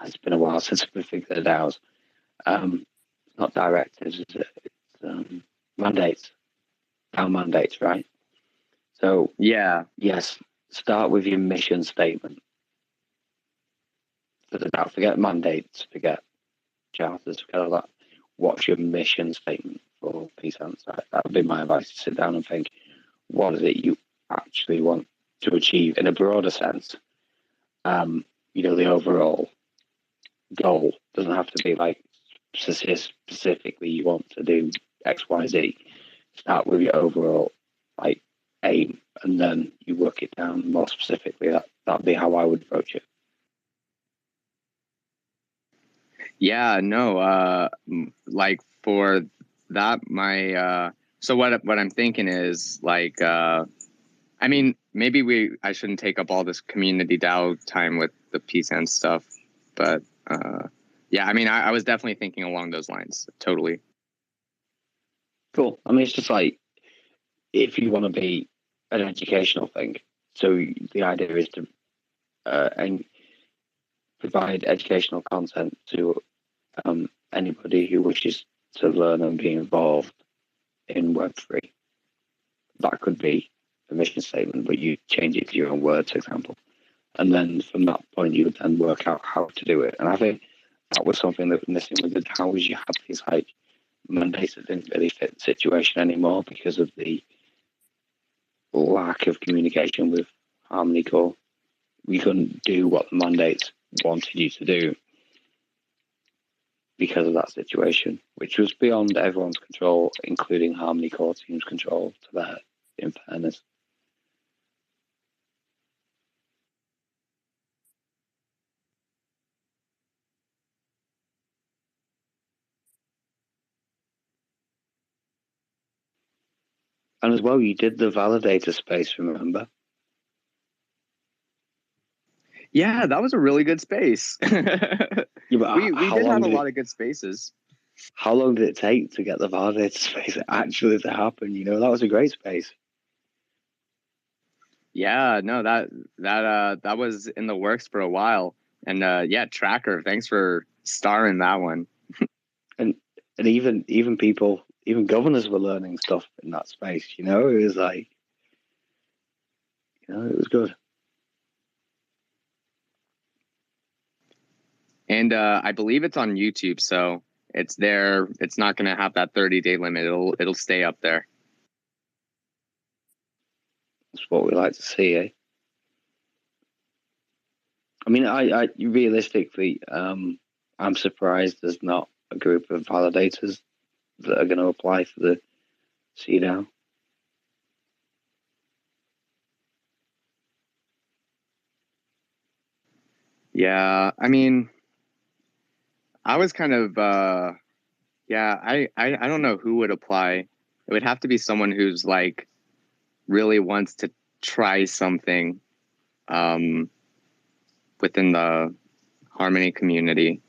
Speaker 7: It's been a while since we figured the DAOs. Not directives, is it? It's mandates. DAO mandates, right? So
Speaker 1: Yeah.
Speaker 7: yes, start with your mission statement. For the DAO, forget mandates, forget charters, forget all that. What's your mission statement for Peace Insight? That would be my advice. To sit down and think, what is it you actually want to achieve in a broader sense? You know, the overall goal doesn't have to be like specifically you want to do X, Y, Z. Start with your overall like aim, and then you work it down more specifically. That'd be how I would approach it.
Speaker 1: Yeah, no, like for that, my so what I'm thinking is like I mean, maybe I shouldn't take up all this community DAO time with the peace and stuff, but yeah, I mean, I was definitely thinking along those lines, totally.
Speaker 7: Cool. I mean, it's just like if you want to be an educational thing. So the idea is to and provide educational content to anybody who wishes to learn and be involved in Web3. That could be a mission statement, but you change it to your own words, for example. And then from that point, you would then work out how to do it. And I think that was something that was missing with the DAO, was you had these like mandates that didn't really fit the situation anymore because of the lack of communication with Harmony Core. We couldn't do what the mandates wanted you to do because of that situation, which was beyond everyone's control, including Harmony Core team's control, to their in fairness. And as well, you did the validator space, remember?
Speaker 1: Yeah, that was a really good space.
Speaker 7: Yeah, but
Speaker 1: we did have a lot of good spaces.
Speaker 7: How long did it take to get the validator space actually to happen? You know, that was a great space.
Speaker 1: Yeah, no, that was in the works for a while. And yeah, Tracker, thanks for starring that one.
Speaker 7: and even people, even governors were learning stuff in that space, you know? It was like, you know, it was good.
Speaker 1: And I believe it's on YouTube, so it's there. It's not going to have that 30-day limit. It'll stay up there.
Speaker 7: That's what we like to see, eh? I mean, I realistically, I'm surprised there's not a group of validators that are going to apply for the CDAO.
Speaker 1: Yeah, I mean, I was kind of yeah, I don't know who would apply. It would have to be someone who's like really wants to try something within the Harmony community.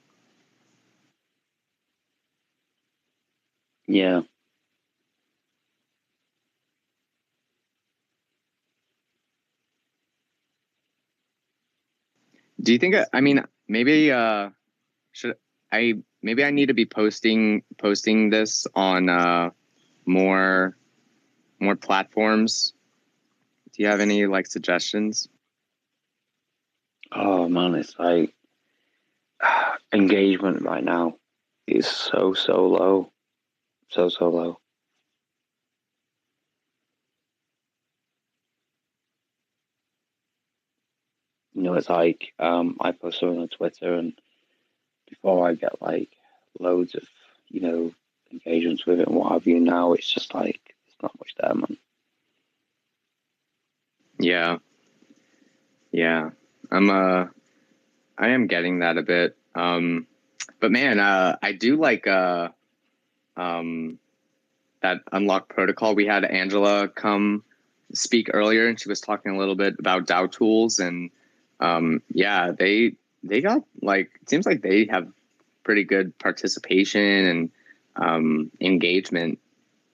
Speaker 7: Yeah.
Speaker 1: Do you think? I mean, maybe should maybe I need to be posting this on more platforms. Do you have any like suggestions?
Speaker 7: Oh man, it's like engagement right now is so low, so low. You know, it's like I post something on Twitter, and before I get like loads of, you know, engagements with it and what have you, now it's just like there's not much there, man.
Speaker 1: Yeah, I am getting that a bit. But man, I do like that Unlock protocol. We had Angela come speak earlier, and she was talking a little bit about DAO tools, and yeah, they got like, it seems like they have pretty good participation and engagement.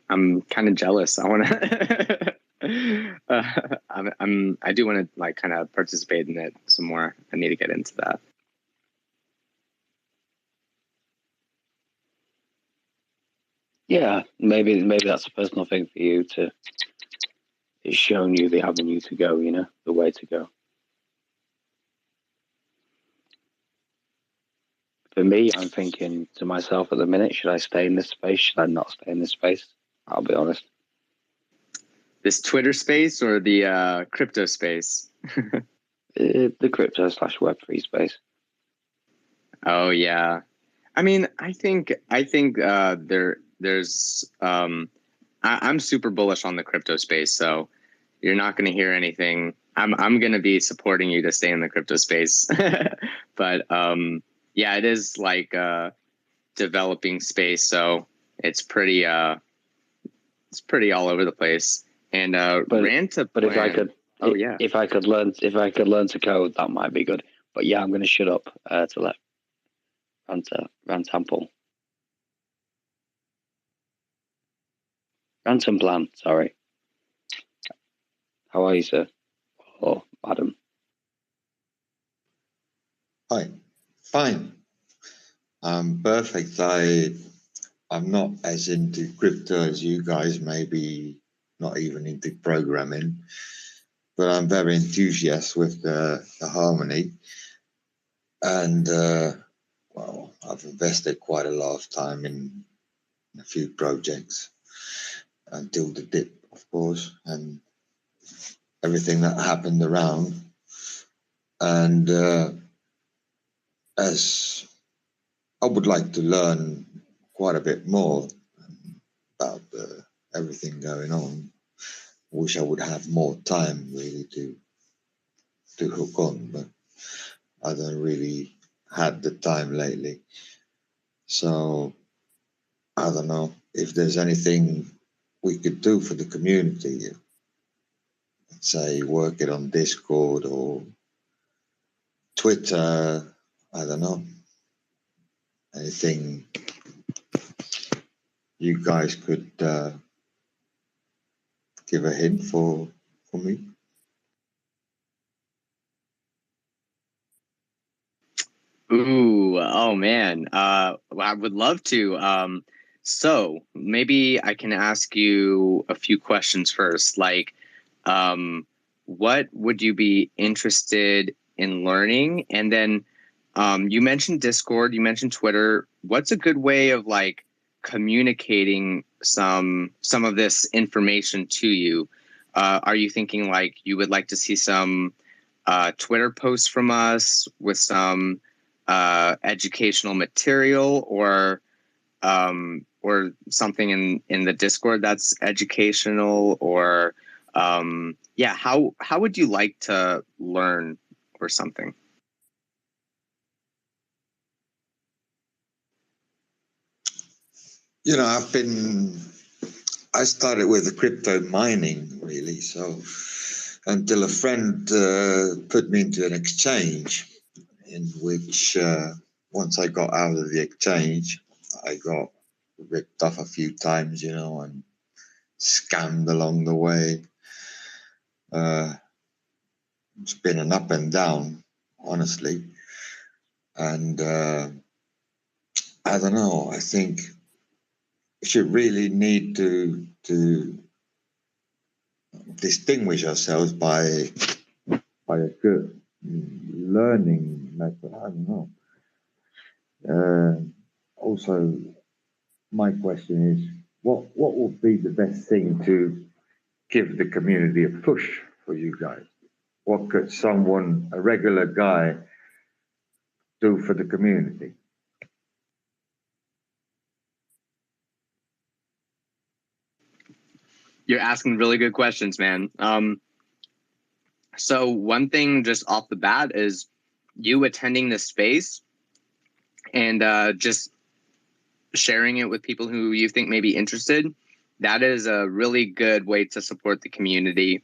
Speaker 1: I'm kind of jealous. I want to. I do want to like kind of participate in it some more. I need to get into that.
Speaker 7: Yeah, maybe that's a personal thing for you to. It's showing you the avenue to go, you know, the way to go. For me, I'm thinking to myself at the minute, should I stay in this space? Should I not stay in this space? I'll be honest.
Speaker 1: This Twitter space or the crypto space?
Speaker 7: The crypto / Web3 space.
Speaker 1: Oh yeah, I mean, I think there's I'm super bullish on the crypto space, so you're not going to hear anything. I'm going to be supporting you to stay in the crypto space, but yeah, it is like a developing space, so it's pretty all over the place. And ran to
Speaker 7: but if I could,
Speaker 1: oh yeah,
Speaker 7: if I could learn to code, that might be good. But yeah, I'm going to shut up to let Rantanplan. Rantanplan, sorry. How are you, sir? Or madam?
Speaker 8: Hi, fine. Perfect. I'm not as into crypto as you guys, maybe not even into programming, but I'm very enthusiastic with the Harmony. And well, I've invested quite a lot of time in a few projects until the dip, of course, and everything that happened around. And as I would like to learn quite a bit more about everything going on. Wish I would have more time really to hook on, but I don't really had the time lately. So I don't know if there's anything we could do for the community. Let's say work it on Discord or Twitter. I don't know. Anything you guys could give a hint for me?
Speaker 1: Ooh, oh man. I would love to. So maybe I can ask you a few questions first. Like, what would you be interested in learning? And then, you mentioned Discord, you mentioned Twitter. What's a good way of like communicating some of this information to you? Are you thinking like you would like to see some Twitter posts from us with some educational material, or something in the Discord that's educational, or yeah, how would you like to learn or something?
Speaker 8: You know, I started with the crypto mining really, so until a friend put me into an exchange in which once I got out of the exchange, I got ripped off a few times, you know, and scammed along the way. It's been an up and down, honestly. And I don't know, I think we should really need to distinguish ourselves by a good learning method. I don't know. Also, my question is, what would be the best thing to give the community a push for you guys? What could someone, a regular guy, do for the community?
Speaker 1: You're asking really good questions, man. So one thing just off the bat is you attending this space and just sharing it with people who you think may be interested. That is a really good way to support the community.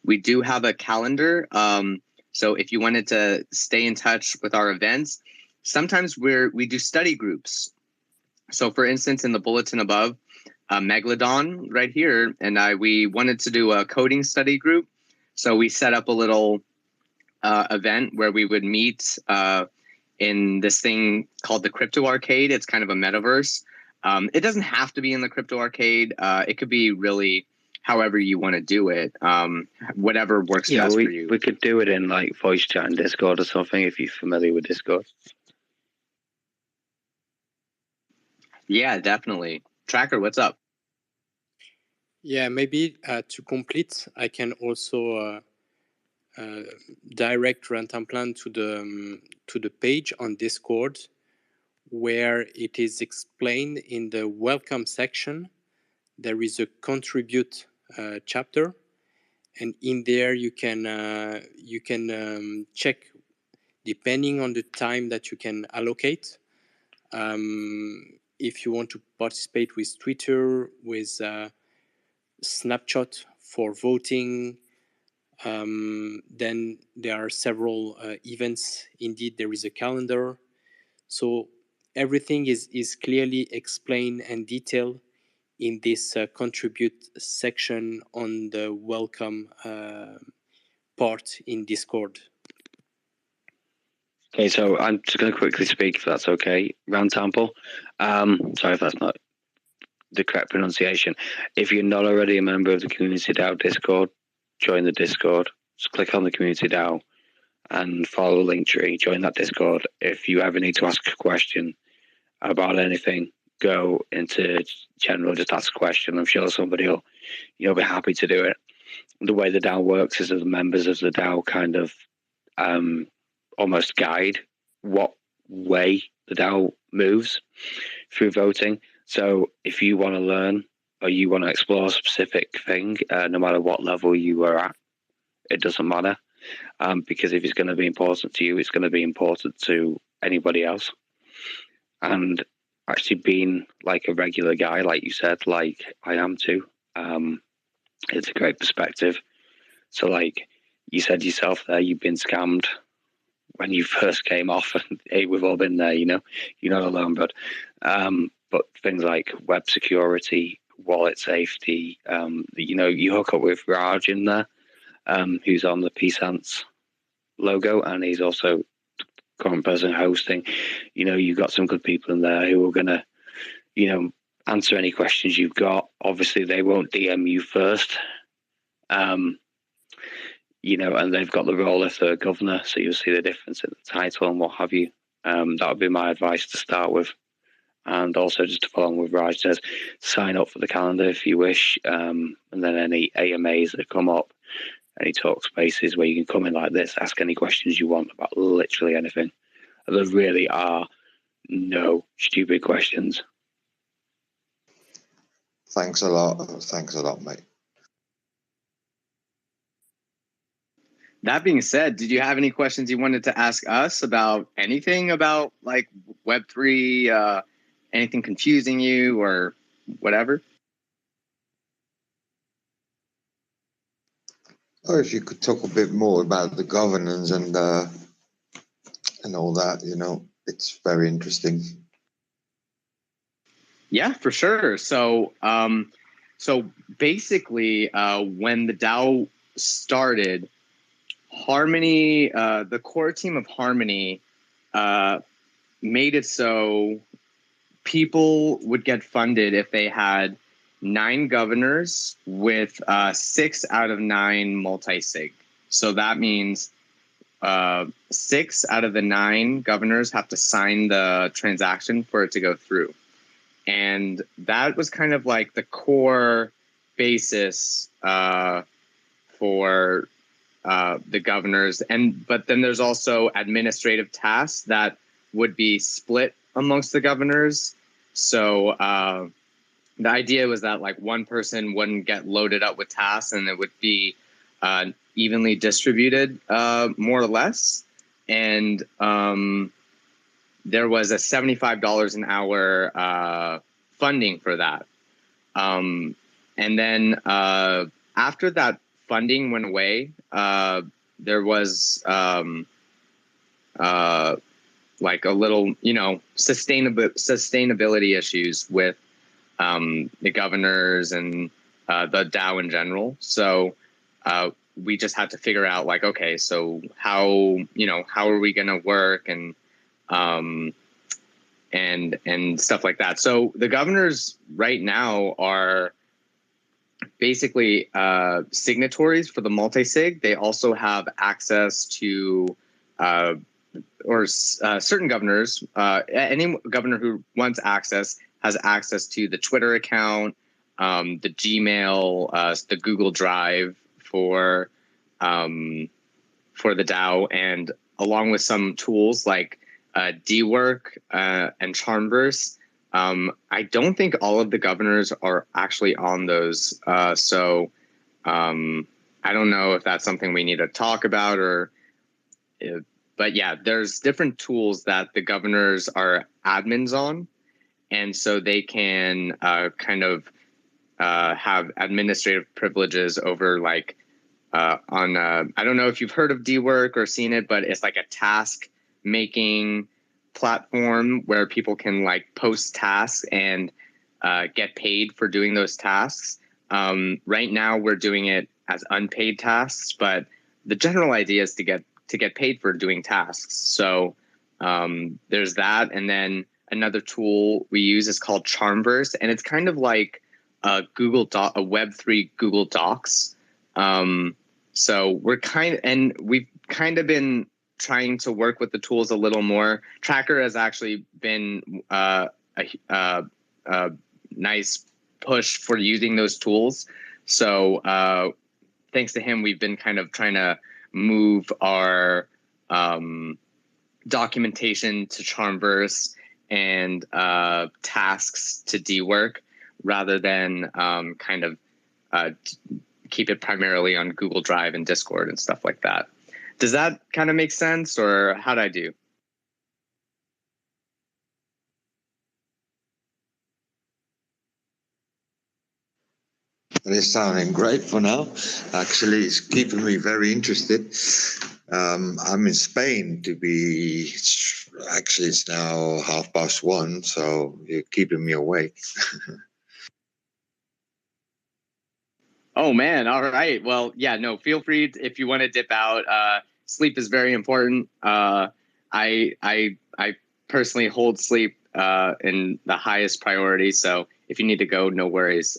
Speaker 1: We do have a calendar. So if you wanted to stay in touch with our events, sometimes we do study groups. So for instance, in the bulletin above, Megalodon right here and we wanted to do a coding study group. So we set up a little event where we would meet in this thing called the Crypto Arcade. It's kind of a metaverse. It doesn't have to be in the Crypto Arcade. It could be really however you want to do it. Whatever works best for you.
Speaker 7: We could do it in like voice chat and Discord or something if you're familiar with Discord.
Speaker 1: Yeah, definitely. Tracker, what's up?
Speaker 2: Yeah, maybe to complete, I can also direct Rantanplan to the page on Discord where it is explained in the welcome section. There is a contribute chapter, and in there you can check depending on the time that you can allocate. If you want to participate with Twitter, with Snapchat for voting, then there are several events. Indeed, there is a calendar. So everything is clearly explained and detailed in this contribute section on the welcome part in Discord.
Speaker 7: Okay, so I'm just going to quickly speak, if that's okay. Rantample. Sorry if that's not the correct pronunciation. If you're not already a member of the Community DAO Discord, join the Discord. Just click on the Community DAO and follow the Linktree. Join that Discord. If you ever need to ask a question about anything, go into general, just ask a question. I'm sure somebody will, be happy to do it. The way the DAO works is that the members of the DAO kind of almost guide what way the DAO moves through voting. So if you want to learn or you want to explore a specific thing, no matter what level you are at, it doesn't matter. Because if it's going to be important to you, it's going to be important to anybody else. And actually being like a regular guy, like you said, like I am too, it's a great perspective. So like you said yourself there, you've been scammed when you first came off, and hey, we've all been there, you're not alone, but things like web security, wallet safety, you hook up with Raj in there, who's on the Psance logo, and he's also the current person hosting. You've got some good people in there who are gonna, answer any questions you've got. Obviously, they won't DM you first. And they've got the role of the governor, so you'll see the difference in the title and what have you. That would be my advice to start with. And also just to follow on with Raj says, sign up for the calendar if you wish. And then any AMAs that come up, any talk spaces where you can come in like this, ask any questions you want about literally anything. There really are no stupid questions.
Speaker 8: Thanks a lot. Thanks a lot, mate.
Speaker 1: That being said, did you have any questions you wanted to ask us about anything about like Web3, anything confusing you or whatever?
Speaker 8: Or if you could talk a bit more about the governance and all that, it's very interesting.
Speaker 1: Yeah, for sure. So, basically, when the DAO started, Harmony, the core team of Harmony, made it so people would get funded if they had 9 governors with 6 out of 9 multi-sig. So that means 6 out of the 9 governors have to sign the transaction for it to go through. And that was kind of like the core basis for the governors. But then there's also administrative tasks that would be split amongst the governors. So the idea was that like one person wouldn't get loaded up with tasks, and it would be evenly distributed, more or less. And there was a $75 an hour funding for that. And then after that funding went away, there was like a little, sustainability issues with the governors and the DAO in general. So we just had to figure out, like, okay, so how are we going to work and stuff like that. So the governors right now are basically signatories for the multi-sig. They also have access to certain governors, any governor who wants access has access to the Twitter account, the Gmail, the Google Drive for the DAO, and along with some tools like DWork and Charmverse. I don't think all of the governors are actually on those. So I don't know if that's something we need to talk about but yeah, there's different tools that the governors are admins on. And so they can kind of have administrative privileges over, like, I don't know if you've heard of DWork or seen it, but it's like a task making platform where people can, like, post tasks and get paid for doing those tasks. Right now we're doing it as unpaid tasks, but the general idea is to get paid for doing tasks. So there's that. And then another tool we use is called Charmverse, and it's kind of like a Web3 Google Docs. So we've kind of been trying to work with the tools a little more. Tracker has actually been a nice push for using those tools. So thanks to him, we've been kind of trying to move our documentation to Charmverse and tasks to DWork, rather than kind of keep it primarily on Google Drive and Discord and stuff like that. Does that kind of make sense, or how'd I do?
Speaker 8: It is sounding great for now. Actually, it's keeping me very interested. I'm in Spain actually it's now 1:30, so you're keeping me awake.
Speaker 1: Oh man, all right. Well, yeah, no, feel free if you want to dip out. Sleep is very important. I personally hold sleep in the highest priority, so if you need to go, no worries.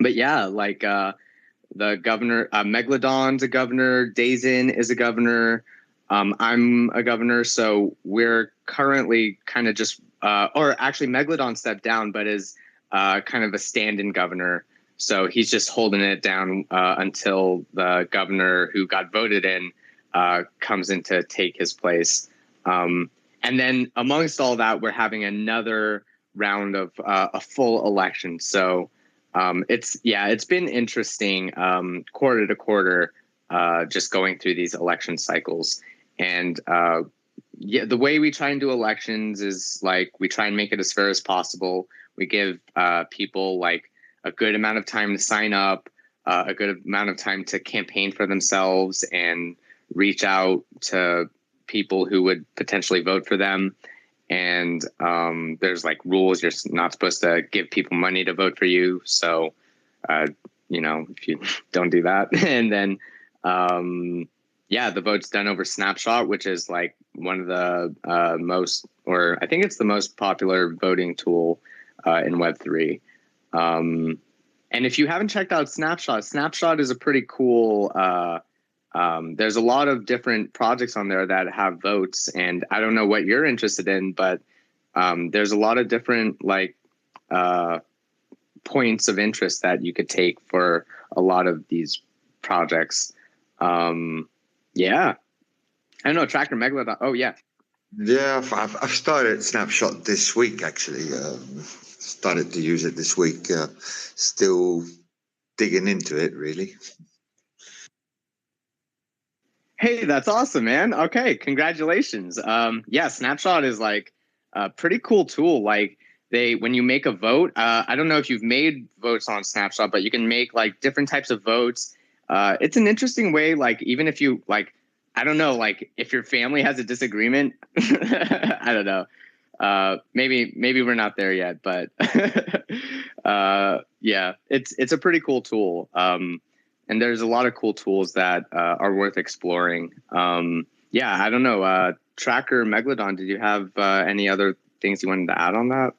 Speaker 1: But yeah, like the governor, Megalodon's a governor, Dazen is a governor, I'm a governor, so we're currently kind of just, or actually Megalodon stepped down, but is kind of a stand-in governor. So he's just holding it down until the governor who got voted in comes in to take his place. And then amongst all that, we're having another round of a full election. So it's been interesting quarter to quarter, just going through these election cycles. And the way we try and do elections is, like, we try and make it as fair as possible. We give people, like, a good amount of time to sign up, a good amount of time to campaign for themselves and reach out to people who would potentially vote for them. And there's, like, rules. You're not supposed to give people money to vote for you. So, if you don't do that. And then, the vote's done over Snapshot, which is, like, one of the most, or I think it's the most popular voting tool in Web3. And if you haven't checked out Snapshot is a pretty cool, there's a lot of different projects on there that have votes, and I don't know what you're interested in, but there's a lot of different, like, points of interest that you could take for a lot of these projects. I don't know, Tracker Megalodon. Oh yeah.
Speaker 8: Yeah, I've started Snapshot this week, actually. Started to use it this week. Still digging into it, really.
Speaker 1: Hey, that's awesome, man. Okay, congratulations. Yeah, Snapshot is like a pretty cool tool. Like when you make a vote, I don't know if you've made votes on Snapshot, but you can make like different types of votes. It's an interesting way, like even if you like, I don't know, like if your family has a disagreement, I don't know. Maybe we're not there yet, but yeah, it's a pretty cool tool. And there's a lot of cool tools that are worth exploring. Yeah, I don't know. Tracker Megalodon, did you have any other things you wanted to add on that?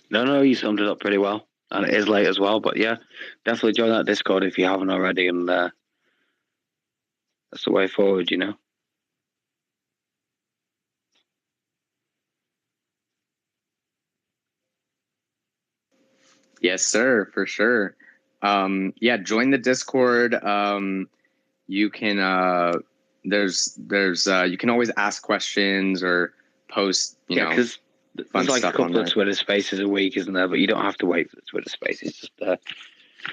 Speaker 7: No, you summed it up pretty well. And it is late as well, but yeah, definitely join that Discord if you haven't already, and that's the way forward, you know.
Speaker 1: Yes, sir, for sure. Yeah, join the Discord. You can there's you can always ask questions or post, you know,
Speaker 7: because there's like a couple of Twitter Spaces a week, isn't there? But you don't have to wait for the Twitter Spaces.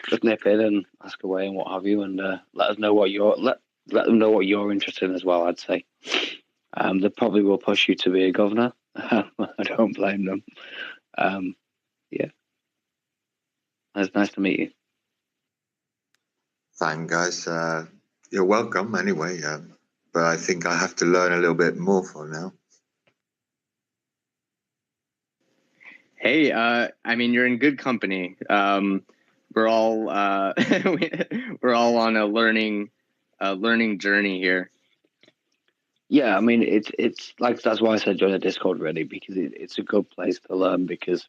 Speaker 7: Just nip in and ask away and what have you, and let us know what let them know what you're interested in as well. I'd say they probably will push you to be a governor. I don't blame them. Yeah, it's nice to meet you.
Speaker 8: Fine, guys. You're welcome anyway. But I think I have to learn a little bit more for now.
Speaker 1: Hey, I mean, you're in good company. We're all we're all on a learning journey here.
Speaker 7: Yeah, I mean, it's like that's why I said join the Discord really, because it's a good place to learn, because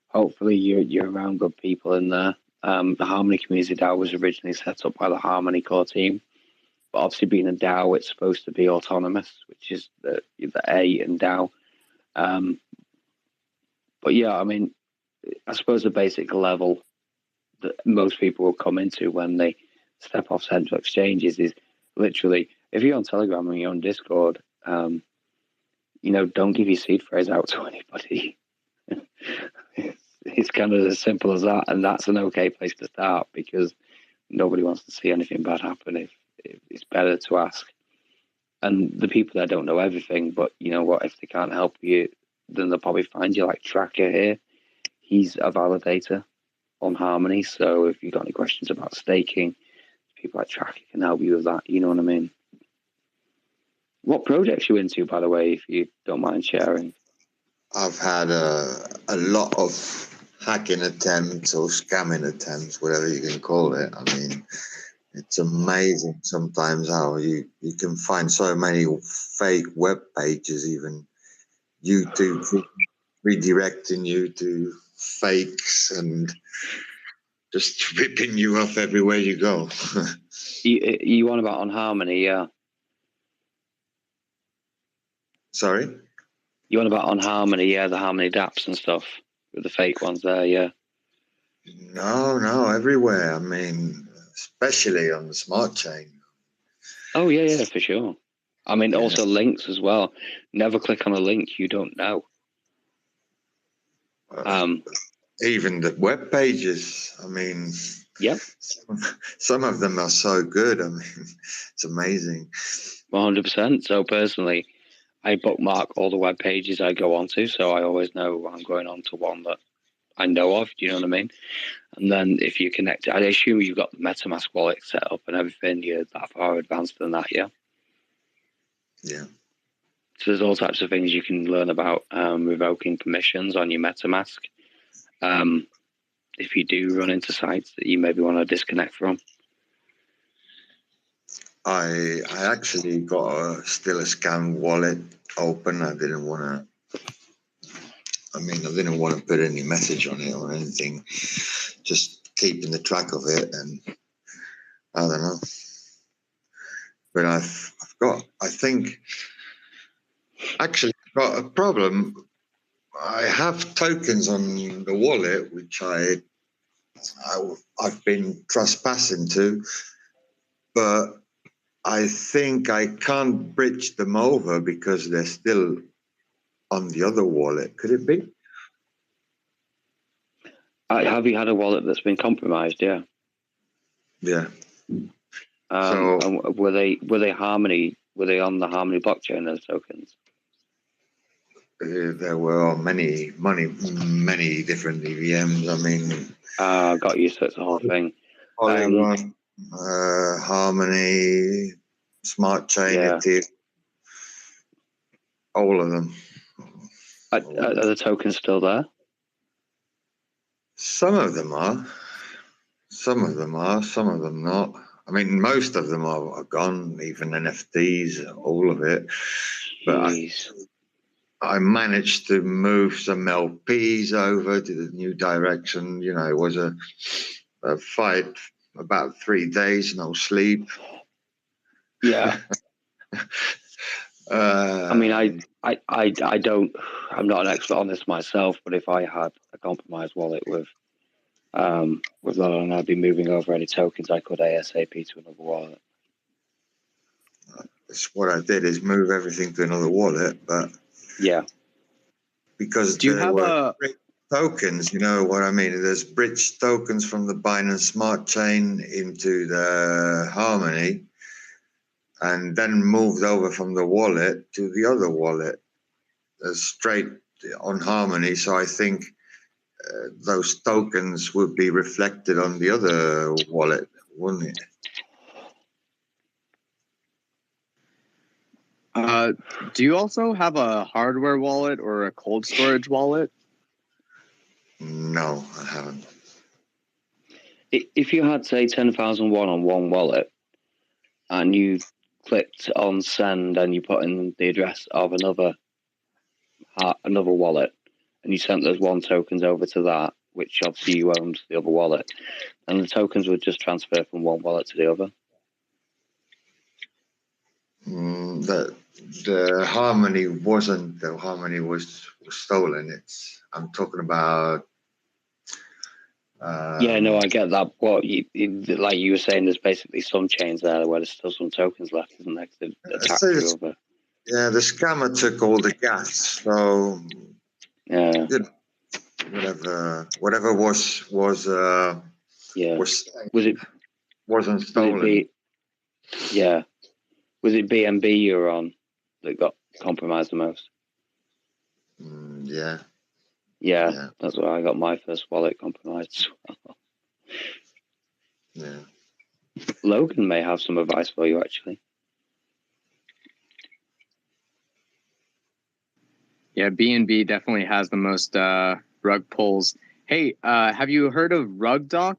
Speaker 7: hopefully you're around good people in there. The Harmony Community DAO was originally set up by the Harmony core team, but obviously being a DAO, it's supposed to be autonomous, which is the A in DAO. But yeah, I mean, I suppose the basic level that most people will come into when they step off central exchanges is literally, if you're on Telegram and you're on Discord, you know, don't give your seed phrase out to anybody. It's kind of as simple as that, and that's an okay place to start, because nobody wants to see anything bad happen. If it's better to ask, and the people there don't know everything, but you know what? If they can't help you, then they'll probably find you. Like Tracker here, he's a validator on Harmony, so if you've got any questions about staking, people like Tracker can help you with that. You know what I mean? What projects you into, by the way, if you don't mind sharing?
Speaker 8: I've had a lot of hacking attempts or scamming attempts, whatever you can call it. I mean, it's amazing sometimes how you can find so many fake web pages, even YouTube redirecting you to fakes and just ripping you off everywhere you go.
Speaker 7: You want about on Harmony, yeah?
Speaker 8: Sorry?
Speaker 7: You want about on Harmony, yeah, the Harmony dApps and stuff with the fake ones there, yeah.
Speaker 8: No, everywhere. I mean, especially on the smart chain.
Speaker 7: Oh yeah, for sure. I mean, also links as well. Never click on a link you don't know.
Speaker 8: Even the web pages. I mean,
Speaker 7: yep.
Speaker 8: Some of them are so good. I mean, it's amazing.
Speaker 7: 100%. So personally, I bookmark all the web pages I go onto, so I always know I'm going on to one that I know of. Do you know what I mean? And then if you connect, I assume you've got the MetaMask wallet set up and everything. You're that far advanced than that, yeah?
Speaker 8: Yeah.
Speaker 7: So there's all types of things you can learn about revoking permissions on your MetaMask. If you do run into sites that you maybe want to disconnect from.
Speaker 8: I actually got still a scam wallet open. I didn't want to put any message on it or anything. Just keeping the track of it, and I don't know. But I've got a problem. I have tokens on the wallet which I've been trespassing to, but I think I can't bridge them over because they're still on the other wallet. Could it be?
Speaker 7: Have you had a wallet that's been compromised? Yeah.
Speaker 8: Yeah.
Speaker 7: And were they Harmony? Were they on the Harmony blockchain? Those tokens?
Speaker 8: There were many different EVMs. I mean,
Speaker 7: Got you. So it's the whole thing.
Speaker 8: Polygon, Harmony, Smart Chain,
Speaker 7: Yeah.
Speaker 8: Ethereum, all of them.
Speaker 7: Are the tokens still there?
Speaker 8: Some of them are. Some of them are. Some of them not. I mean, most of them are gone. Even NFTs, all of it. But I managed to move some LPs over to the new direction. You know, it was a fight, about 3 days, no sleep.
Speaker 7: Yeah. I mean, I don't. I'm not an expert on this myself, but if I had a compromised wallet with Lolo, I'd be moving over any tokens I could ASAP to another wallet.
Speaker 8: That's what I did, is move everything to another wallet, but
Speaker 7: yeah,
Speaker 8: because there were tokens, you know what I mean? There's bridge tokens from the Binance Smart Chain into the Harmony, and then moved over from the wallet to the other wallet, straight on Harmony. So I think those tokens would be reflected on the other wallet, wouldn't it?
Speaker 1: Do you also have a hardware wallet or a cold storage wallet?
Speaker 8: No, I haven't.
Speaker 7: If you had, say, 10,001 on one wallet, and you clicked on send and you put in the address of another wallet, and you sent those one tokens over to that, which obviously you owned the other wallet, and the tokens would just transfer from one wallet to the other.
Speaker 8: The Harmony wasn't. The Harmony was stolen. I'm talking about.
Speaker 7: Yeah, no, I get that. What like you were saying, there's basically some chains there where there's still some tokens left, isn't there?
Speaker 8: Yeah, the scammer took all the gas. So
Speaker 7: yeah,
Speaker 8: you know, whatever was
Speaker 7: yeah.
Speaker 8: wasn't stolen.
Speaker 7: Yeah. Was it BNB you were on that got compromised the most?
Speaker 8: Yeah.
Speaker 7: Yeah, that's where I got my first wallet compromised as well.
Speaker 8: Yeah.
Speaker 7: Logan may have some advice for you, actually.
Speaker 1: Yeah, BNB definitely has the most rug pulls. Hey, have you heard of RugDoc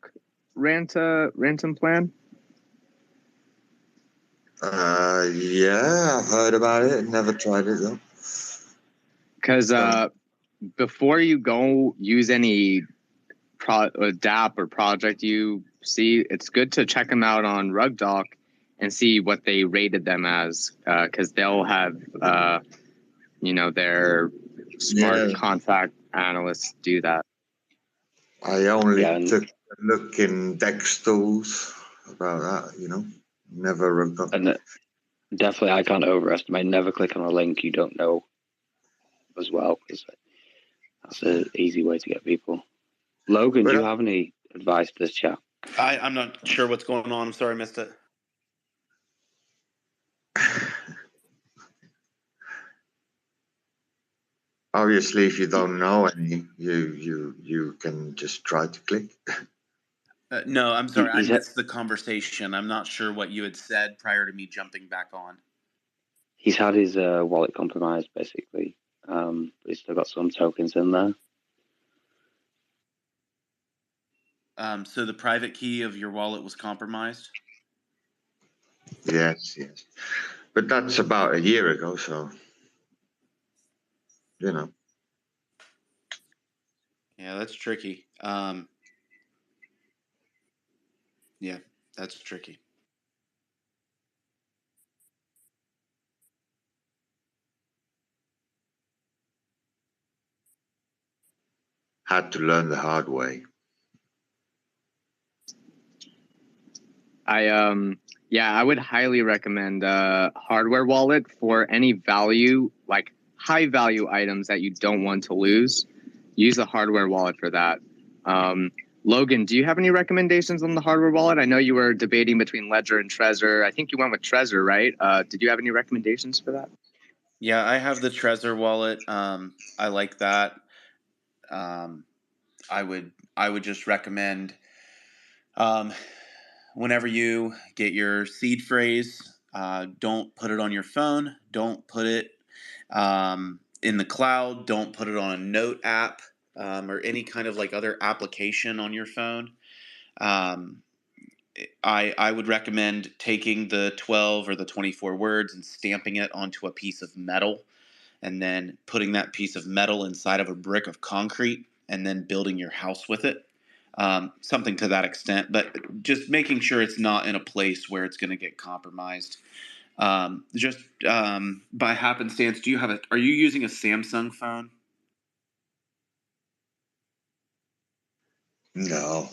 Speaker 1: ransom plan?
Speaker 8: Yeah, I've heard about it. Never tried it though.
Speaker 1: Because before you go use any DApp or project you see, it's good to check them out on RugDoc and see what they rated them as, because they'll have their smart contract analysts do that.
Speaker 8: I only took a look in Dex tools about that, never RugDoc.
Speaker 7: And definitely, I can't overestimate. Never click on a link you don't know as well, because that's an easy way to get people. Logan, do you have any advice to this chat?
Speaker 6: I'm not sure what's going on. I'm sorry, I missed it.
Speaker 8: Obviously, if you don't know any, you can just try to click.
Speaker 6: No, I'm sorry. I missed the conversation. I'm not sure what you had said prior to me jumping back on.
Speaker 7: He's had his wallet compromised, basically, but he's still got some tokens in there.
Speaker 6: So the private key of your wallet was compromised?
Speaker 8: Yes. But that's about a year ago, so,
Speaker 6: Yeah, that's tricky. Yeah, that's tricky.
Speaker 8: Had to learn the hard way.
Speaker 1: I would highly recommend a hardware wallet for any value, like high value items that you don't want to lose. Use a hardware wallet for that. Logan, do you have any recommendations on the hardware wallet? I know you were debating between Ledger and Trezor. I think you went with Trezor, right? Did you have any recommendations for that?
Speaker 6: Yeah, I have the Trezor wallet. I like that. I would just recommend whenever you get your seed phrase, don't put it on your phone. Don't put it in the cloud. Don't put it on a note app or any kind of like other application on your phone. I would recommend taking the 12 or the 24 words and stamping it onto a piece of metal, and then putting that piece of metal inside of a brick of concrete, and then building your house with it. Something to that extent, but just making sure it's not in a place where it's going to get compromised. Just by happenstance, are you using a Samsung phone?
Speaker 8: No.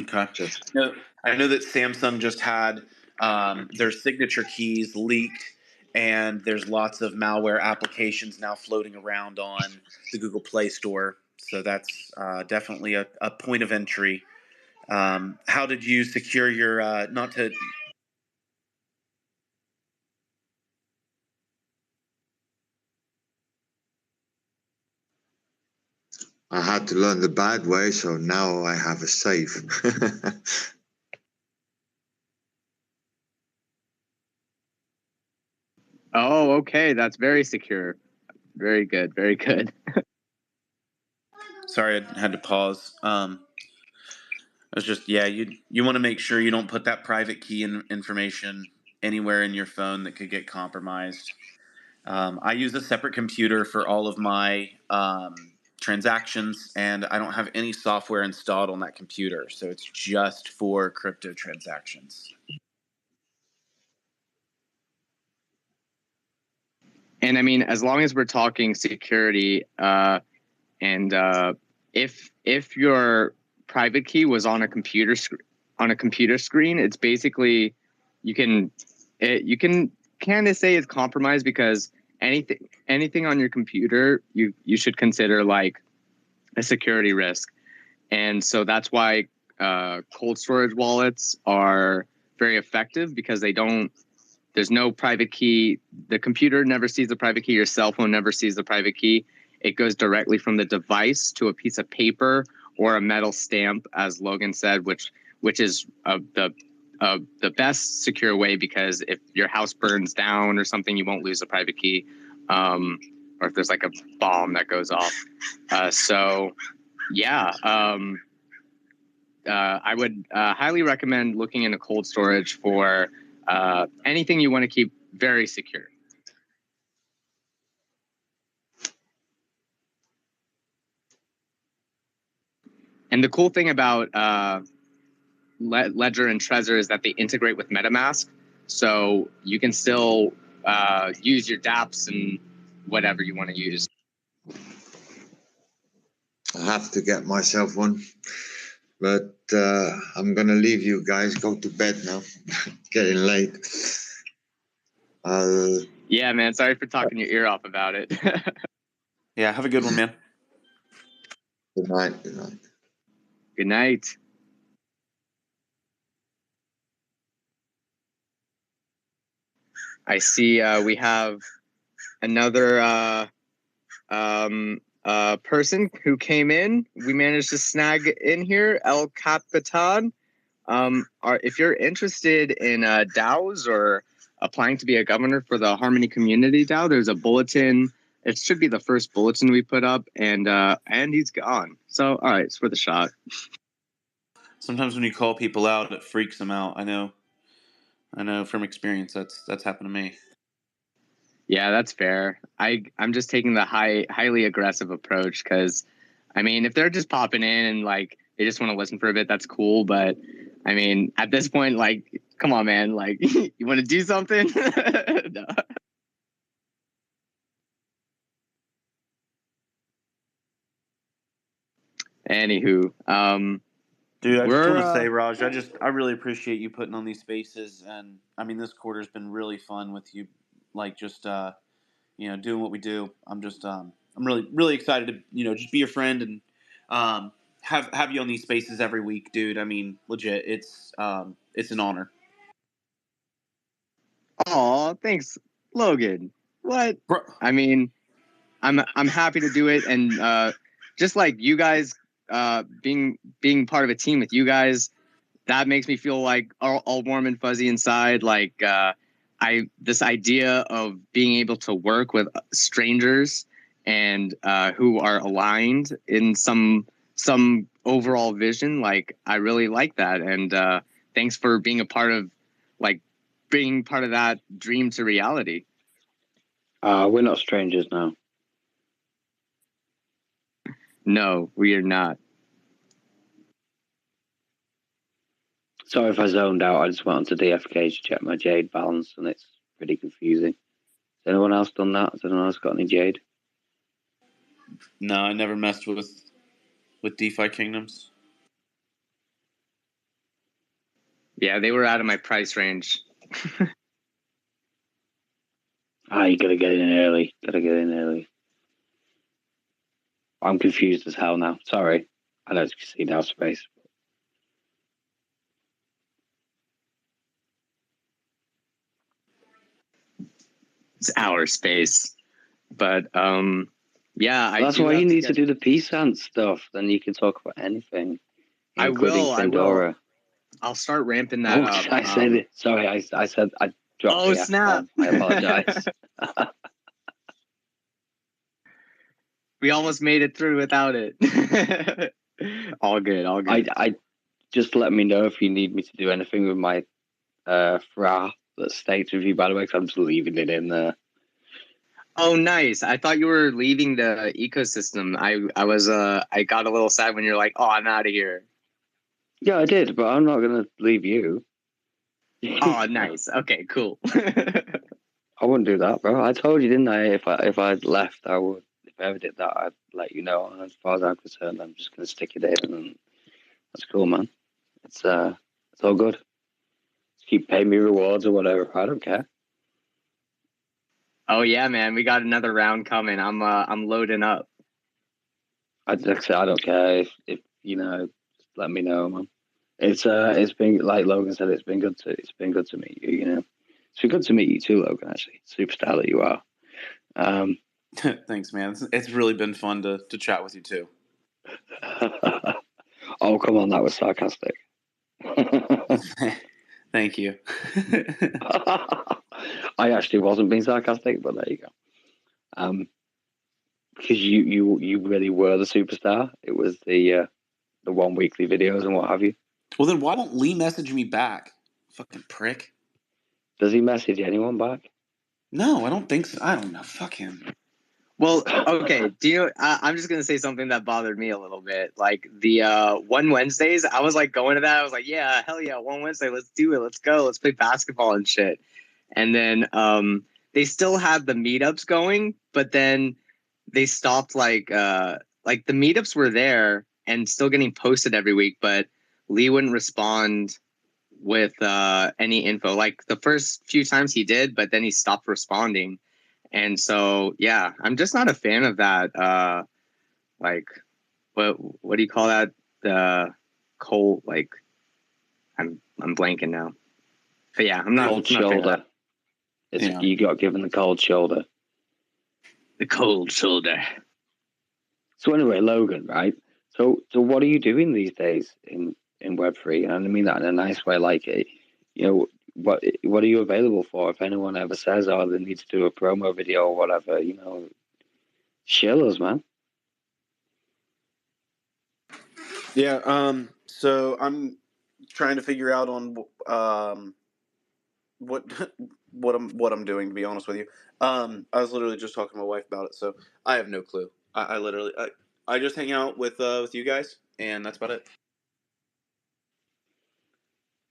Speaker 6: Okay.
Speaker 8: Just
Speaker 6: No, I know that Samsung just had their signature keys leaked, and there's lots of malware applications now floating around on the Google Play Store. So that's definitely a point of entry. How did you secure your not to?
Speaker 8: I had to learn the bad way, so now I have a safe.
Speaker 1: Oh, okay. That's very secure. Very good. Very good.
Speaker 6: Sorry, I had to pause. It's just you want to make sure you don't put that private key information anywhere in your phone that could get compromised. I use a separate computer for all of my transactions, and I don't have any software installed on that computer, so it's just for crypto transactions.
Speaker 1: And I mean, as long as we're talking security, and if your private key was on a computer screen, it's basically you can kind of say it's compromised, because anything on your computer you should consider like a security risk. And so that's why cold storage wallets are very effective, because there's no private key. The computer never sees the private key. Your cell phone never sees the private key. It goes directly from the device to a piece of paper or a metal stamp, as Logan said, which is the best secure way, because if your house burns down or something, you won't lose the private key, or if there's like a bomb that goes off. So yeah, I would highly recommend looking into cold storage for anything you want to keep very secure. And the cool thing about Ledger and Trezor is that they integrate with MetaMask, so you can still use your dApps and whatever you want to use.
Speaker 8: I have to get myself one, but I'm gonna leave you guys. Go to bed now. Getting late.
Speaker 1: Yeah, man. Sorry for talking your ear off about it.
Speaker 6: Yeah, have a good one, man.
Speaker 8: Good night. Good night.
Speaker 1: Good night. I see we have another person who came in. We managed to snag in here, El Capitan. If you're interested in DAOs or applying to be a governor for the Harmony Community DAO, there's a bulletin. It should be the first bulletin we put up, and he's gone. So, all right, it's worth a shot.
Speaker 6: Sometimes when you call people out, it freaks them out. I know from experience that's happened to me.
Speaker 1: Yeah, that's fair. I'm just taking the highly aggressive approach, because, I mean, if they're just popping in and like they just want to listen for a bit, that's cool. But I mean, at this point, like, come on, man, like you want to do something? No. Anywho,
Speaker 6: Dude, I just want to say, Raj, I really appreciate you putting on these spaces, and I mean, this quarter's been really fun with you, like just doing what we do. I'm I'm really excited to just be your friend and have you on these spaces every week, dude. I mean, legit, it's an honor.
Speaker 1: Oh, thanks, Logan. What?
Speaker 6: Bro.
Speaker 1: I mean, I'm happy to do it, and just like you guys, being part of a team with you guys, that makes me feel like all warm and fuzzy inside. Like this idea of being able to work with strangers and who are aligned in some overall vision. Like I really like that, and thanks for being a part of bringing part of that dream to reality.
Speaker 7: We're not strangers now.
Speaker 1: No, we are not.
Speaker 7: Sorry if I zoned out. I just went onto DFK to check my Jade balance, and it's pretty confusing. Has anyone else done that? Has anyone else got any Jade?
Speaker 6: No, I never messed with DeFi Kingdoms.
Speaker 1: Yeah, they were out of my price range.
Speaker 7: You gotta get in early. I'm confused as hell now. Sorry. I know it's casino space.
Speaker 1: It's our space. But yeah,
Speaker 7: That's why you need to do the P-Sant stuff. Then you can talk about anything.
Speaker 1: I will. I'll start ramping that up.
Speaker 7: I said it. Sorry, I said I dropped the
Speaker 1: snap.
Speaker 7: F-bomb. I apologize.
Speaker 1: We almost made it through without it. All good.
Speaker 7: I just let me know if you need me to do anything with my FRA that states with you, by the way, because I'm just leaving it in there.
Speaker 1: Oh, nice. I thought you were leaving the ecosystem. I got a little sad when you're like, oh, I'm out of here.
Speaker 7: Yeah, I did, but I'm not going to leave you.
Speaker 1: Oh, nice. Okay, cool.
Speaker 7: I wouldn't do that, bro. I told you, didn't I? If I left, I would. If I ever did that, I'd let you know. And as far as I'm concerned, I'm just going to stick it in, and that's cool, man. It's all good. Just keep paying me rewards or whatever. I don't care.
Speaker 1: Oh yeah, man. We got another round coming. I'm loading up.
Speaker 7: I don't care if just let me know, man. It's been, like Logan said, it's been good to meet you. It's been good to meet you too, Logan. Actually, superstar that you are.
Speaker 6: Thanks, man. It's really been fun to chat with you too.
Speaker 7: Oh, come on, that was sarcastic.
Speaker 6: Thank you.
Speaker 7: I actually wasn't being sarcastic, but there you go. Because you really were the superstar. It was the one weekly videos and what have you.
Speaker 6: Well, then why won't Lee message me back? Fucking prick.
Speaker 7: Does he message anyone back?
Speaker 6: No, I don't think so. I don't know. Fuck him.
Speaker 1: Well, okay. I'm just gonna say something that bothered me a little bit. Like the one Wednesdays, I was like going to that. I was like, yeah, hell yeah, one Wednesday, let's do it. Let's go. Let's play basketball and shit. And then they still had the meetups going, but then they stopped. Like the meetups were there and still getting posted every week, but Lee wouldn't respond with any info. Like the first few times he did, but then he stopped responding. And so, yeah, I'm just not a fan of that. Like, what do you call that? The cold, like, I'm blanking now. But yeah, I'm not.
Speaker 7: Cold shoulder. You got given the cold shoulder.
Speaker 1: The cold shoulder.
Speaker 7: So anyway, Logan, right? So what are you doing these days in Web3? And I mean that in a nice way. Like, what are you available for? If anyone ever says, oh, they need to do a promo video or whatever, chill us, man.
Speaker 6: Yeah. So I'm trying to figure out on what I'm doing. To be honest with you, I was literally just talking to my wife about it, so I have no clue. I literally I just hang out with you guys, and that's about it.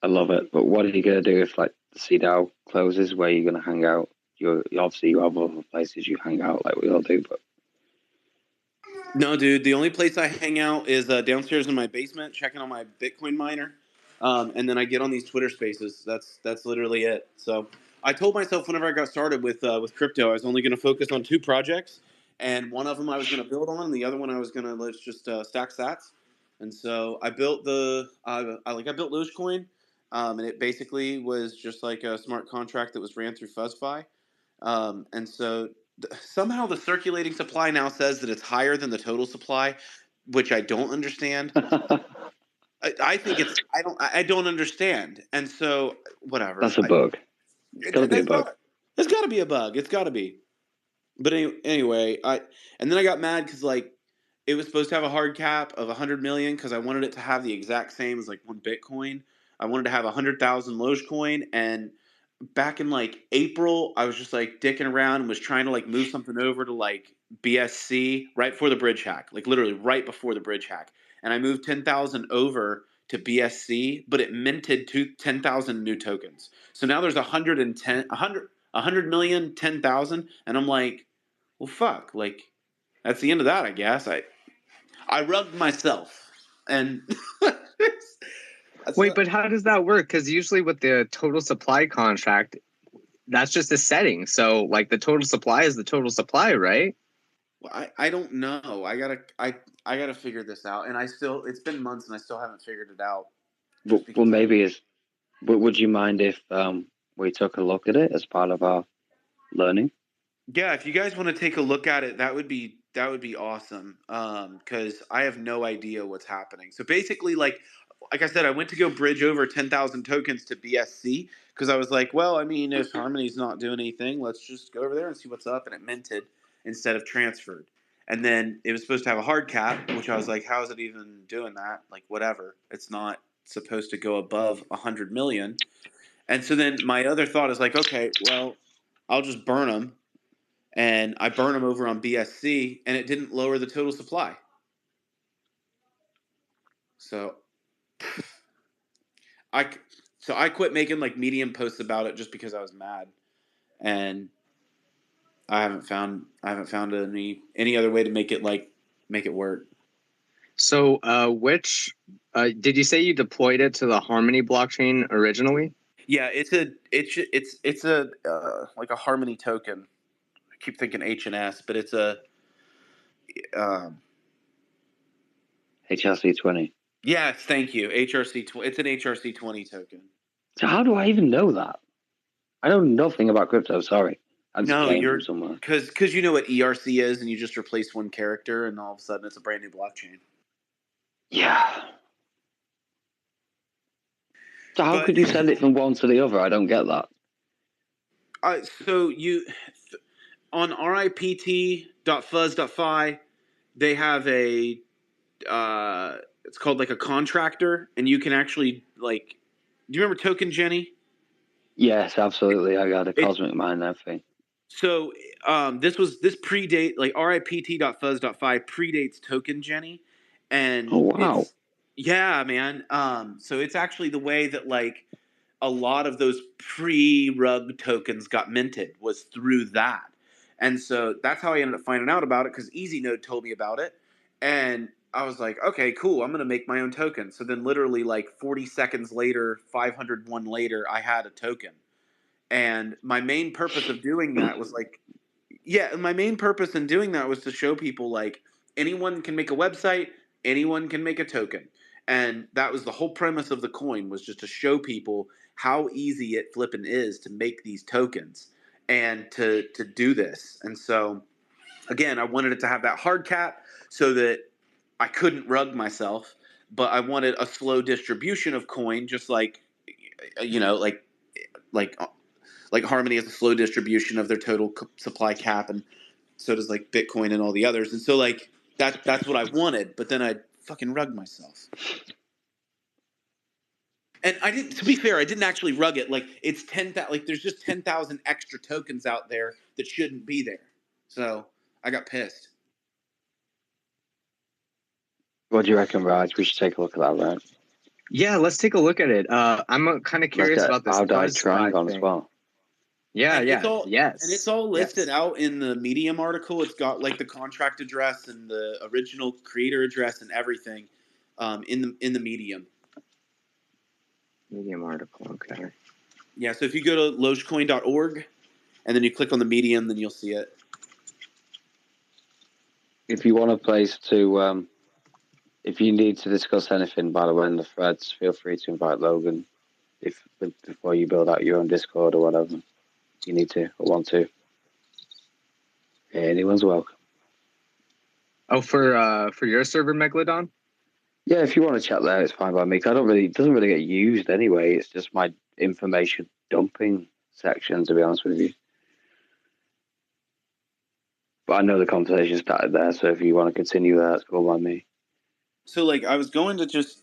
Speaker 7: I love it. But what are you gonna do if like the CDAO closes? Where you're gonna hang out? You obviously you have other places you hang out like we all do, but
Speaker 6: no, dude. The only place I hang out is downstairs in my basement, checking on my Bitcoin miner, and then I get on these Twitter Spaces. That's literally it. So I told myself whenever I got started with crypto, I was only going to focus on 2 projects, and one of them I was going to build on, and the other one I was going to just stack sats. And so I built I built Dogecoin, and it basically was just like a smart contract that was ran through FuzzFi. And so somehow the circulating supply now says that it's higher than the total supply, which I don't understand. I think it's I don't understand, and so whatever.
Speaker 7: That's a bug. It's got to be a bug.
Speaker 6: It's got to be a bug. It's got to be. But anyway, and then I got mad because like it was supposed to have a hard cap of 100 million because I wanted it to have the exact same as like one Bitcoin. I wanted to have 100,000 Dogecoin, and back in like April, I was just like dicking around and was trying to like move something over to like BSC right before the bridge hack, like literally right before the bridge hack. And I moved 10,000 over to BSC, but it minted 10,000 new tokens. So now there's 100 million, 10,000. And I'm like, well, fuck, like that's the end of that, I guess. I rubbed myself and
Speaker 9: Wait, but how does that work? Because usually with the total supply contract, that's just a setting. So like the total supply is the total supply, right?
Speaker 6: Well, I don't know. I gotta figure this out, and it's been months and I still haven't figured it out.
Speaker 7: Well, maybe would you mind if we took a look at it as part of our learning?
Speaker 6: Yeah, if you guys want to take a look at it, that would be awesome. Because I have no idea what's happening. So basically, like I said, I went to go bridge over 10,000 tokens to BSC because I was like, well, I mean, if Harmony's not doing anything, let's just go over there and see what's up. And it minted instead of transferred. And then it was supposed to have a hard cap, which I was like, how is it even doing that? Like, whatever. It's not supposed to go above 100 million. And so then my other thought is like, okay, well, I'll just burn them. And I burn them over on BSC, and it didn't lower the total supply. So I quit making like Medium posts about it just because I was mad, and I haven't found any other way to make it work.
Speaker 9: So did you say you deployed it to the Harmony blockchain originally?
Speaker 6: Yeah, it's a like a Harmony token. I keep thinking H&S, but it's a
Speaker 7: HRC20.
Speaker 6: yes, thank you. HRC20. It's an HRC20 token.
Speaker 7: So how do I even know that? I know nothing about crypto. Sorry, I just came
Speaker 6: you're
Speaker 7: from somewhere.
Speaker 6: Because you know what ERC is, and you just replace one character, and all of a sudden it's a brand new blockchain.
Speaker 7: Yeah. So how could you send it from one to the other? I don't get that.
Speaker 6: So on ript.fuzz.fi, they have a it's called like a contractor, and you can actually like. Do you remember Token Jenny?
Speaker 7: Yes, absolutely. I got a cosmic mind that thing.
Speaker 6: So this predate like ript.fuzz.fi predates Token Jenny, and
Speaker 7: oh wow,
Speaker 6: yeah, man. So it's actually the way that like a lot of those pre-rug tokens got minted was through that. And so that's how I ended up finding out about it because EasyNode told me about it. And I was like, okay, cool. I'm going to make my own token. So then literally like 40 seconds later, 501 later, I had a token. And my main purpose of doing that was like, yeah, my main purpose in doing that was to show people like anyone can make a website, anyone can make a token. And that was the whole premise of the coin was just to show people how easy it flipping is to make these tokens and to do this. And so again, I wanted it to have that hard cap so that I couldn't rug myself, but I wanted a slow distribution of coin, just like like Harmony has a slow distribution of their total supply cap, and so does like Bitcoin and all the others. And so like that's what I wanted, but then I fucking rugged myself. And I didn't. To be fair, I didn't actually rug it. Like it's 10,000. Like there's just 10,000 extra tokens out there that shouldn't be there. So I got pissed.
Speaker 7: What do you reckon, Raj? We should take a look at that, right?
Speaker 9: Yeah, let's take a look at it. I'm kind of curious about this.
Speaker 7: How I trying on as well.
Speaker 9: Yeah,
Speaker 6: and
Speaker 9: yeah, yes.
Speaker 6: And it's all listed out in the Medium article. It's got like the contract address and the original creator address and everything in the Medium.
Speaker 9: Medium article, okay.
Speaker 6: Yeah, so if you go to logecoin.org and then you click on the Medium, then you'll see it.
Speaker 7: if you want a place to, if you need to discuss anything, by the way, in the threads, feel free to invite Logan. Before you build out your own Discord or whatever, you need to or want to. Anyone's welcome.
Speaker 9: Oh, for your server, Megalodon?
Speaker 7: Yeah, if you want to chat there, it's fine by me. 'Cause it doesn't really get used anyway. It's just my information dumping section, to be honest with you. But I know the conversation started there, so if you want to continue there, it's cool by me.
Speaker 10: So like I was going to just,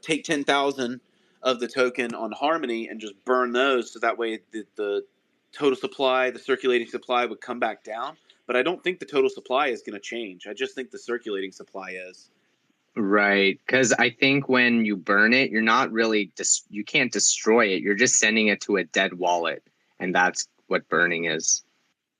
Speaker 10: take 10,000 of the token on Harmony and just burn those so that way the total supply, the circulating supply would come back down. But I don't think the total supply is going to change. I just think the circulating supply is.
Speaker 9: Right, because I think when you burn it, you're not really you can't destroy it. You're just sending it to a dead wallet, and that's what burning is.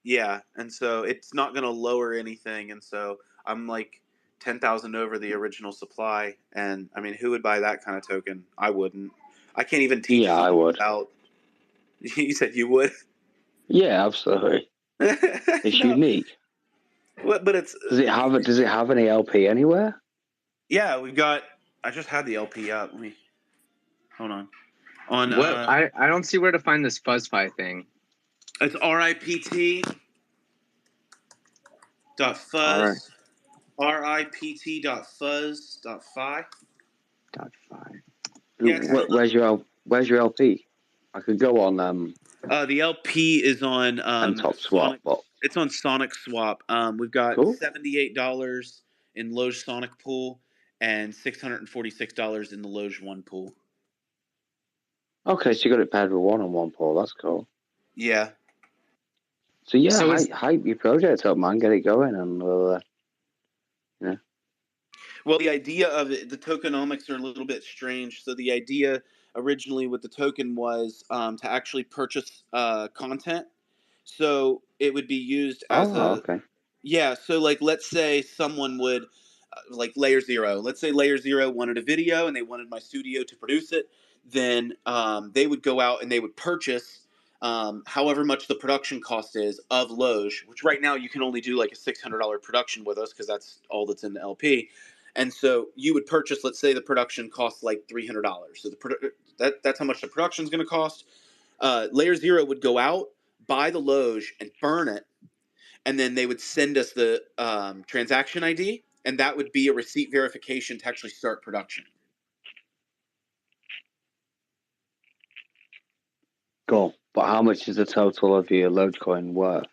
Speaker 10: Yeah, and so it's not going to lower anything, and so I'm like 10,000 over the original supply, and I mean, who would buy that kind of token? I wouldn't. I can't even teach.
Speaker 7: Yeah, I would.
Speaker 10: Without. You said you would.
Speaker 7: Yeah, absolutely. It's
Speaker 10: No.
Speaker 7: unique.
Speaker 10: But it's.
Speaker 7: Does it have any LP anywhere?
Speaker 10: Yeah, we've got. I just had the LP up. Let me. Hold on.
Speaker 9: What I don't see where to find this FuzzPi thing.
Speaker 10: It's RIPT. .fuzz. RIPT.fuzz.fi.
Speaker 7: Yeah, where's your LP? I could go on
Speaker 10: the LP is on
Speaker 7: Top Swap, but
Speaker 10: it's on Sonic Swap. We've got
Speaker 7: cool.
Speaker 10: $78 in Loge Sonic pool and $646 in the Loge One pool.
Speaker 7: Okay, so you got it paired with one on one pool. That's cool.
Speaker 10: Yeah.
Speaker 7: So yeah, hype your project up, man. Get it going, and we'll,
Speaker 10: Well, the idea of it, the tokenomics are a little bit strange. So the idea originally with the token was to actually purchase content. So it would be used as
Speaker 7: okay.
Speaker 10: Yeah, so like let's say someone would like Layer Zero. Let's say Layer Zero wanted a video and they wanted my studio to produce it. Then they would go out and they would purchase however much the production cost is of Loge, which right now you can only do like a $600 production with us because that's all that's in the LP. And so you would purchase, let's say the production costs like $300. So that's how much the production is going to cost. Layer Zero would go out, buy the Loge, and burn it, and then they would send us the transaction ID, and that would be a receipt verification to actually start production.
Speaker 7: Cool. But how much is the total of your Logecoin worth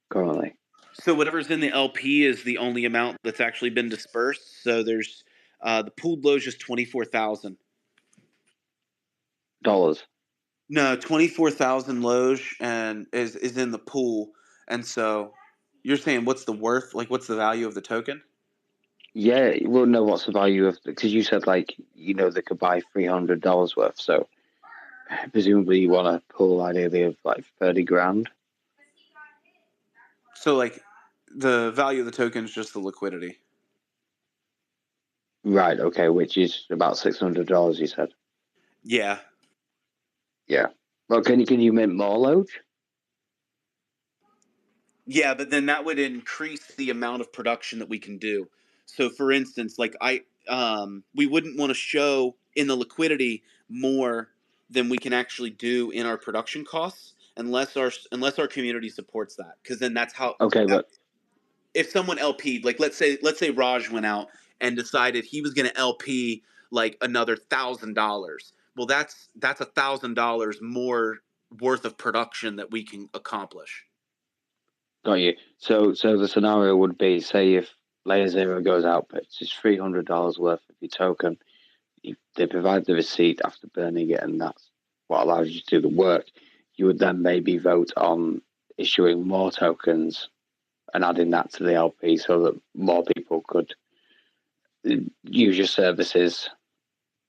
Speaker 7: currently?
Speaker 10: So whatever's in the LP is the only amount that's actually been dispersed. So there's the pooled Loge is $24,000. No, 24,000 Loge and is in the pool. And so you're saying what's the worth? Like what's the value of the token?
Speaker 7: Yeah, we'll know what's the value of, because you said like they could buy $300 worth. So presumably you want to pull ideally of like 30 grand.
Speaker 10: So like the value of the token is just the liquidity.
Speaker 7: Right. Okay. Which is about $600. You said.
Speaker 10: Yeah.
Speaker 7: Yeah. Well, can you mint more Loge?
Speaker 10: Yeah, but then that would increase the amount of production that we can do. So, for instance, like we wouldn't want to show in the liquidity more than we can actually do in our production costs, unless our community supports that. Because then that's how.
Speaker 7: Okay, but
Speaker 10: if someone LP'd, like let's say Raj went out and decided he was going to LP like another $1,000. Well, that's $1,000 more worth of production that we can accomplish.
Speaker 7: Got you. So the scenario would be, say, if Layer Zero goes out, but it's $300 worth of your token. If they provide the receipt after burning it, and that's what allows you to do the work. You would then maybe vote on issuing more tokens and adding that to the LP so that more people could use your services.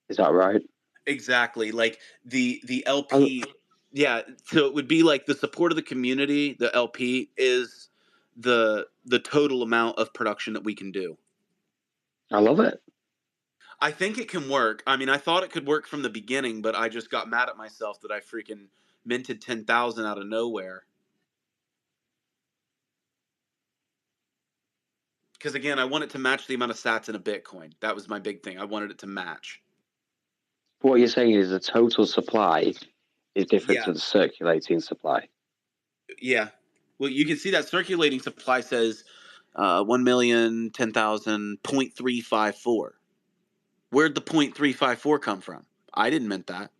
Speaker 7: Is that right?
Speaker 10: Exactly. Like the LP. Yeah, so it would be like the support of the community, the LP is the total amount of production that we can do.
Speaker 7: I love it.
Speaker 10: I think it can work. I mean, I thought it could work from the beginning, but I just got mad at myself that I freaking minted 10,000 out of nowhere. Because again, I want it to match the amount of sats in a Bitcoin. That was my big thing. I wanted it to match.
Speaker 7: What you're saying is the total supply is different
Speaker 10: Yeah.
Speaker 7: to the circulating supply.
Speaker 10: Yeah. Well, you can see that circulating supply says 1,010,000.354. Where'd the 0.354 come from? I didn't mint that.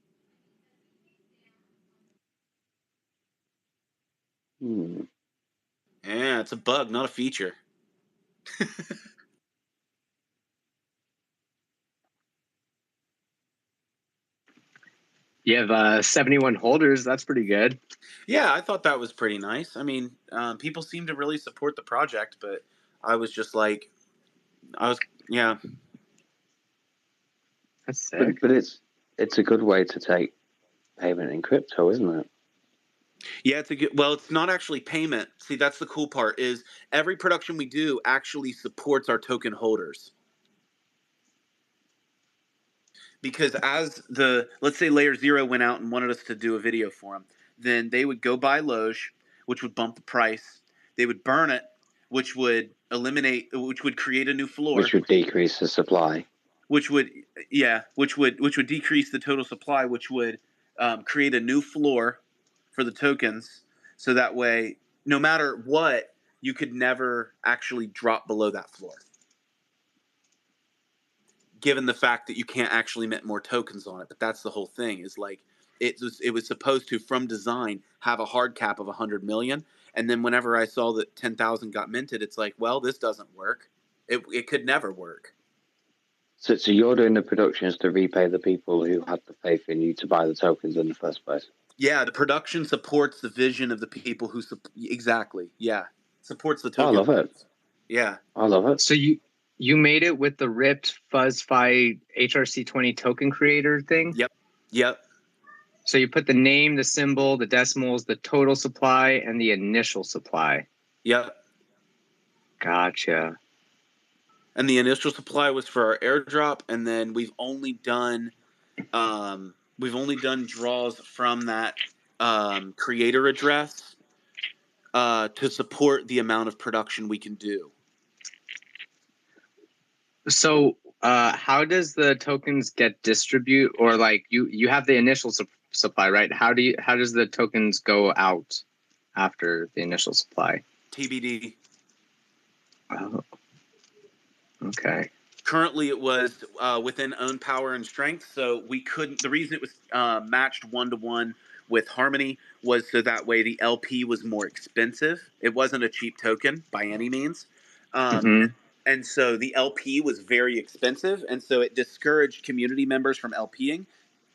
Speaker 10: Yeah, it's a bug, not a feature.
Speaker 9: You have 71 holders. That's pretty good.
Speaker 10: Yeah, I thought that was pretty nice. I mean, people seem to really support the project, but I was just like, yeah.
Speaker 9: That's sick.
Speaker 7: But it's a good way to take payment in crypto, isn't it?
Speaker 10: Yeah, it's a good. Well, it's not actually payment. See, that's the cool part. Is every production we do actually supports our token holders. Because as let's say Layer Zero went out and wanted us to do a video for them, then they would go buy Loge, which would bump the price. They would burn it, which would create a new floor,
Speaker 7: Which would decrease the supply.
Speaker 10: which would decrease the total supply, which would create a new floor for the tokens. So that way, no matter what, you could never actually drop below that floor, given the fact that you can't actually mint more tokens on it. But that's the whole thing, is like it was supposed to, from design, have a hard cap of 100 million. And then whenever I saw that 10,000 got minted, it's like, well, this doesn't work. It could never work.
Speaker 7: So you're doing the productions to repay the people who had the faith in you to buy the tokens in the first place.
Speaker 10: Yeah, the production supports the vision of the people who exactly. Yeah, supports the token.
Speaker 7: I love it.
Speaker 10: Yeah,
Speaker 7: I love it.
Speaker 9: So you made it with the ripped FuzzFi HRC20 token creator thing?
Speaker 10: Yep.
Speaker 9: So you put the name, the symbol, the decimals, the total supply, and the initial supply.
Speaker 10: Yep.
Speaker 9: Gotcha.
Speaker 10: And the initial supply was for our airdrop, and then we've only done draws from that creator address to support the amount of production we can do.
Speaker 9: So how does the tokens get distribute, or like you have the initial supply, right? How does the tokens go out after the initial supply?
Speaker 10: TBD.
Speaker 9: Oh. Okay.
Speaker 10: Currently, it was within own power and strength, so we couldn't. The reason it was matched 1-to-1 with Harmony was so that way the LP was more expensive. It wasn't a cheap token by any means, and so the LP was very expensive, and so it discouraged community members from LPing.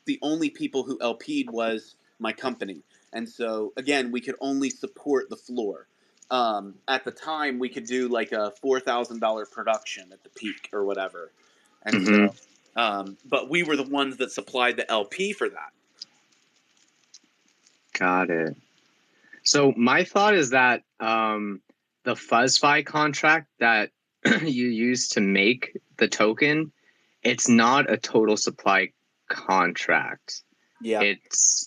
Speaker 10: The only people who LP'd was my company, and so again, we could only support the floor. At the time, we could do like a $4,000 production at the peak or whatever, and so, but we were the ones that supplied the LP for that.
Speaker 9: Got it. So my thought is that the FuzzFi contract that you use to make the token, it's not a total supply contract.
Speaker 10: Yeah.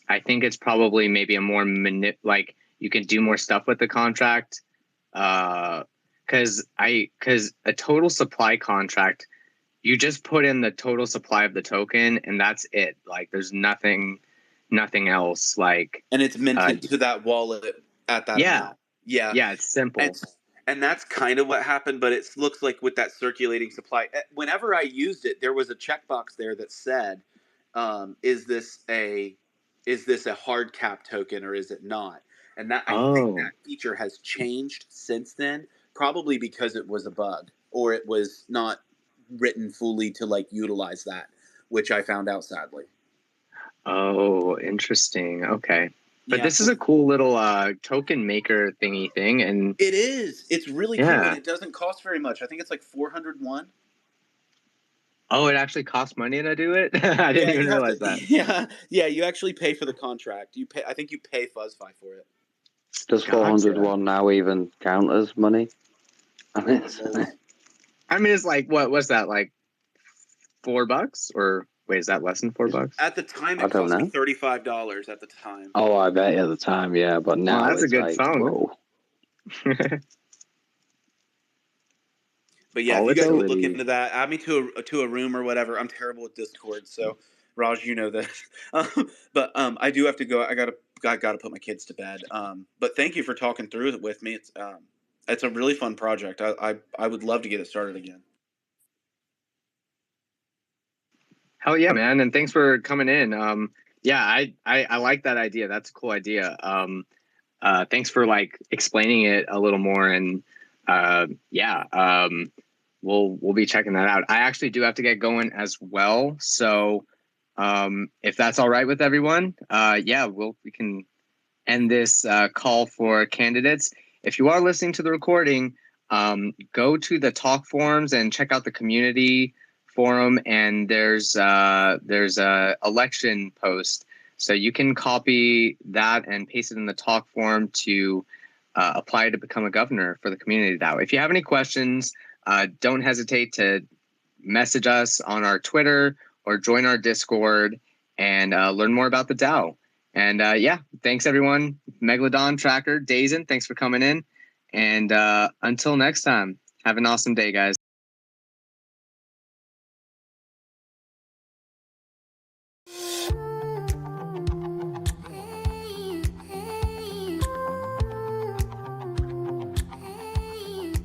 Speaker 9: I think it's probably maybe a more like you can do more stuff with the contract. Because a total supply contract, you just put in the total supply of the token and that's it. Like there's nothing else. Like,
Speaker 10: and it's minted to that wallet at that amount.
Speaker 9: Yeah, it's simple.
Speaker 10: And that's kind of what happened, but it looks like with that circulating supply, whenever I used it, there was a checkbox there that said, is this a hard cap token or is it not? And that I think that feature has changed since then, probably because it was a bug or it was not written fully to like utilize that, which I found out sadly.
Speaker 9: Oh, interesting. Okay. But this is a cool little token maker thingy thing, and
Speaker 10: it is. It's really cool, and it doesn't cost very much. I think it's like 401.
Speaker 9: Oh, it actually costs money to do it? I didn't even realize that.
Speaker 10: Yeah. You actually pay for the contract. You pay. I think you pay FuzzFi for it.
Speaker 7: Does 401 now even count as money?
Speaker 9: I mean, it's like what's that, like $4 or? Wait, is that less than $4?
Speaker 10: At the time, it cost me $35 at the time.
Speaker 7: Oh, I bet at the time, yeah. But now
Speaker 9: that's
Speaker 7: it's
Speaker 9: a good phone.
Speaker 7: Whoa.
Speaker 10: But yeah, if you guys would look
Speaker 1: Volatility.
Speaker 10: into that, add me to a room or whatever. I'm terrible with Discord, so Raj, you know this. But I do have to go. I gotta put my kids to bed. But thank you for talking through it with me. It's a really fun project. I would love to get it started again.
Speaker 9: Hell yeah, man! And thanks for coming in. Yeah, I like that idea. That's a cool idea. Thanks for like explaining it a little more, and yeah, we'll be checking that out. I actually do have to get going as well, so if that's all right with everyone, yeah, we can end this call for candidates. If you are listening to the recording, go to the talk forums and check out the community forum, and there's a election post, so you can copy that and paste it in the talk forum to apply to become a governor for the community DAO. If you have any questions, don't hesitate to message us on our Twitter or join our Discord and learn more about the DAO. And yeah, thanks everyone. Megalodon, Tracker, Dazen, thanks for coming in. And until next time, have an awesome day, guys.